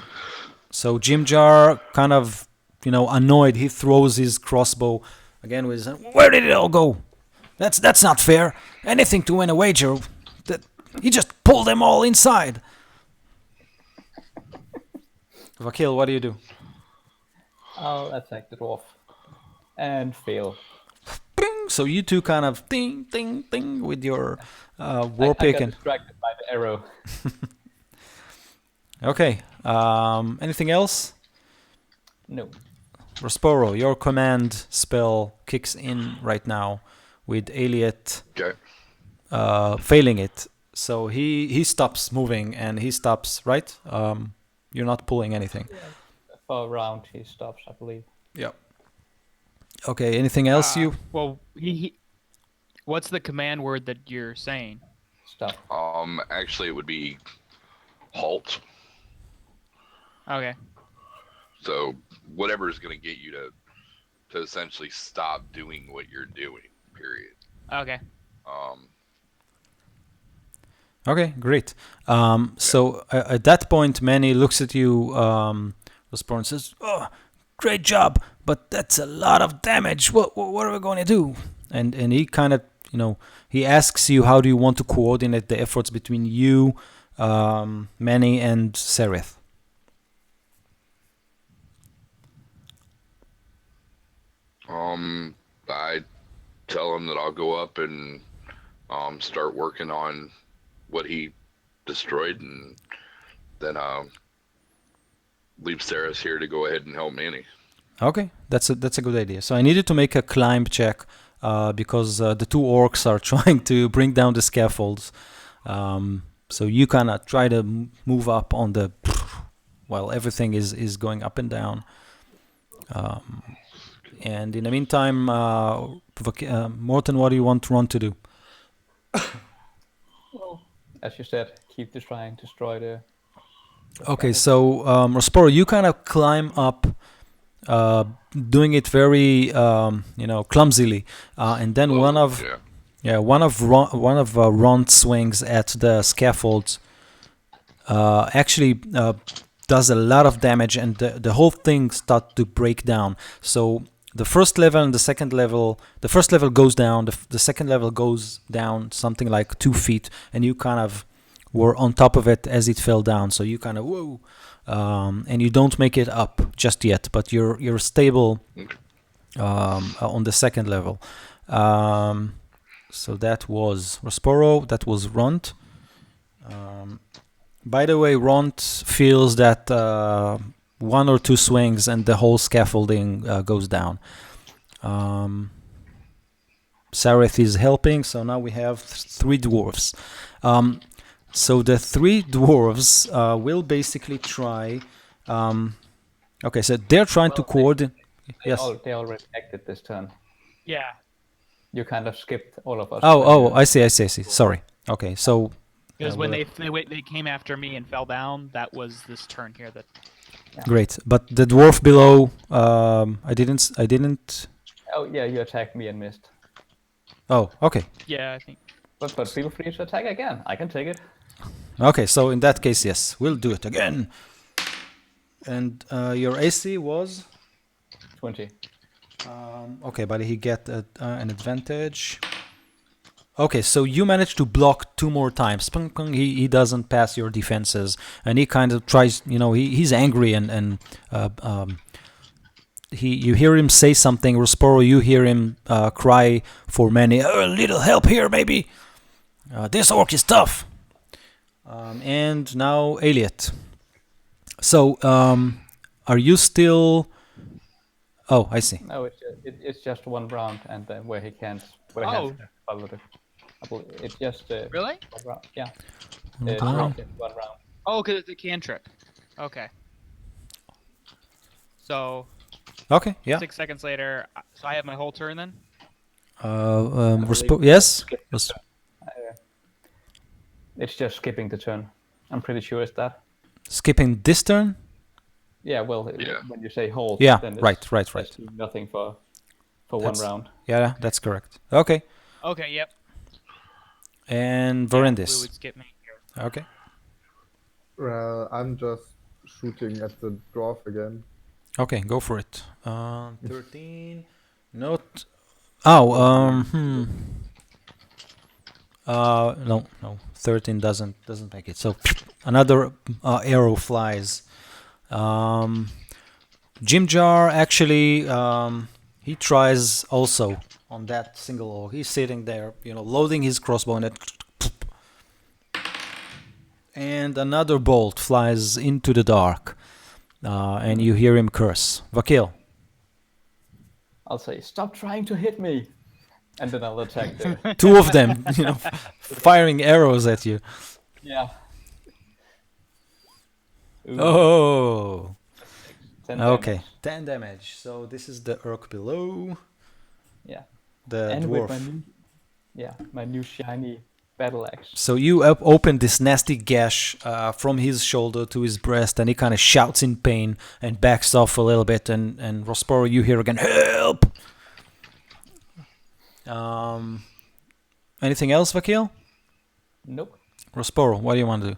So Jimjar, kind of, annoyed, he throws his crossbow again with, where did it all go? That's not fair. Anything to win a wager. He just pulled them all inside. Vakil, what do you do? I'll attack the dwarf and fail. Bing! So you two kind of ding, ding, ding with your war I pick got and distracted by the arrow. okay. Anything else? No. Rosporo, your command spell kicks in right now with Aliet Okay. failing it. So he stops moving and he stops, right? You're not pulling anything. For a round, he stops, I believe. Yeah. Okay, anything else you? Well, he what's the command word that you're saying? Stop. Actually, it would be halt. Okay. So whatever is going to get you to essentially stop doing what you're doing. Period. Okay. Okay, great. So at that point, Manny looks at you, Rosporo, and says, "Oh, great job, but that's a lot of damage. What are we going to do?" And he kind of, he asks you, how do you want to coordinate the efforts between you, Manny, and Sereth? I tell him that I'll go up and start working on what he destroyed, and then leave Saris here to go ahead and help Manny. Okay, that's a good idea. So I needed to make a climb check because the two orcs are trying to bring down the scaffolds. So you kind of try to move up on the while everything is going up and down. And in the meantime, Morten, what do you want Ron to do? Well, as you said, keep trying to destroy the... Okay, so Rosporo, you kind of climb up, doing it very, clumsily, and then one of Ron swings at the scaffolds. Actually, does a lot of damage, and the whole thing starts to break down. So the first level and the second level, the first level goes down, the second level goes down something like 2 feet, and you kind of were on top of it as it fell down. So you kind of whoa, and you don't make it up just yet, but you're stable on the second level. So that was Rosporo, that was Ront. By the way, Ront feels that 1 or 2 swings and the whole scaffolding goes down. Sareth is helping, so now we have 3 dwarves. So the 3 dwarves will basically try... okay, so they're trying to coordinate... Yes. They already acted this turn. Yeah. You kind of skipped all of us. I see. Sorry. Okay, so... Because when they came after me and fell down, that was this turn here. That. Yeah. Great, but the dwarf below, I didn't. Oh yeah, you attacked me and missed. Oh, okay. Yeah, I think. But feel free to attack again. I can take it. Okay, so in that case, yes, we'll do it again. And your AC was 20. Okay, but he get an advantage. Okay, so you manage to block 2 more times. Pung, pung, he doesn't pass your defenses, and he kind of tries. He's angry and you hear him say something. Rosporo, you hear him cry for many. A little help here, maybe. This orc is tough. And now Elliot. So, are you still? Oh, I see. No, it's just 1 round, and where he can't. Where Oh. he can't follow it. It's just Really? 1 round. Yeah. Okay. It's just 1 round. Oh, because it's a cantrip. Okay. So Okay, yeah. 6 seconds later, so I have my whole turn then. Yes. It's just skipping the turn. I'm pretty sure it's that. Skipping this turn. Yeah, well, Yeah. when you say hold, Yeah, then it's right. just doing nothing for 1 That's- round. Yeah, that's correct. Okay, Okay, yep. and Blue Verendis. would skip me here. Okay. Well, I'm just shooting at the dwarf again. Okay, go for it. 13. Not. Oh, no. 13 doesn't make it. So another arrow flies. Jimjar actually he tries also on that single orc. He's sitting there, loading his crossbow, and another bolt flies into the dark. And you hear him curse. Vakil. I'll say, stop trying to hit me! And then I'll attack the... 2 of them, firing arrows at you. Yeah. Ooh, Oh, 10 okay. damage. 10 damage. So this is the orc below. Yeah. The And dwarf. with my new shiny battle axe. So you open this nasty gash from his shoulder to his breast, and he kind of shouts in pain and backs off a little bit. And Rosporo, you hear again, help! Anything else, Vakil? Nope. Rosporo, what do you want to do?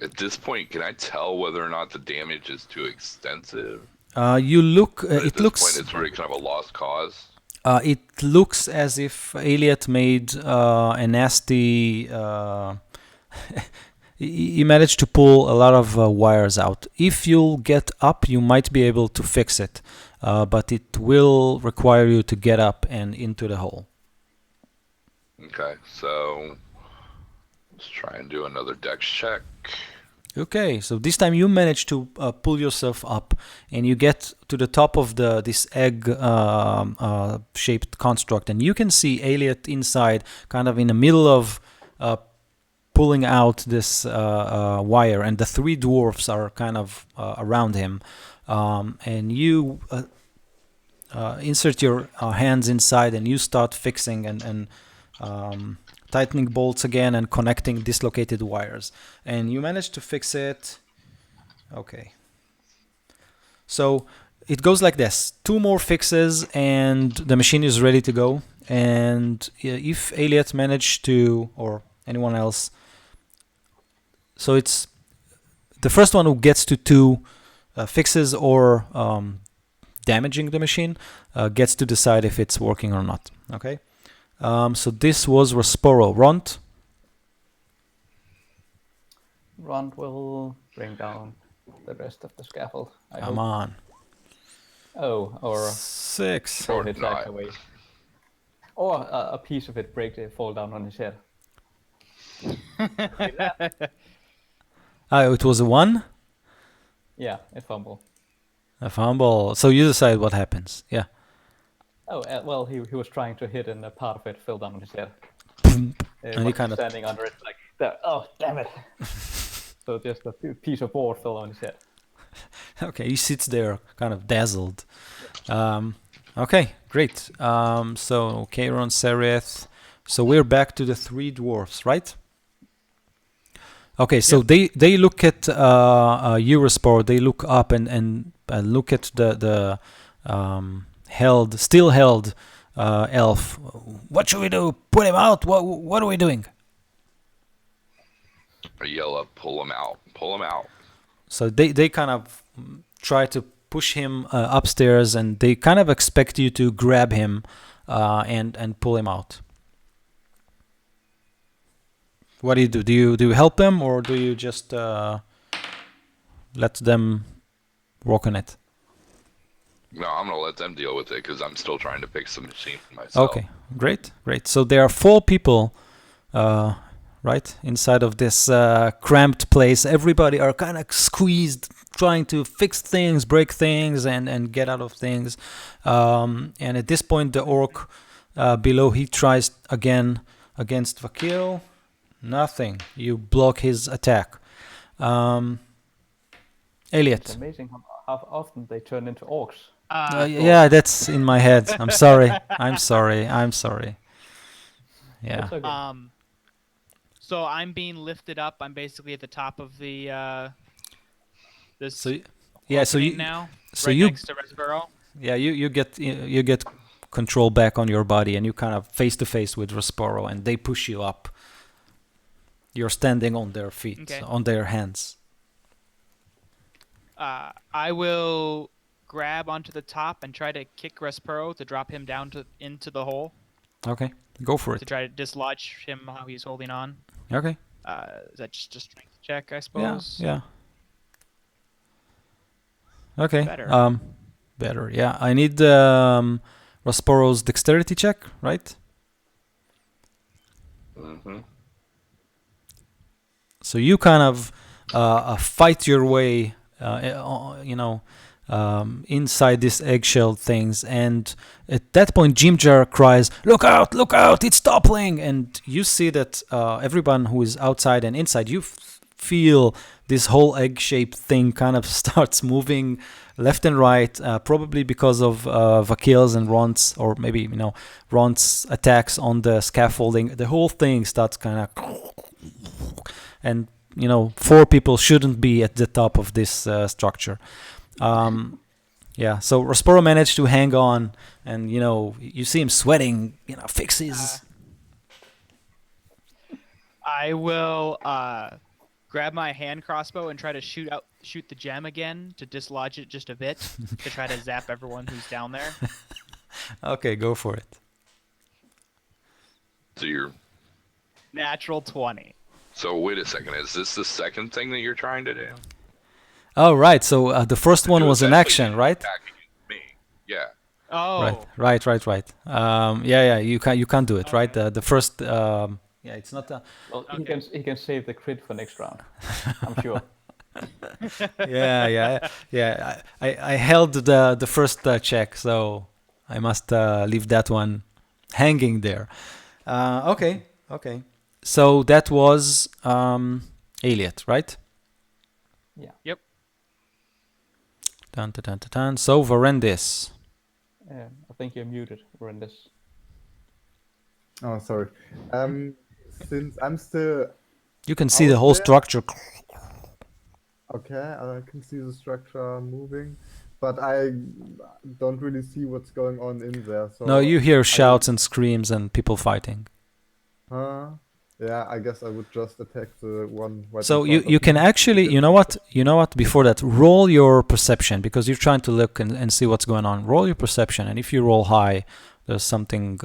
At this point, can I tell whether or not the damage is too extensive? You look. At It this looks. point, it's really kind of a lost cause. It looks as if Elliot made a nasty. He managed to pull a lot of wires out. If you'll get up, you might be able to fix it, but it will require you to get up and into the hole. Okay, so let's try and do another dex check. Okay, so this time you manage to pull yourself up, and you get to the top of this egg shaped construct, and you can see Elliot inside, kind of in the middle of pulling out this wire, and the 3 dwarfs are kind of around him, and you insert your hands inside, and you start fixing and tightening bolts again and connecting dislocated wires, and you manage to fix it. Okay, so it goes like this: 2 more fixes and the machine is ready to go. And if Elliot managed to, or anyone else, so it's the first one who gets to 2 fixes or damaging the machine gets to decide if it's working or not. Okay. So this was Rosporo. Ront? Rond will bring down the rest of the scaffold. I Come hope. on. Oh, or 6. throw his not. axe away. Or a piece of it fall down on his head. It was a 1? Yeah, a fumble. A fumble. So you decide what happens. Yeah. Oh, well, he was trying to hit and a part of it fell down on his head. And he was kind of. standing under it like that. Oh, damn it. So just a piece of board fell on his head. Okay, he sits there kind of dazzled. Okay, great. So Kairon, Sereth. So we're back to the 3 dwarfs, right? Okay, so they look at Eurosport. They look up and look at the still held elf. What should we do? Put him out? What are we doing? I yell up, pull him out, pull him out. So they kind of try to push him upstairs, and they kind of expect you to grab him and pull him out. What do you do? Do you help them, or do you just let them work on it? No, I'm gonna let them deal with it because I'm still trying to fix the machine myself. Okay, great. So there are 4 people, right, inside of this cramped place. Everybody are kind of squeezed, trying to fix things, break things, and get out of things. And at this point, the orc below, he tries again against Vakil. Nothing. You block his attack. It's Elliot. amazing how often they turn into orcs. Yeah, that's in my head. I'm sorry. I'm sorry. Yeah. It's okay. So I'm being lifted up. I'm basically at the top of the this So yeah, so opening you now, so right you next to Resborough. yeah you get control back on your body, and you kind of face to face with Resporo, and they push you up. You're standing on their feet, Okay. on their hands. I will grab onto the top and try to kick Resporo to drop him down into the hole Okay, go for to it. try to dislodge him while he's holding on. Okay. Is that just a strength check, I Yeah. suppose? Yeah. Okay. Better. Better. Yeah. I need Resporo's dexterity check, right? Mm-hmm. So you kind of fight your way, inside these eggshell things, and at that point, Jimjar cries, look out, it's toppling!" And you see that everyone who is outside and inside, you feel this whole egg-shaped thing kind of starts moving left and right, probably because of Vakil's and Ron's, or maybe Ron's attacks on the scaffolding. The whole thing starts kind of, and 4 people shouldn't be at the top of this structure. Yeah, so Resporo managed to hang on, and you see him sweating, fixes. I will grab my hand crossbow and try to shoot the gem again to dislodge it just a bit to try to zap everyone who's down there. Okay, go for it. So you're. Natural 20. So wait a second. Is this the second thing that you're trying to do? Oh, right. So the first one was an Essentially, action, right? attacking me. Yeah. Oh. Right. Yeah. You can't do it, right? The first. Yeah, it's not. Well, Okay. he can save the crit for next round. I'm sure. Yeah. I held the first check, so I must leave that one hanging there. Okay. So that was Elliot, right? Yeah. Yep. Dun. So Varendis. I think you're muted, Rendis. Oh, sorry. Since I'm still You can see the whole there? structure. okay, I can see the structure moving, but I don't really see what's going on in there. So No, you hear shouts and screams and people fighting. Yeah, I guess I would just attack the one. Right So in you, front you of can me. actually, you know what, before that, roll your perception, because you're trying to look and see what's going on. Roll your perception, and if you roll high, there's something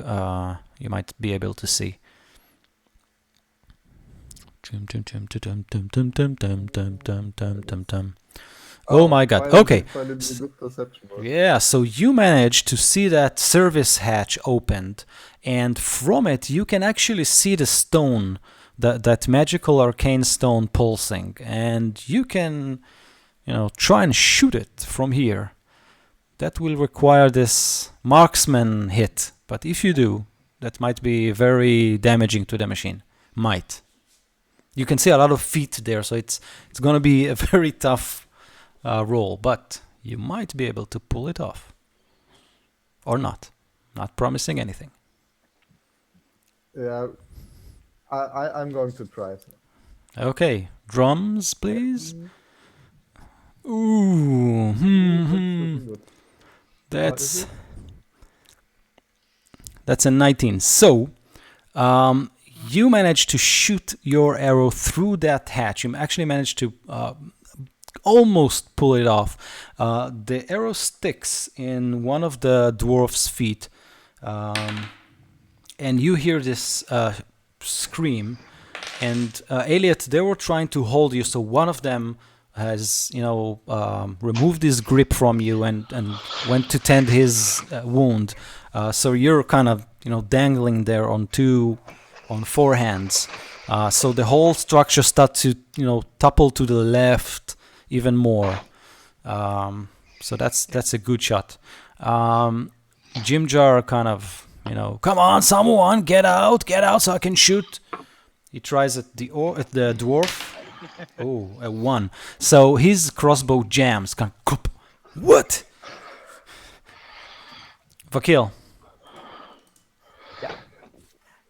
you might be able to see. Oh my god, finally- okay. finally a good perception roll. Yeah, so you managed to see that service hatch opened, and from it you can actually see the stone, that magical arcane stone pulsing, and you can, try and shoot it from here. That will require this marksman hit, but if you do, that might be very damaging to the machine. Might. You can see a lot of feet there, so it's gonna be a very tough roll, but you might be able to pull it off. Or not. Not promising anything. Yeah, I'm going to try. Okay, drums, please. Ooh, Looking good. What is it? That's a 19. So, you managed to shoot your arrow through that hatch. You actually managed to almost pull it off. The arrow sticks in one of the dwarf's feet, and you hear this scream. And Elliot, they were trying to hold you, so one of them has, removed his grip from you and went to tend his wound. So you're kind of, dangling there on four hands. So the whole structure starts to, topple to the left even more. So that's a good shot. Jim Jar kind of, come on, someone, get out, so I can shoot. He tries at the dwarf. Oh, a 1. So his crossbow jams. What? Vakil. Yeah.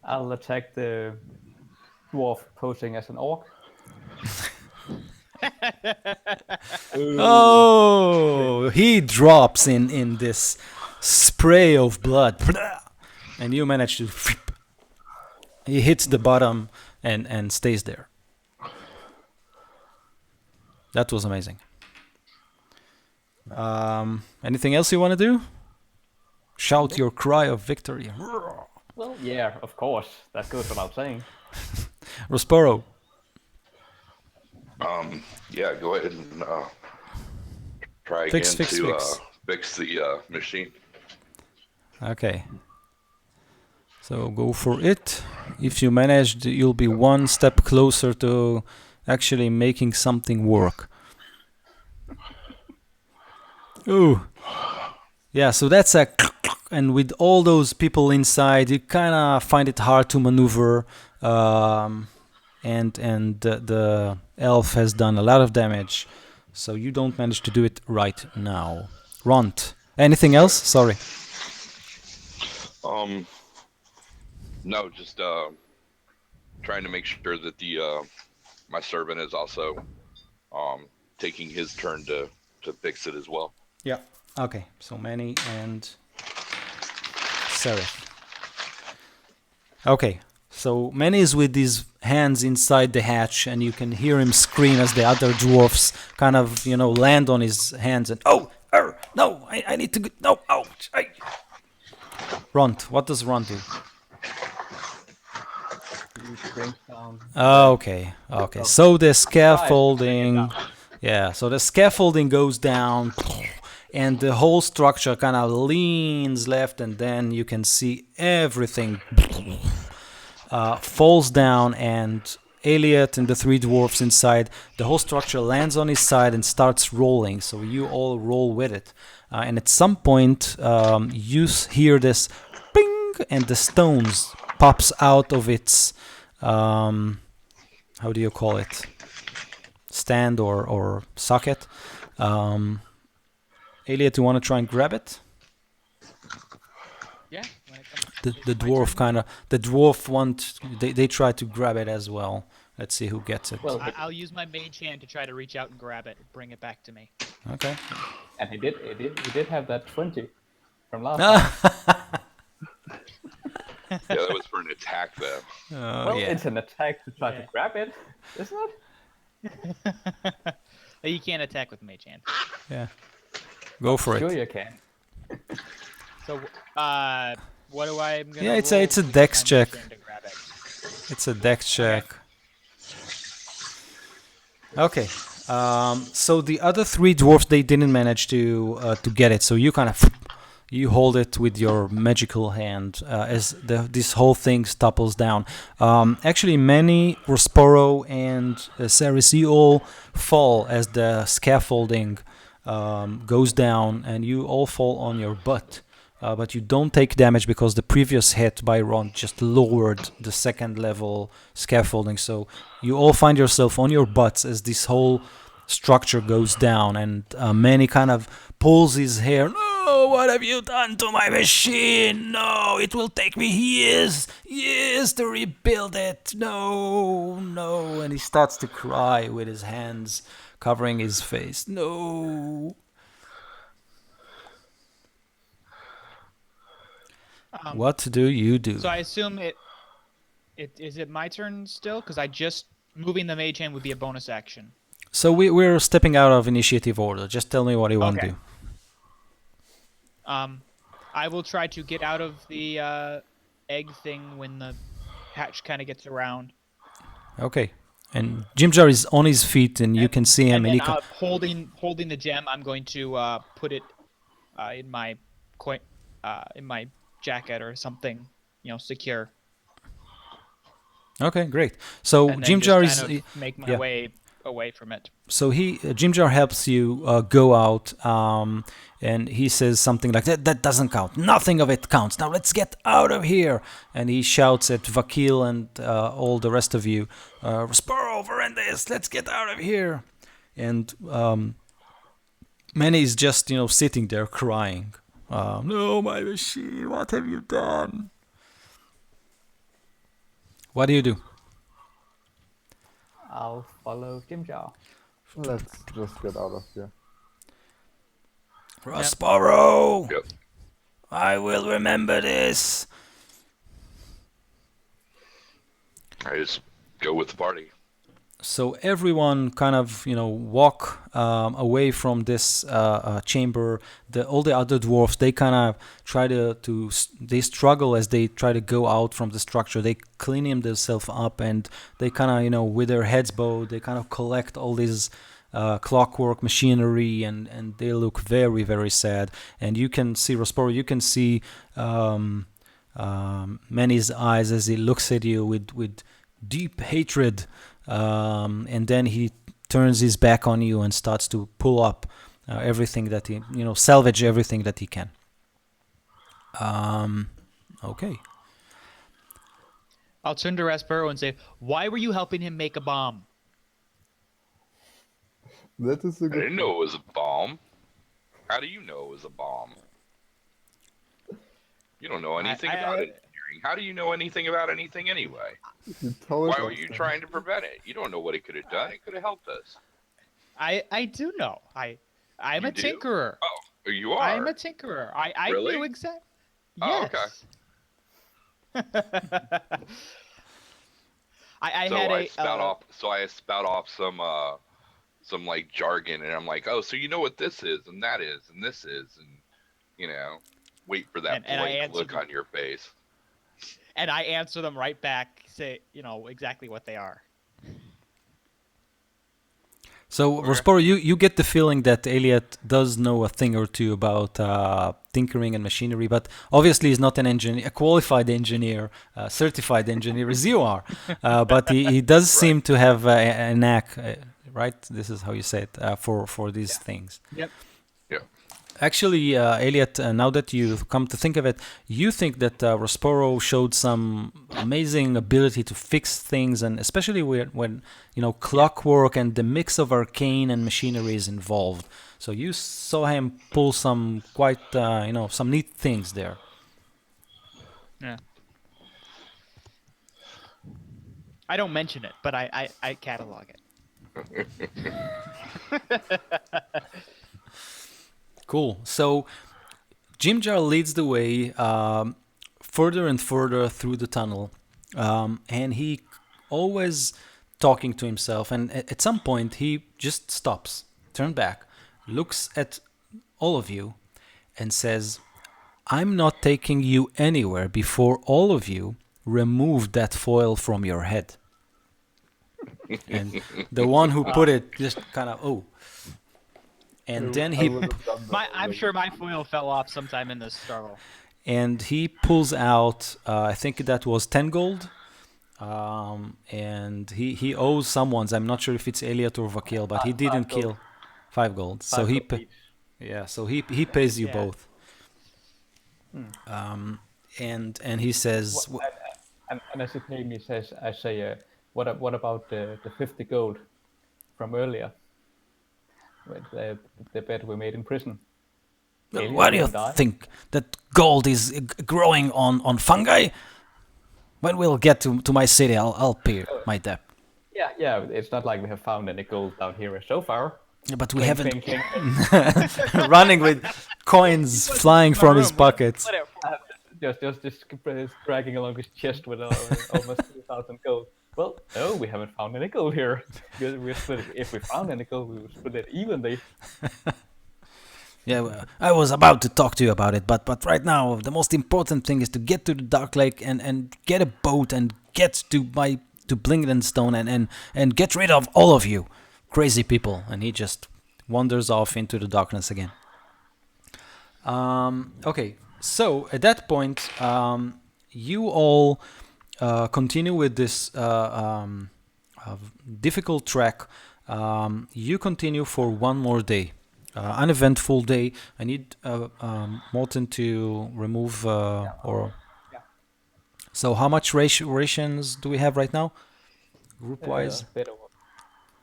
I'll attack the dwarf posing as an orc. Oh, he drops in this spray of blood. And you manage to... He hits the bottom and stays there. That was amazing. Anything else you want to do? Shout your cry of victory. Well, yeah, of course. That goes without saying. Rosporo. Yeah, go ahead and try again Fix. fix the machine. Okay. So go for it. If you manage, you'll be one step closer to actually making something work. Ooh. Yeah, so that's a... And with all those people inside, you kind of find it hard to maneuver. And the elf has done a lot of damage. So you don't manage to do it right now. Ront. Anything else? Sorry. No, just trying to make sure that the my servant is also taking his turn to fix it as well. Yeah. Okay. So Manny and Seraph. Okay. So Manny is with his hands inside the hatch, and you can hear him scream as the other dwarfs kind of, land on his hands and no, I need to go, no, ouch. Runt. What does Runt do? Okay. So the scaffolding, so the scaffolding goes down, and the whole structure kind of leans left, and then you can see everything falls down, and Elliot and the three dwarfs inside, the whole structure lands on his side and starts rolling. So you all roll with it, and at some point you hear this ping, and the stones pops out of its how do you call it, stand or socket. Elliot, you want to try and grab it? Yeah. The dwarf they try to grab it as well. Let's see who gets it. Well, I'll use my mage hand to try to reach out and grab it, bring it back to me. Okay. and he did have that 20 from last time. Yeah, that was for an attack though. Well, it's an attack to try to grab it, isn't it? You can't attack with mage hand. Yeah. Go for Sure it. you can. So, what do I? Yeah, it's a dex check. It's a dex check. Okay. So the other three dwarfs, they didn't manage to get it. So you kind of hold it with your magical hand as this whole thing topples down. Actually, Manny, Rosporo, and Ceres, you all fall as the scaffolding goes down, and you all fall on your butt. But you don't take damage because the previous hit by Ron just lowered the second level scaffolding. So you all find yourself on your butts as this whole structure goes down, and Manny kind of pulls his hair. No, what have you done to my machine? No, it will take me years to rebuild it. No. And he starts to cry with his hands covering his face. No. What do you do? So I assume is it my turn still? Because moving the mage hand would be a bonus action. So we're stepping out of initiative order. Just tell me what you want to Okay. do. I will try to get out of the egg thing when the hatch kind of gets around. Okay. And Jimjar is on his feet, and you can see him. And And then he holding the gem, I'm going to put it in my in my jacket or something, secure. Okay, great. So And then Jimjar just is kind of make my yeah. way away from it. So Jimjar helps you go out, and he says something like that doesn't count. Nothing of it counts. Now let's get out of here. And he shouts at Vakil and all the rest of you, Sparo, Verandas, let's get out of here. And Manny is just sitting there crying. No, my machine, what have you done? What do you do? I'll follow Jimjar. Let's just get out of here. Sparo, Yep. I will remember this. I just go with the party. So everyone kind of walk away from this chamber. All the other dwarfs, they kind of try they struggle as they try to go out from the structure. They clean themselves up, and they kind of with their heads bowed, they kind of collect all these clockwork machinery, and they look very, very sad. And you can see Rosporo, you can see Manny's eyes as he looks at you with deep hatred. And then he turns his back on you and starts to pull up everything that he, salvage everything that he can. Okay. I'll turn to Raspero and say, "Why were you helping him make a bomb?" That is a I good. didn't know it was a bomb. How do you know it was a bomb? You don't know anything about engineering. How do you know anything about anything anyway? You told Why were us you that. trying to prevent it? You don't know what it could have done. It could have helped us. I do know. I'm You a do? tinkerer. Oh, you are. I'm a tinkerer. I Really? knew exactly. Oh, Yes. okay. I So had I a spout off. So I spout off some like jargon, and I'm like, oh, so you know what this is, and that is, and this is, and wait for that And I blank answered look them. on your face. and I answer them right back, say exactly what they are. So, Rosporo, you get the feeling that Elliot does know a thing or two about tinkering and machinery, but obviously he's not an engineer, a qualified engineer, certified engineer as you are. But he does seem to have a knack, right? This is how you say it, for these things. Yep. Yeah. Actually, Elliot, now that you've come to think of it, you think that Rosporo showed some amazing ability to fix things, and especially when clockwork and the mix of arcane and machinery is involved. So you saw him pull some quite, some neat things there. Yeah. I don't mention it, but I catalog it. Cool. So Jimjar leads the way further and further through the tunnel, and he always talking to himself. And at some point, he just stops, turns back, looks at all of you, and says, "I'm not taking you anywhere before all of you remove that foil from your head." And the one who put it just kind of and then I he would have done that I'm already. sure my foil fell off sometime in this struggle. and he pulls out I think that was 10 gold, and he owes someone's. I'm not sure if it's Elliot or Vakil, but he didn't 5 gold. kill 5 gold, so 5 he gold each. so he pays you Yeah. both. And he says And as he paid me, I say, what about the 50 gold from earlier? With the bet we made in prison. Alien What do you won't die. think? That gold is growing on fungi? When we'll get to my city, I'll pay my debt. Yeah, it's not like we have found any gold down here so far. But we Clink, haven't. clink, clink, clink. running with coins flying from his pockets. Whatever. Just dragging along his chest with almost 2,000 gold. Well, no, we haven't found any gold here. Because we split it. If we found any gold, we would split it evenly. Yeah, well, I was about to talk to you about it, but right now the most important thing is to get to the Dark Lake and get a boat and get to Blingdenstone and get rid of all of you crazy people. And he just wanders off into the darkness again. Okay, so at that point, you all continue with this difficult trek. You continue for one more day. Uneventful day. I need Morton to remove or. Yeah. So how much rations do we have right now, group wise? A bit over.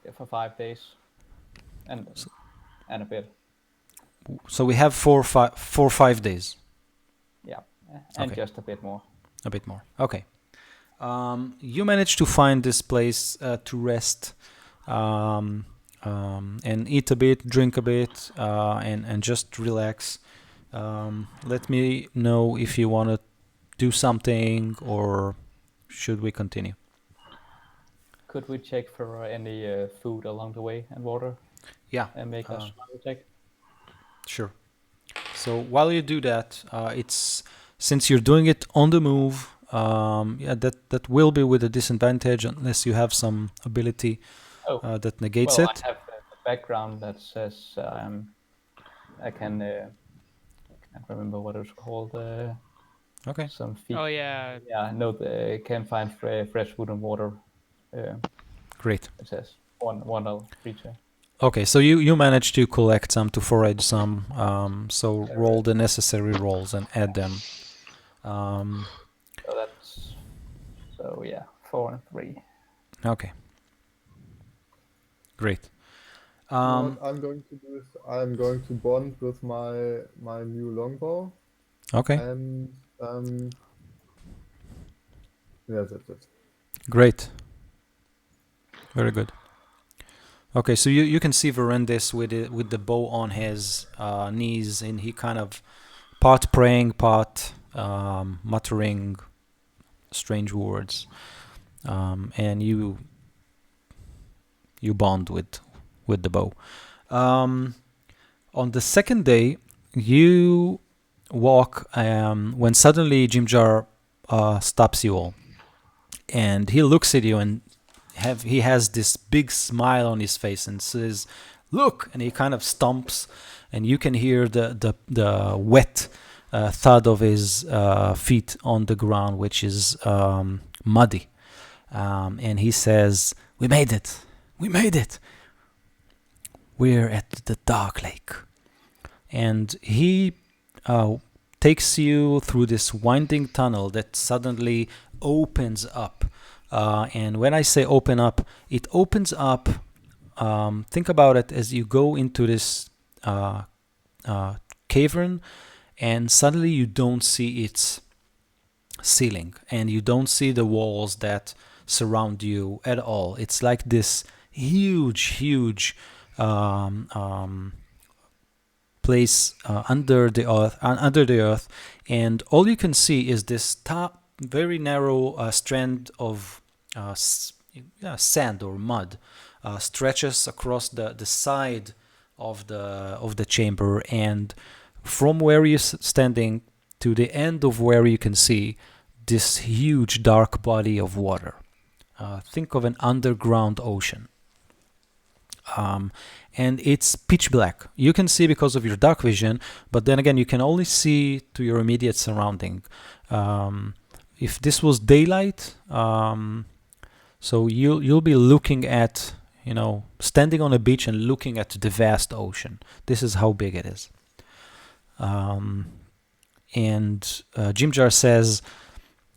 Yeah, for 5 days. And a bit. So we have 5 days. Yeah. And Okay. just a bit more. A bit more. Okay. You managed to find this place to rest, and eat a bit, drink a bit, and just relax. Let me know if you want to do something or should we continue? Could we check for any food along the way and water Yeah, and make a survival check? sure. So while you do that, it's since you're doing it on the move. Yeah, that will be with a disadvantage unless you have some ability Oh, that negates well, it. I have the background that says I can. I can't remember what it's called. Okay. Some feet. Oh yeah. Yeah, no, can find fresh food and water. Great. It says one other creature. Okay, so you managed to collect some, to forage some. So roll the necessary rolls and add them. So yeah, 4 and 3. Okay. Great. What I'm going to do is I'm going to bond with my new longbow, Okay. and yeah, that's it. Great. Very good. Okay, so you can see Verendis with the bow on his knees, and he kind of part praying, part muttering strange words, and you bond with the bow. On the second day, you walk when suddenly Jimjar stops you all, and he looks at you and he has this big smile on his face and says, "Look!" And he kind of stomps, and you can hear the wet thud of his feet on the ground, which is muddy. And he says, "We made it! We made it! We're at the Dark Lake." And he takes you through this winding tunnel that suddenly opens up. And when I say open up, it opens up. Think about it as you go into this cavern, and suddenly you don't see its ceiling, and you don't see the walls that surround you at all. It's like this huge place under the earth, and all you can see is this very narrow strand of sand or mud stretches across the side of the chamber, and from where you're standing to the end of where you can see this huge dark body of water. Think of an underground ocean. And it's pitch black. You can see because of your dark vision, but then again, you can only see to your immediate surrounding. If this was daylight, so you'll be looking at, standing on a beach and looking at the vast ocean. This is how big it is. And Jimjar says,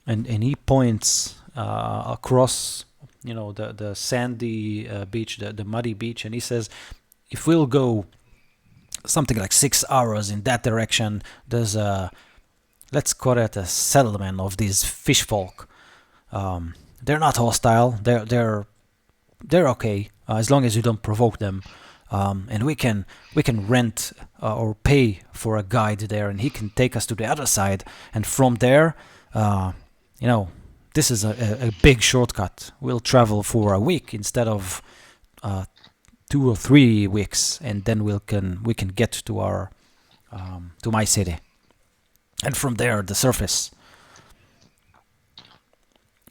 and he points across, the sandy beach, the muddy beach, and he says, if we'll go something like 6 hours in that direction, there's let's call it a settlement of these fish folk. They're not hostile. They're okay as long as you don't provoke them. And we can rent or pay for a guide there, and he can take us to the other side. And from there, this is a big shortcut. We'll travel for a week instead of 2 or 3 weeks, and then we can get to our to my city, and from there the surface.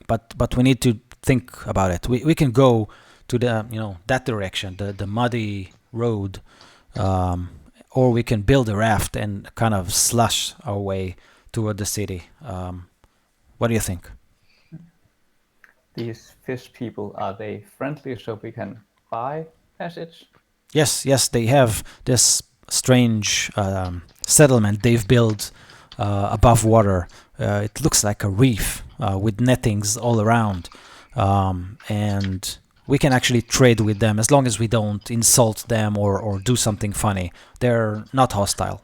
But we need to think about it. We can go to the that direction, the muddy road, or we can build a raft and kind of slush our way toward the city. What do you think? These fish people, are they friendly so we can buy passage? Yes, they have this strange settlement they've built above water. It looks like a reef with nettings all around, and we can actually trade with them as long as we don't insult them or do something funny. They're not hostile.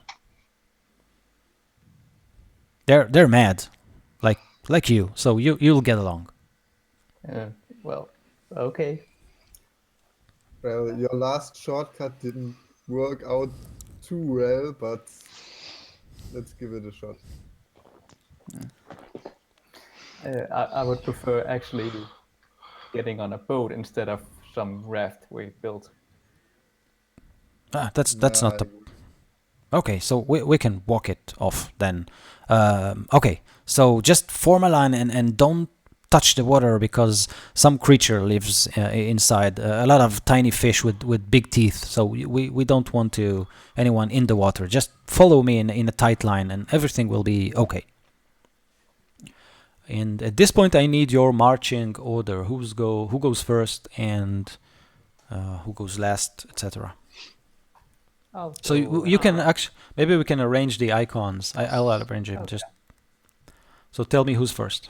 They're mad, like you. So you'll get along. Well, okay. Well, your last shortcut didn't work out too well, but let's give it a shot. I would prefer actually getting on a boat instead of some raft we built. That's not the. I- Okay, so we can walk it off then. Okay, so just form a line and don't touch the water because some creature lives inside. A lot of tiny fish with big teeth. So we don't want anyone in the water. Just follow me in a tight line and everything will be okay. And at this point, I need your marching order. Who goes first and who goes last, etc. So you can actually maybe we can arrange the icons. I'll arrange it. Okay. Just so tell me who's first.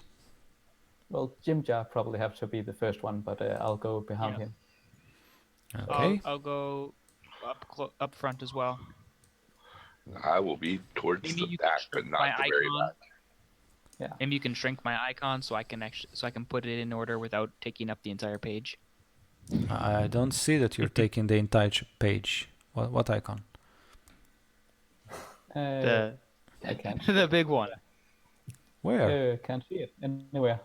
Well, Jimjar probably have to be the first one, but I'll go behind Yeah. him. Okay. I'll go up front as well. I will be towards Maybe the you back, can but not my the very icon. back. Maybe you can shrink my icon so I can put it in order without taking up the entire page. I don't see that you're taking the entire page. What icon? The I can't. the big one. Where? Can't see it anywhere.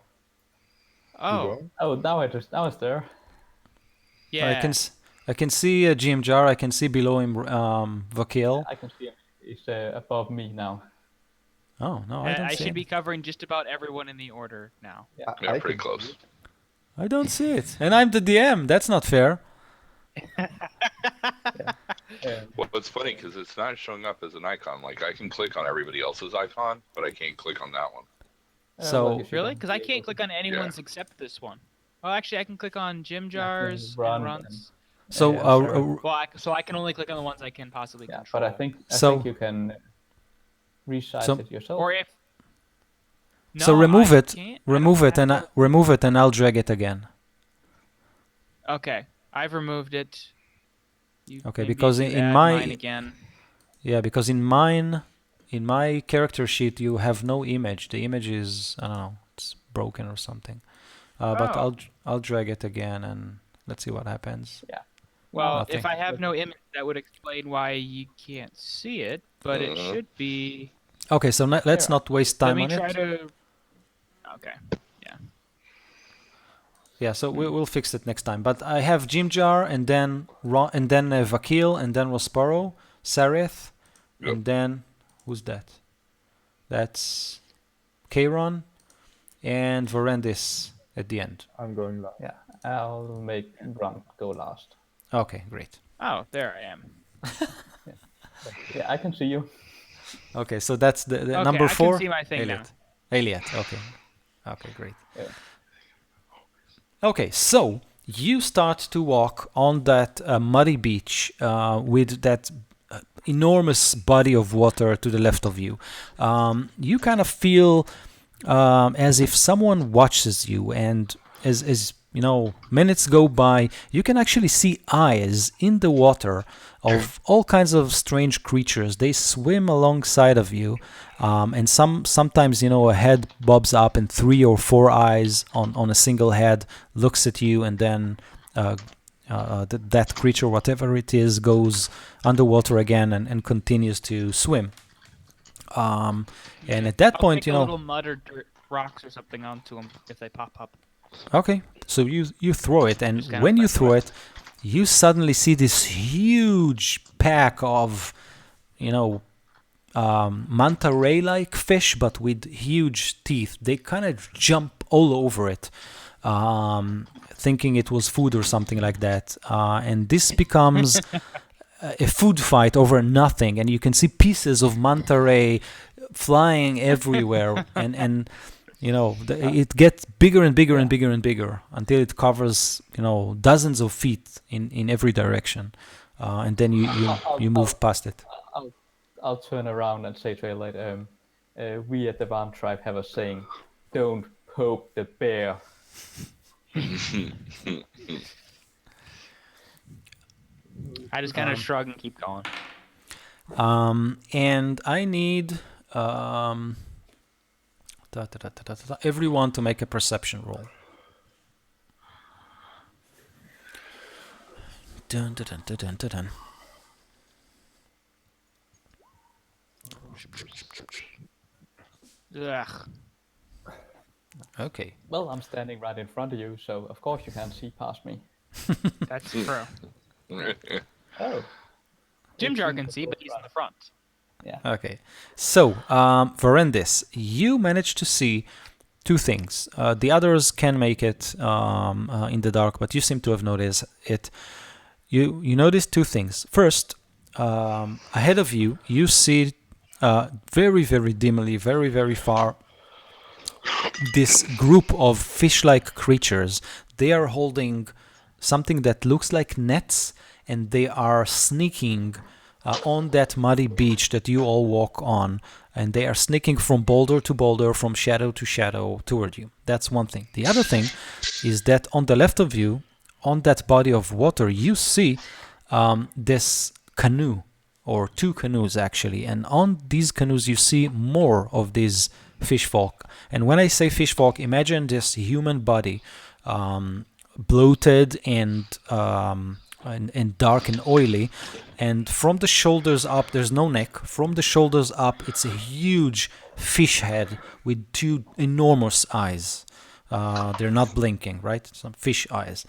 Oh, Oh, now it's there. yeah. I can see GM I can see below him Vakil. I can see him. He's above me now. Oh no, I don't I see should it. be covering just about everyone in the order now. Yeah. Yeah, I pretty can- close. I don't see it, and I'm the DM. That's not fair. Well, it's funny because it's not showing up as an icon. Like I can click on everybody else's icon, but I can't click on that one. So- well, you should Really? be Because I able can't to- click on anyone's except this one. Oh, actually, I can click on Jim Jars Run and Runs. So Yeah, sure. Well, so I can only click on the ones I can possibly Yeah, control. but I think So- you can resize So- it yourself. Or if. So No, remove I it, can't. remove it, and remove it, and I'll drag it again. Okay, I've removed it. You, Okay, maybe because you in add my- mine again. Yeah, because in my character sheet you have no image. The image is I don't know, it's broken or something. But Oh. I'll drag it again and let's see what happens. Well, Nothing. if I have no image, that would explain why you can't see it. But it Uh-huh. should be. Okay, so let's Here, not waste Let time me on try it. to. Okay. Yeah, so we'll fix it next time. But I have Jimjar and then Vakil and then Rosparo, Sareth, Yep. and then who's that? That's Kairon and Vorendis at the end. I'm going last. Yeah, I'll make Ron go last. Okay, great. Oh, there I am. Yeah, I can see you. Okay, so that's the Okay, number I 4. can see my thing now. Elliot. Okay. Okay, great. Yeah. Okay, so you start to walk on that muddy beach with that enormous body of water to the left of you. You kind of feel as if someone watches you, and as you know, minutes go by, you can actually see eyes in the water of all kinds of strange creatures. They swim alongside of you, and sometimes a head bobs up, and 3 or 4 eyes on a single head looks at you, and then that creature, whatever it is, goes underwater again and continues to swim. And at that I'll point, pick a little mud or dirt. rocks or something onto them if they pop up. Okay, so you throw it, and Just kinda when you press throw away. it, you suddenly see this huge pack of, you know, manta ray-like fish, but with huge teeth. They kind of jump all over it, thinking it was food or something like that. And this becomes a food fight over nothing. And you can see pieces of manta ray flying everywhere. and you know, it gets bigger and bigger and bigger and bigger until it covers, you know, dozens of feet in every direction. And then you move past it. I'll turn around and say to Elite, we at the Van tribe have a saying, don't poke the bear. I just kind of shrug and keep going. And I need everyone to make a perception roll. Dun, dun, dun, dun, dun, dun, dun. Ugh. Okay. Well, I'm standing right in front of you, so of course you can't see past me. That's true. Oh. Jim Jar can see, but he's in the front. Yeah. Okay. So, Verendis, you managed to see two things. The others can make it in the dark, but you seem to have noticed it. You notice two things. First, ahead of you, you see very, very dimly, very, very far, this group of fish-like creatures. They are holding something that looks like nets, and they are sneaking on that muddy beach that you all walk on, and they are sneaking from boulder to boulder, from shadow to shadow toward you. That's one thing. The other thing is that on the left of you, on that body of water, you see this canoe, or two canoes actually, and on these canoes you see more of these fish folk. And when I say fish folk, imagine this human body, bloated and dark and oily, and from the shoulders up, there's no neck. From the shoulders up, it's a huge fish head with two enormous eyes. They're not blinking, right? Some fish eyes.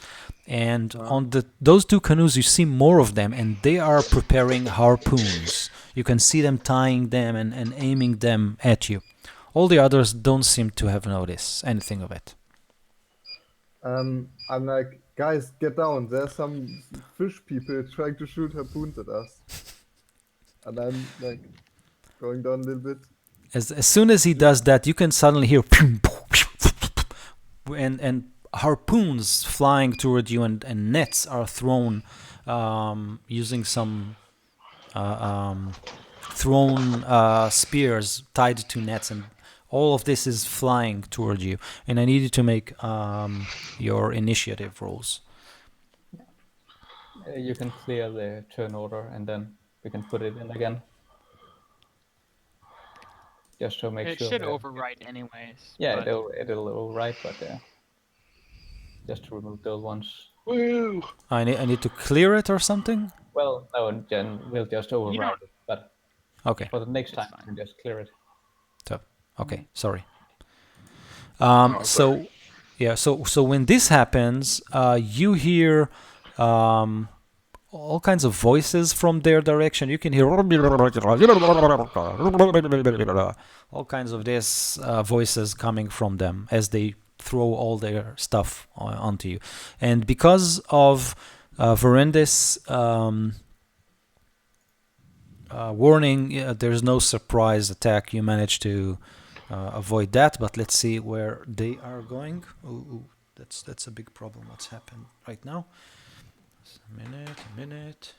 And on those two canoes, you see more of them, and they are preparing harpoons. You can see them tying them and aiming them at you. All the others don't seem to have noticed anything of it. I'm like, guys, get down. There's some fish people trying to shoot harpoons at us. And I'm like going down a little bit. As soon as he does that, you can suddenly hear and harpoons flying toward you, and nets are thrown using some thrown spears tied to nets, and all of this is flying toward you. And I need you to make your initiative rolls. You can clear the turn order, and then we can put it in again. Just to make It sure. should overwrite anyways. Yeah, but it'll overwrite, but just to remove those ones. Woo! I need to clear it or something? Well, no, Jen, we'll just overwrite it, but Okay. for the next time, That's you can just clear it. So, okay, sorry. sorry. So when this happens, you hear all kinds of voices from their direction. You can hear all kinds of these voices coming from them as they throw all their stuff onto you. And because of Verendis' warning, there's no surprise attack. You managed to avoid that, but let's see where they are going. Ooh, that's a big problem. What's happened right now? A minute.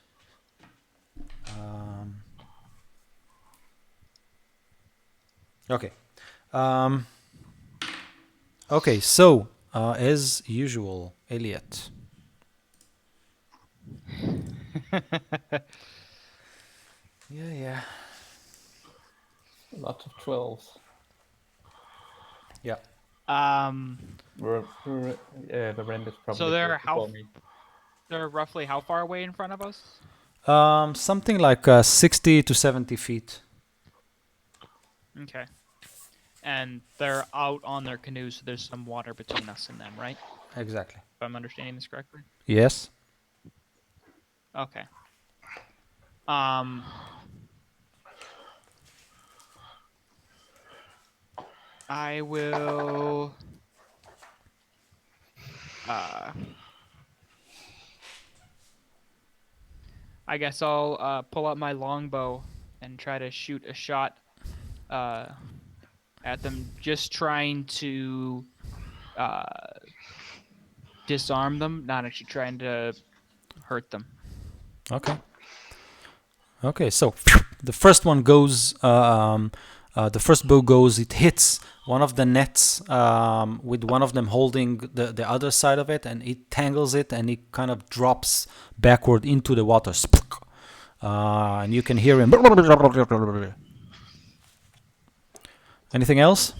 Okay. Okay, so as usual, Elliot. Yeah. Lots of 12s. Yeah. The rend is probably. So they're close how? before me. They're roughly how far away in front of us? Something like 60 to 70 feet. Okay. and they're out on their canoes, so there's some water between us and them, right? Exactly. If I'm understanding this correctly. Yes. Okay. I will. I guess I'll pull out my longbow and try to shoot a shot at them, just trying to disarm them, not actually trying to hurt them. Okay. Okay, so the first one goes, the first bow goes, it hits one of the nets with one of them holding the other side of it, and it tangles it, and it kind of drops backward into the water. And you can hear him. Anything else?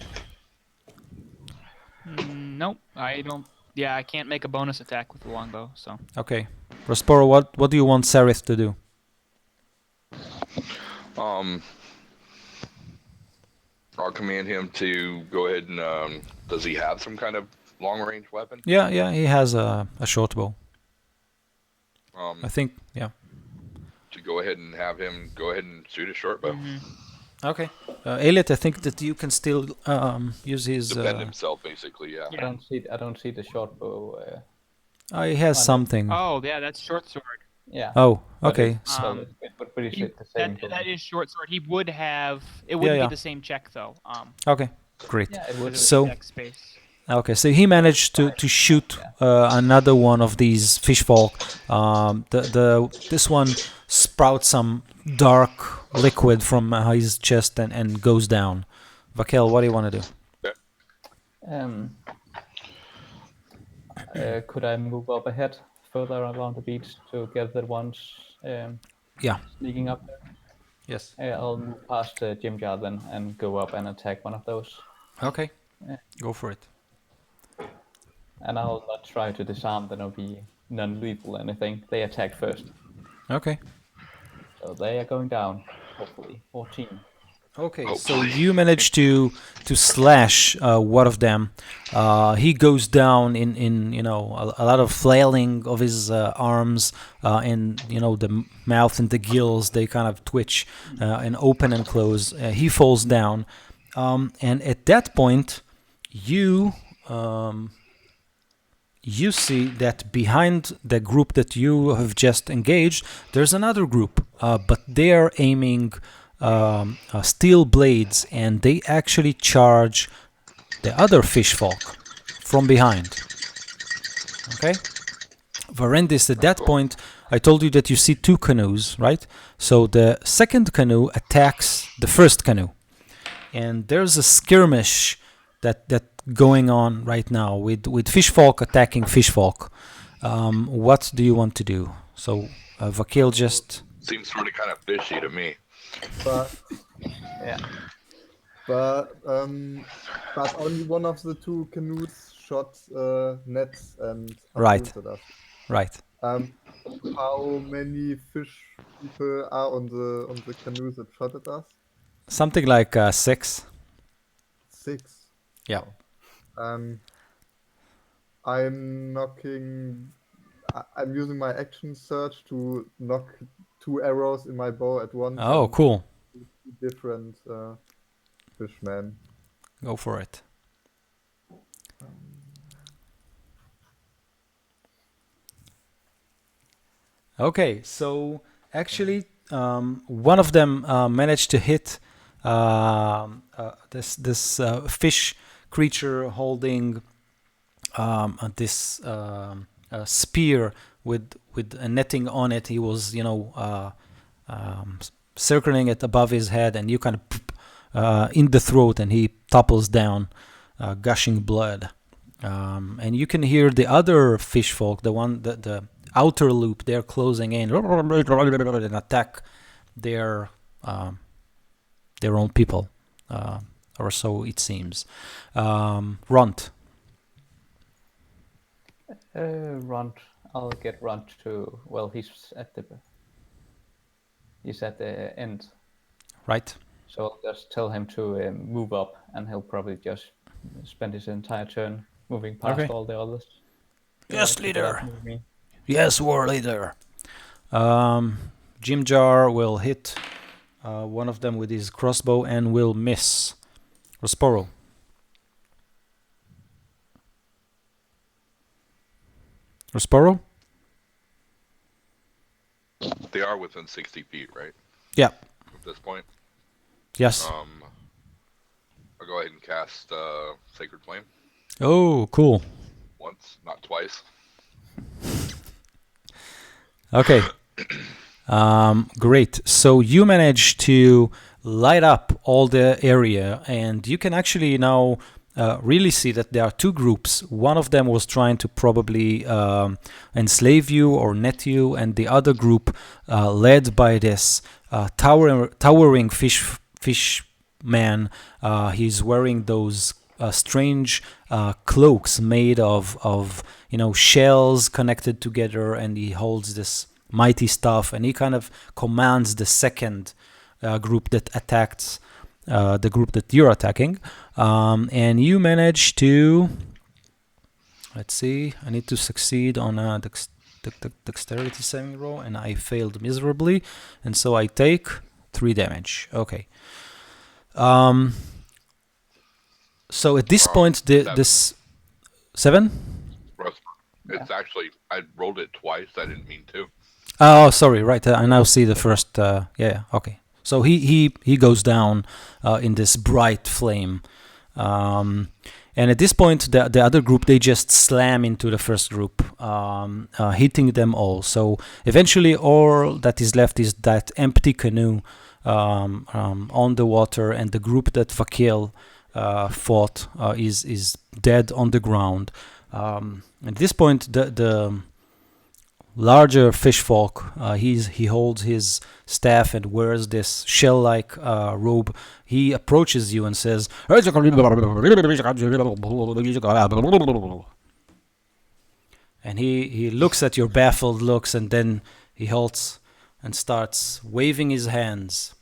Nope, I don't. Yeah, I can't make a bonus attack with the longbow, so. Okay. Prospero, what do you want Sereth to do? I'll command him to go ahead and does he have some kind of long range weapon? Yeah, he has a short bow. I think, yeah. To go ahead and have him go ahead and shoot a short bow. Okay. Elliot, I think that you can still use his. Defend himself, basically. Yeah. I don't see the short bow. He has something. Oh, yeah, that's short sword. Yeah. Oh, But okay. it would pretty shit the same. That is short sword. He would have. It wouldn't yeah. be the same check though. Okay, great. Yeah, it would. So- check space. Okay, so he managed to shoot another one of these fish folk. This one sprouts some dark liquid from his chest and goes down. Vakel, what do you want to do? Could I move up ahead further along the beach to get the ones Yeah. sneaking up there? Yes. I'll move past Jim Jar then and go up and attack one of those. Okay. Yeah. Go for it. And I'll not try to disarm them or be non-lethal or anything. They attack first. Okay. So they are going down, hopefully. 14. Okay, so you manage to slash one of them. He goes down in a lot of flailing of his arms, and the mouth and the gills, they kind of twitch and open and close. He falls down, and at that point, you see that behind the group that you have just engaged, there's another group, but they're aiming steel blades, and they actually charge the other fish folk from behind. Okay? Varendis, at that point, I told you that you see two canoes, right? So the second canoe attacks the first canoe. And there's a skirmish that going on right now with fish folk attacking fish folk. What do you want to do? So Vakil just... Seems sort of kind of fishy to me. But Yeah. but only one of the two canoes shot nets and Right. harpoons at us. Right. How many fish people are on the canoes that shot at us? Something like 6. 6. Yeah. I'm using my action search to knock 2 arrows in my bow at once. Oh, and cool. Different fishmen. Go for it. Okay, so actually, one of them managed to hit this fish creature holding this spear with a netting on it. He was, circling it above his head, and you kind of in the throat, and he topples down, gushing blood. And you can hear the other fish folk, the outer loop, they're closing in and attack their own people, or so it seems. Runt. Runt. I'll get Runt to. Well, he's at the end. Right. So I'll just tell him to move up, and he'll probably just spend his entire turn moving past Okay. all the others. Yes, to leader. move me. Yes, war leader. Jim Jar will hit one of them with his crossbow and will miss. Rosporo. Rosporo? They are within 60 feet, right? Yeah. At this point. Yes. I'll go ahead and cast Sacred Flame Oh, cool. once, not twice. Okay. Great. So you manage to light up all the area, and you can actually now really see that there are two groups. One of them was trying to probably enslave you or net you, and the other group, led by this towering fish man, he's wearing those strange cloaks made of shells connected together, and he holds this mighty staff, and he kind of commands the second group that attacks the group that you're attacking, and you manage to, let's see, I need to succeed on a dexterity saving roll, and I failed miserably, and so I take 3 damage. Okay. So at this point, this 7? It's actually, I rolled it twice. I didn't mean to. Oh, sorry. Right. I now see the first. Yeah. Okay. So he goes down in this bright flame, and at this point, the other group, they just slam into the first group, hitting them all. So eventually, all that is left is that empty canoe on the water, and the group that Vakil fought is dead on the ground. At this point, the larger fish folk, he holds his staff and wears this shell-like robe. He approaches you and says, and he looks at your baffled looks, and then he halts and starts waving his hands.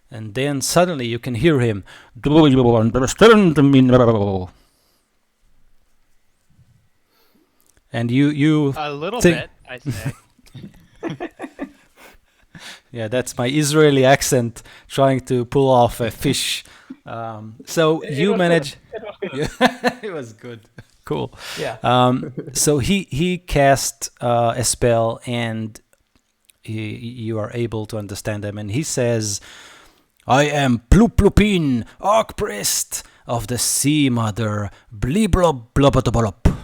And then suddenly you can hear him. And you A little think- bit, I say. Yeah, that's my Israeli accent trying to pull off a fish. So you manage. It was good. Cool. Yeah. So he cast a spell, and you are able to understand him. And he says, "I am Pluplupin, Archpriest of the Sea Mother, Blibloblobotobolob.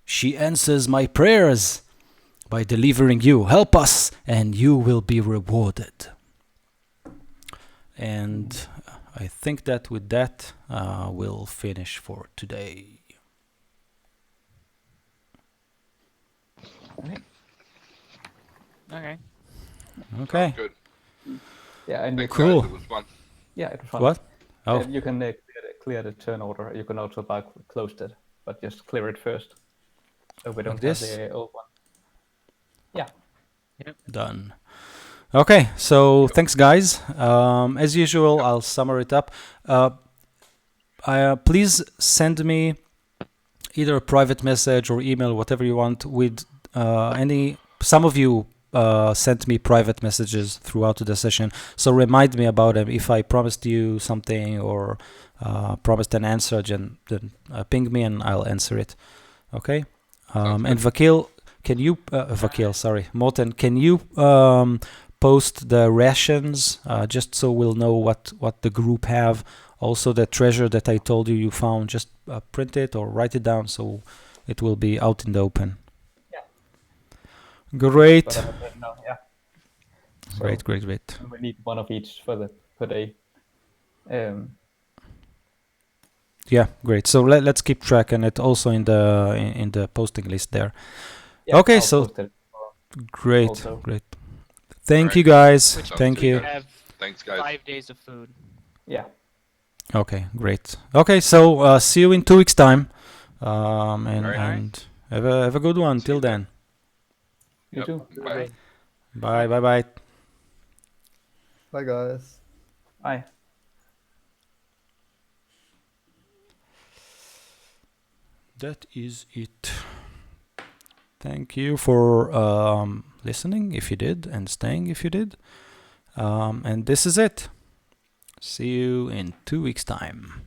She answers my prayers by delivering you. Help us, and you will be rewarded." And I think that with that, we'll finish for today. Okay. Okay. Good. Yeah, and you Thanks, Cool. guys. It was fun. yeah, it was fun. What? Oh, You can clear the turn order. You can also close it, but just clear it first, so we don't have this? the old one. Yeah. done. Okay, so thanks, guys. As usual, I'll sum it up. Please send me either a private message or email, whatever you want, with any. Some of you sent me private messages throughout the session, so remind me about them. If I promised you something or promised an answer, then ping me and I'll answer it. Okay. And Vakil, can you? Vakil, sorry, Morten, can you post the rations just so we'll know what the group have? Also, the treasure that I told you found, just print it or write it down so it will be out in the open. Yeah. Great. But no, yeah. So Great. we need one of each per day. Yeah, great. So let's keep track and it also in the posting list there. Yeah, Okay, I'll so post it. great. Also. Thank Alright. you guys. Which Thank means you. we Have Thanks, guys. 5 days of food. Yeah. Okay, great. Okay, so see you in 2 weeks' time. And Alright. and have a good one. See Till you then. You Yep. too. Bye. Bye. Bye, guys. Bye. that is it. Thank you for listening if you did, and staying if you did. And this is it. See you in 2 weeks' time.